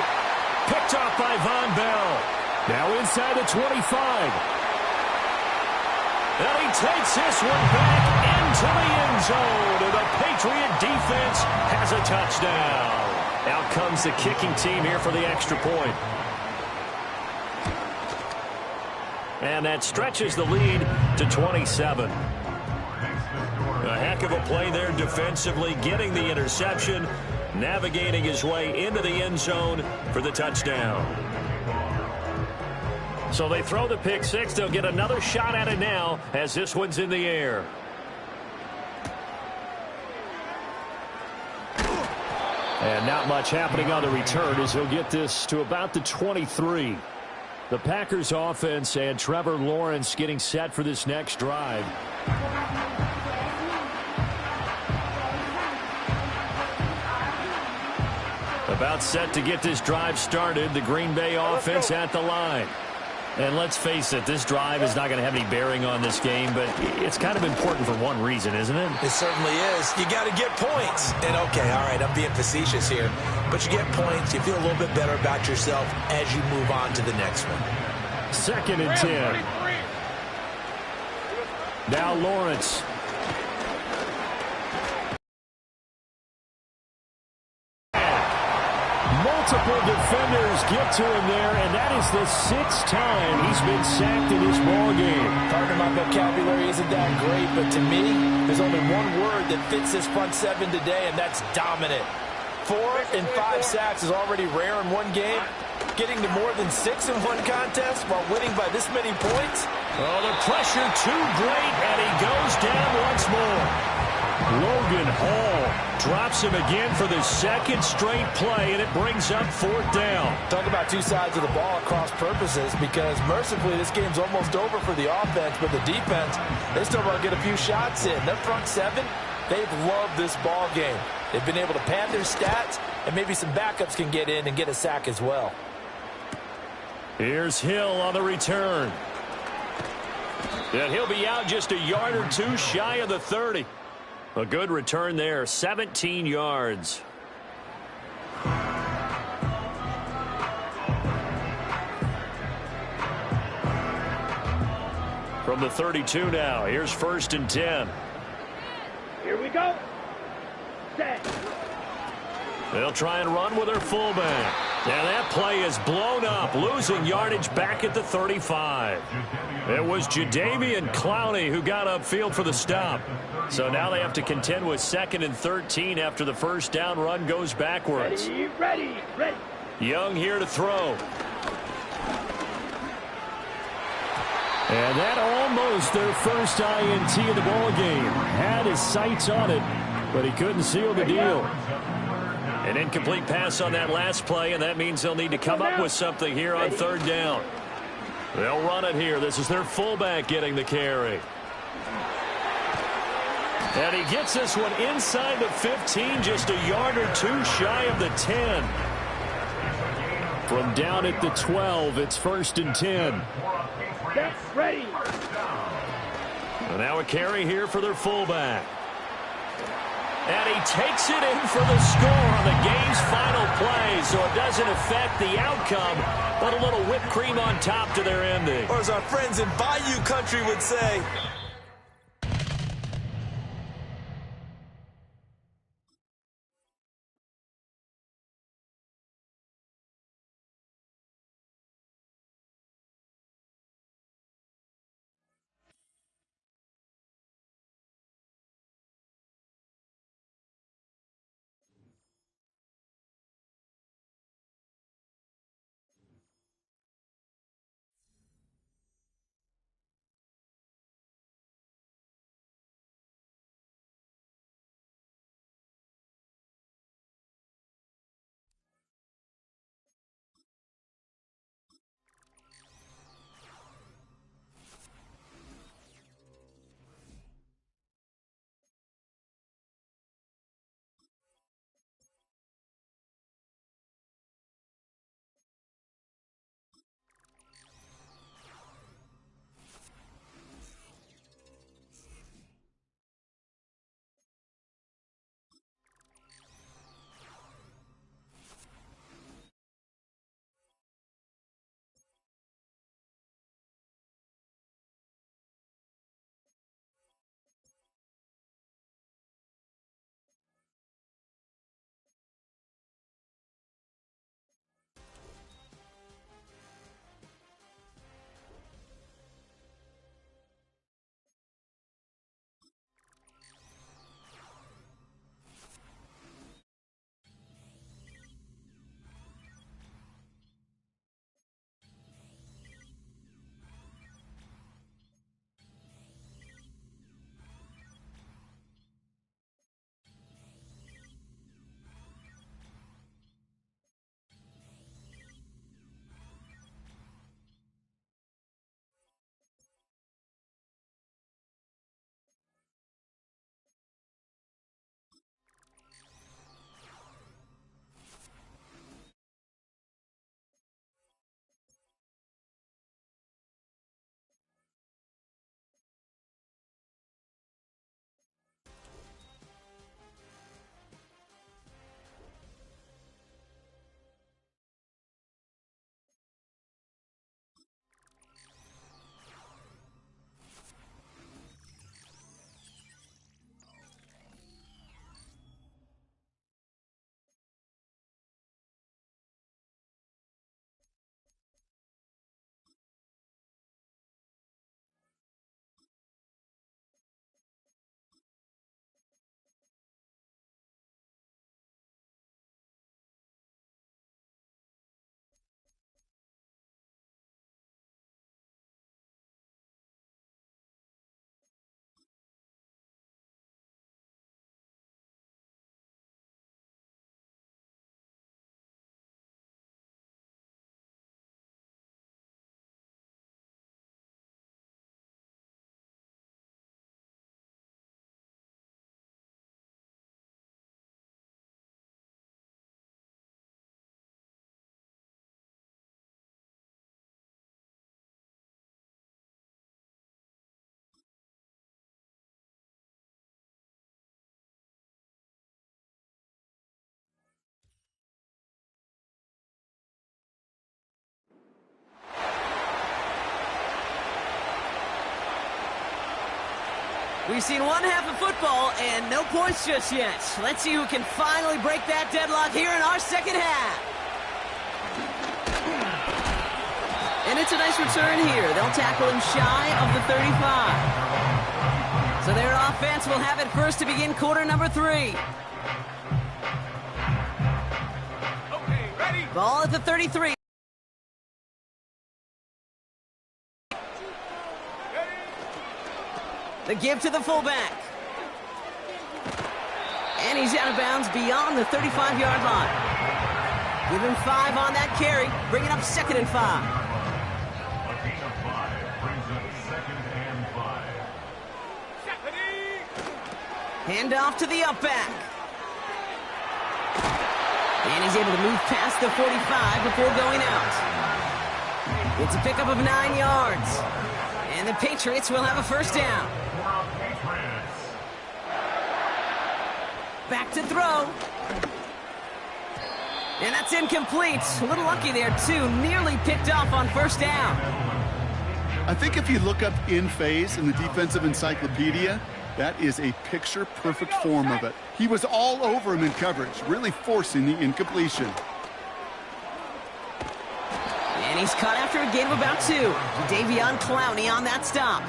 Picked off by Von Bell. Now inside the 25. And he takes this one back into the end zone. And the Patriot defense has a touchdown. Out comes the kicking team here for the extra point. And that stretches the lead to 27. A heck of a play there defensively, getting the interception, navigating his way into the end zone for the touchdown. So they throw the pick six. They'll get another shot at it now as this one's in the air. And not much happening on the return as he'll get this to about the 23. The Packers offense and Trevor Lawrence getting set for this next drive. About set to get this drive started. The Green Bay offense at the line. And let's face it, this drive is not going to have any bearing on this game, but it's kind of important for one reason, isn't it? It certainly is. You got to get points. And, okay, all right, I'm being facetious here. But you get points, you feel a little bit better about yourself as you move on to the next one. 2nd and 10. Now Lawrence. Multiple defenders get to him there, and that is the 6th time he's been sacked in this ballgame. Pardon my vocabulary isn't that great, but to me, there's only one word that fits this front seven today, and that's dominant. 4 and 5 sacks is already rare in one game. Getting to more than 6 in one contest while winning by this many points? Oh, the pressure too great, and he goes down once more. Logan Hall drops him again for the 2nd straight play, and it brings up 4th down. Talk about two sides of the ball at cross purposes, because mercifully this game's almost over for the offense, but the defense, they still want to get a few shots in. Their front seven, they've loved this ball game. They've been able to pad their stats, and maybe some backups can get in and get a sack as well. Here's Hill on the return. And he'll be out just a yard or two shy of the 30. A good return there, 17 yards. From the 32 now, here's 1st and 10. Here we go. Set. They'll try and run with their fullback. Now that play is blown up, losing yardage back at the 35. It was Jadeveon Clowney who got upfield for the stop. So now they have to contend with 2nd and 13 after the first down run goes backwards. Ready. Young here to throw. And that almost their first INT in the ballgame. Had his sights on it, but he couldn't seal the deal. An incomplete pass on that last play, and that means they'll need to come up with something here on 3rd down. They'll run it here. This is their fullback getting the carry. And he gets this one inside the 15, just a yard or two shy of the 10. From down at the 12, it's 1st and 10. Get ready. And now a carry here for their fullback. And he takes it in for the score on the game's final play, so it doesn't affect the outcome, but a little whipped cream on top to their ending. Or as our friends in Bayou Country would say, We've seen one half of football and no points just yet. Let's see who can finally break that deadlock here in our second half. And it's a nice return here. They'll tackle him shy of the 35. So their offense will have it first to begin quarter number 3. Okay, ready? Ball at the 33. The give to the fullback. And he's out of bounds beyond the 35-yard line. Give him 5 on that carry, bringing up 2nd and 5. Hand off to the up back. And he's able to move past the 45 before going out. It's a pickup of 9 yards. And the Patriots will have a first down. Back to throw. And that's incomplete. A little lucky there, too. Nearly picked off on first down. I think if you look up in phase in the defensive encyclopedia, that is a picture-perfect form of it. He was all over him in coverage, really forcing the incompletion. And he's caught after a gain of about 2. Davion Clowney on that stop.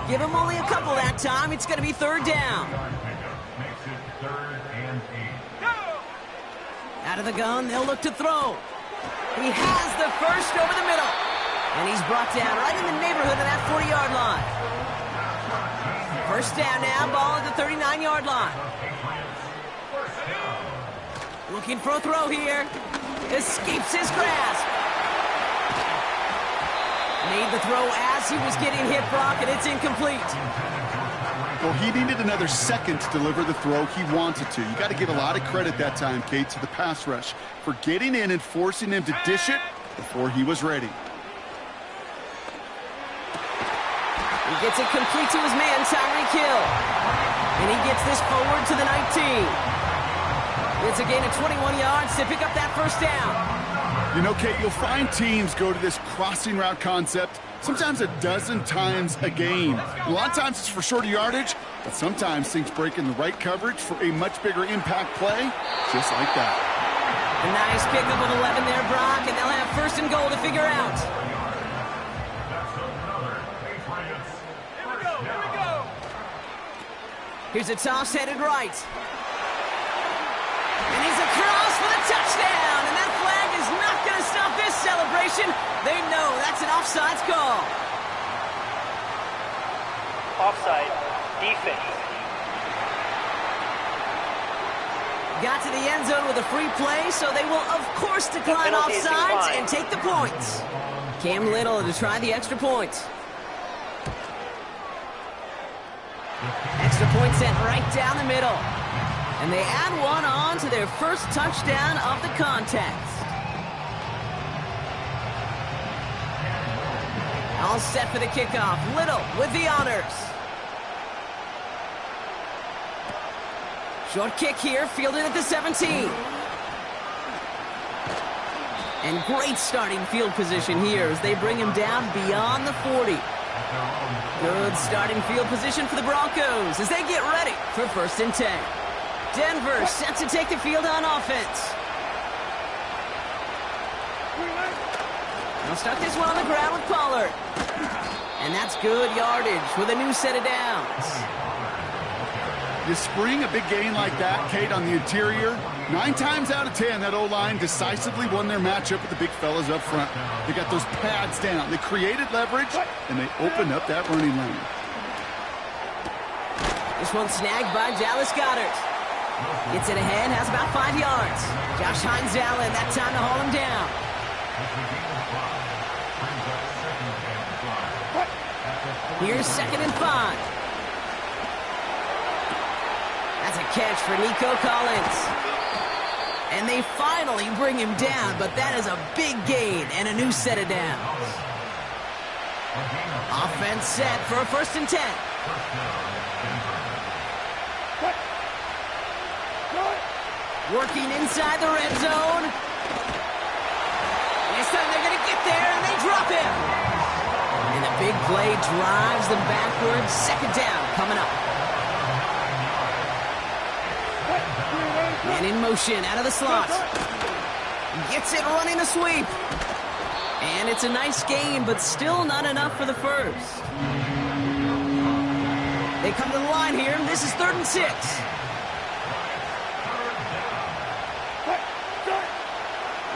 Give him only a couple that time. It's going to be 3rd down. Out of the gun, they'll look to throw. He has the first over the middle. And he's brought down right in the neighborhood of that 40-yard line. First down now, ball at the 39-yard line. Looking for a throw here. Escapes his grasp. Made the throw as he was getting hit, Brock, and it's incomplete. Well, he needed another second to deliver the throw he wanted to. You got to give a lot of credit that time, Kate, to the pass rush for getting in and forcing him to dish it before he was ready. He gets it complete to his man, Tyreek Hill. And he gets this forward to the 19. It's a gain of 21 yards to pick up that first down. You know, Kate, you'll find teams go to this crossing route concept sometimes a dozen times a game. A lot of times it's for shorter yardage, but sometimes things break in the right coverage for a much bigger impact play, just like that. A nice pickup of 11 there, Brock, and they'll have 1st and goal to figure out. Here's a toss headed right. And he's across for the touchdown. And that flag is not going to stop this celebration. They know that's an offsides call. Offside. Defense. Got to the end zone with a free play, so they will, of course, decline offsides and take the points. Cam Little to try the extra point. Extra point sent right down the middle. And they add one on to their first touchdown of the contest. All set for the kickoff. Little with the honors. Short kick here, fielded at the 17. And great starting field position here as they bring him down beyond the 40. Good starting field position for the Broncos as they get ready for 1st and 10. Denver set to take the field on offense. They'll start this one on the ground with Pollard. And that's good yardage with a new set of downs. You spring a big gain like that, Kate, on the interior, 9 times out of 10, that O-line decisively won their matchup with the big fellas up front. They got those pads down. They created leverage, and they opened up that running lane. This one snagged by Dallas Goedert. Gets it ahead, has about 5 yards. Josh Hines-Allen, that time to haul him down. Here's 2nd and 5. That's a catch for Nico Collins. And they finally bring him down, but that is a big gain and a new set of downs. Offense set for a 1st and 10. Working inside the red zone. This time they're going to get there, and they drop him. And a big play drives them backwards. Second down coming up. Man in motion out of the slot. Gets it running a sweep. And it's a nice gain, but still not enough for the first. They come to the line here. This is 3rd and 6.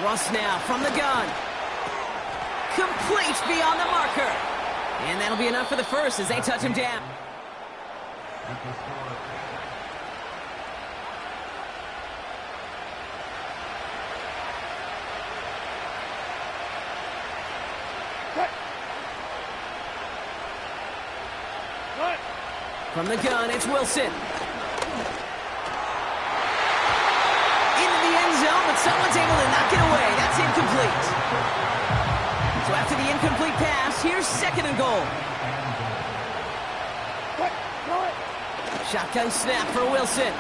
Russ now from the gun. Complete beyond the marker. And that'll be enough for the first as they touch him down. From the gun, it's Wilson. Into the end zone, but someone's able to knock it away. That's incomplete. So after the incomplete pass, here's 2nd and goal. Shotgun snap for Wilson.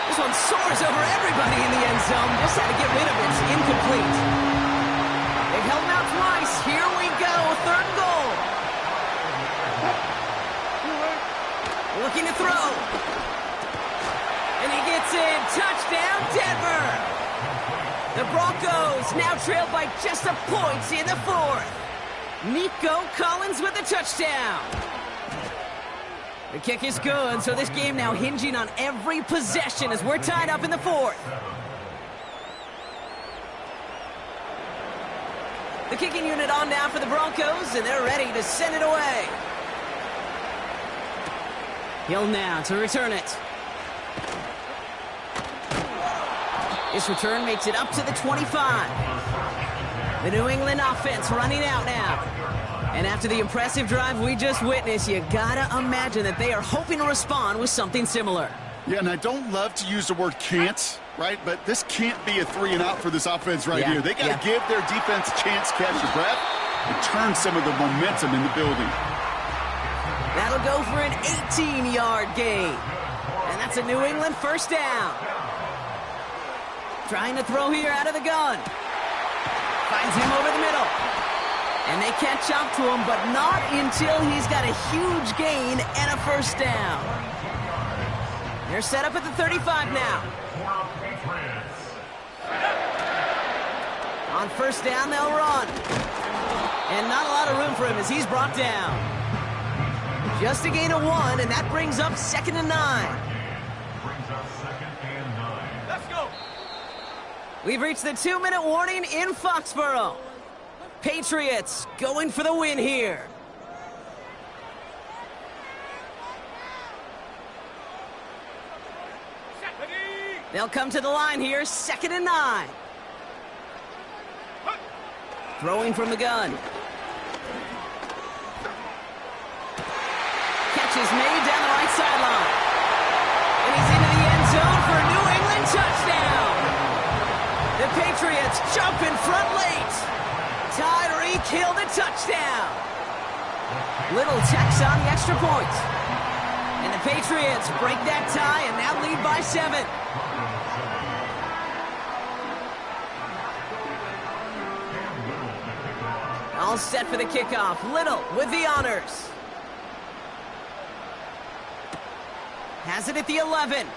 This one soars over everybody in the end zone. Just had to get rid of it. It's incomplete. They've held him out twice. Here we go. 3rd and goal. Looking to throw. And he gets in. Touchdown, Denver. The Broncos now trailed by just a point in the 4th. Nico Collins with the touchdown. The kick is good, so this game now hinging on every possession as we're tied up in the 4th. The kicking unit on now for the Broncos, and they're ready to send it away. Hill now to return it. This return makes it up to the 25. The New England offense running out now. And after the impressive drive we just witnessed, you gotta imagine that they are hoping to respond with something similar. Yeah, and I don't love to use the word can't, right? But this can't be a 3-and-out for this offense right here. They got to give their defense a chance to catch their breath and turn some of the momentum in the building. That'll go for an 18-yard gain. And that's a New England first down. Trying to throw here out of the gun. Finds him over the middle. And they catch up to him, but not until he's got a huge gain and a first down. They're set up at the 35 now. On first down, they'll run. And not a lot of room for him as he's brought down. Just a gain of 1, and that brings up 2nd and 9. Let's go. We've reached the 2-minute warning in Foxborough. Patriots going for the win here. They'll come to the line here, 2nd and 9. Throwing from the gun. Catch is made down the right sideline. And he's into the end zone for a New England touchdown. The Patriots jump in front late. Tyreek Hill the touchdown. Little tacks on the extra point. And the Patriots break that tie and now lead by 7. All set for the kickoff. Little with the honors. Has it at the 11.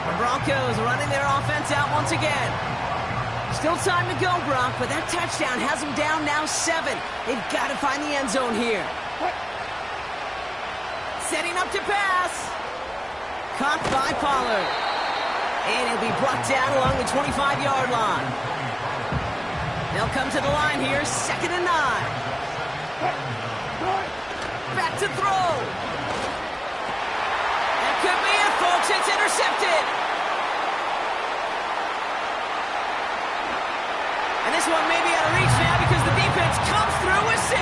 The Broncos running their offense out once again. Still time to go, Brock, but that touchdown has them down now 7. They've got to find the end zone here. Setting up to pass. Caught by Pollard. And he'll be brought down along the 25-yard line. They'll come to the line here, 2nd and 9. Back to throw. That could be it, folks. It's intercepted. And this one may be out of reach now because the defense comes through with 6.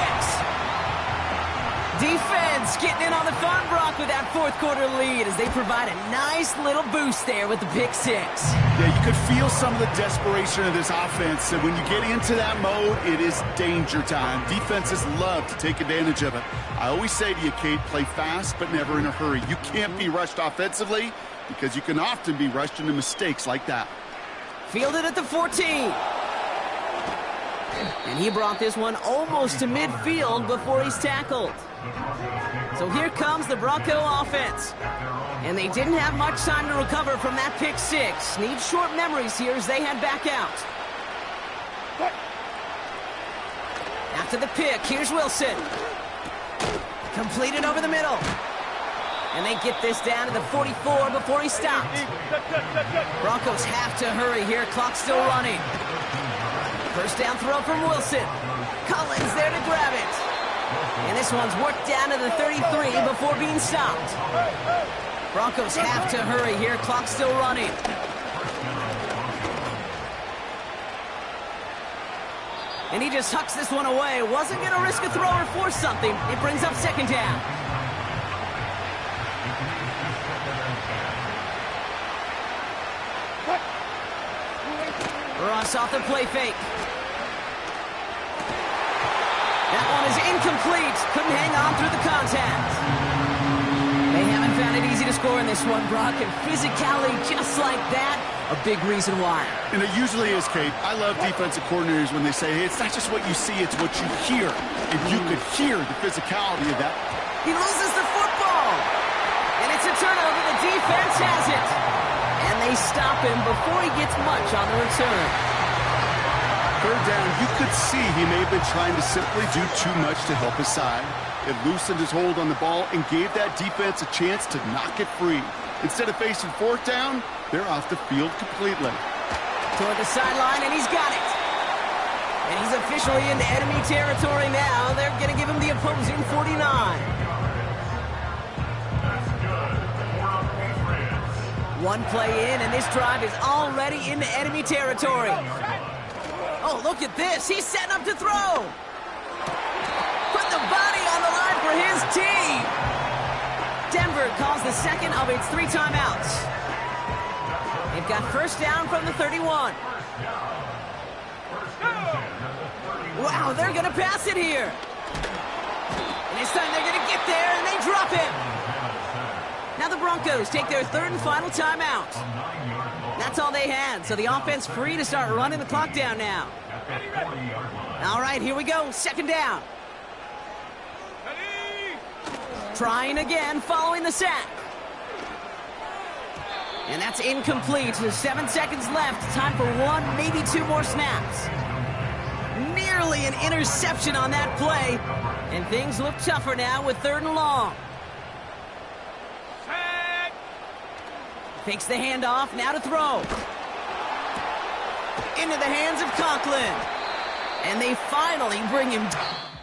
Defense getting in on the fun, Brock, with that 4th quarter lead as they provide a nice little boost there with the pick 6. Yeah, you could feel some of the desperation of this offense, and when you get into that mode, it is danger time. Defenses love to take advantage of it. I always say to you, Kate, play fast but never in a hurry. You can't be rushed offensively because you can often be rushed into mistakes like that. Fielded at the 14. And he brought this one almost to midfield before he's tackled. So here comes the Bronco offense. And they didn't have much time to recover from that pick six. Need short memories here as they head back out. After the pick, here's Wilson. Completed over the middle. And they get this down to the 44 before he stopped. Broncos have to hurry here. Clock's still running. First down throw from Wilson. Collins there to grab it. And this one's worked down to the 33 before being stopped. Broncos have to hurry here. Clock's still running. And he just hucks this one away. Wasn't going to risk a throw or force something. It brings up second down. Ross off the play fake. That one is incomplete. Couldn't hang on through the contact. They haven't found it easy to score in this one, Brock. And physicality just like that, a big reason why. And it usually is, Kate. I love defensive coordinators when they say, hey, it's not just what you see, it's what you hear. And you could hear the physicality of that. He loses the football. And it's a turnover. The defense has it. And they stop him before he gets much on the return. Third down, you could see he may have been trying to simply do too much to help his side. It loosened his hold on the ball and gave that defense a chance to knock it free. Instead of facing fourth down, they're off the field completely. Toward the sideline, and he's got it. And he's officially into enemy territory now. They're going to give him the opposing 49. One play in, and this drive is already into enemy territory. Oh, look at this. He's setting up to throw. Put the body on the line for his team. Denver calls the second of its 3 timeouts. They've got first down from the 31. Wow, they're going to pass it here. And this time they're going to get there, and they drop it. Now the Broncos take their third and final timeout. That's all they had, so the offense free to start running the clock down now. All right, here we go, second down. Trying again following the sack. And that's incomplete. 7 seconds left. Time for 1, maybe 2 more snaps. Nearly an interception on that play. And things look tougher now with 3rd and long. Fakes the handoff, now to throw. Into the hands of Conklin. And they finally bring him down.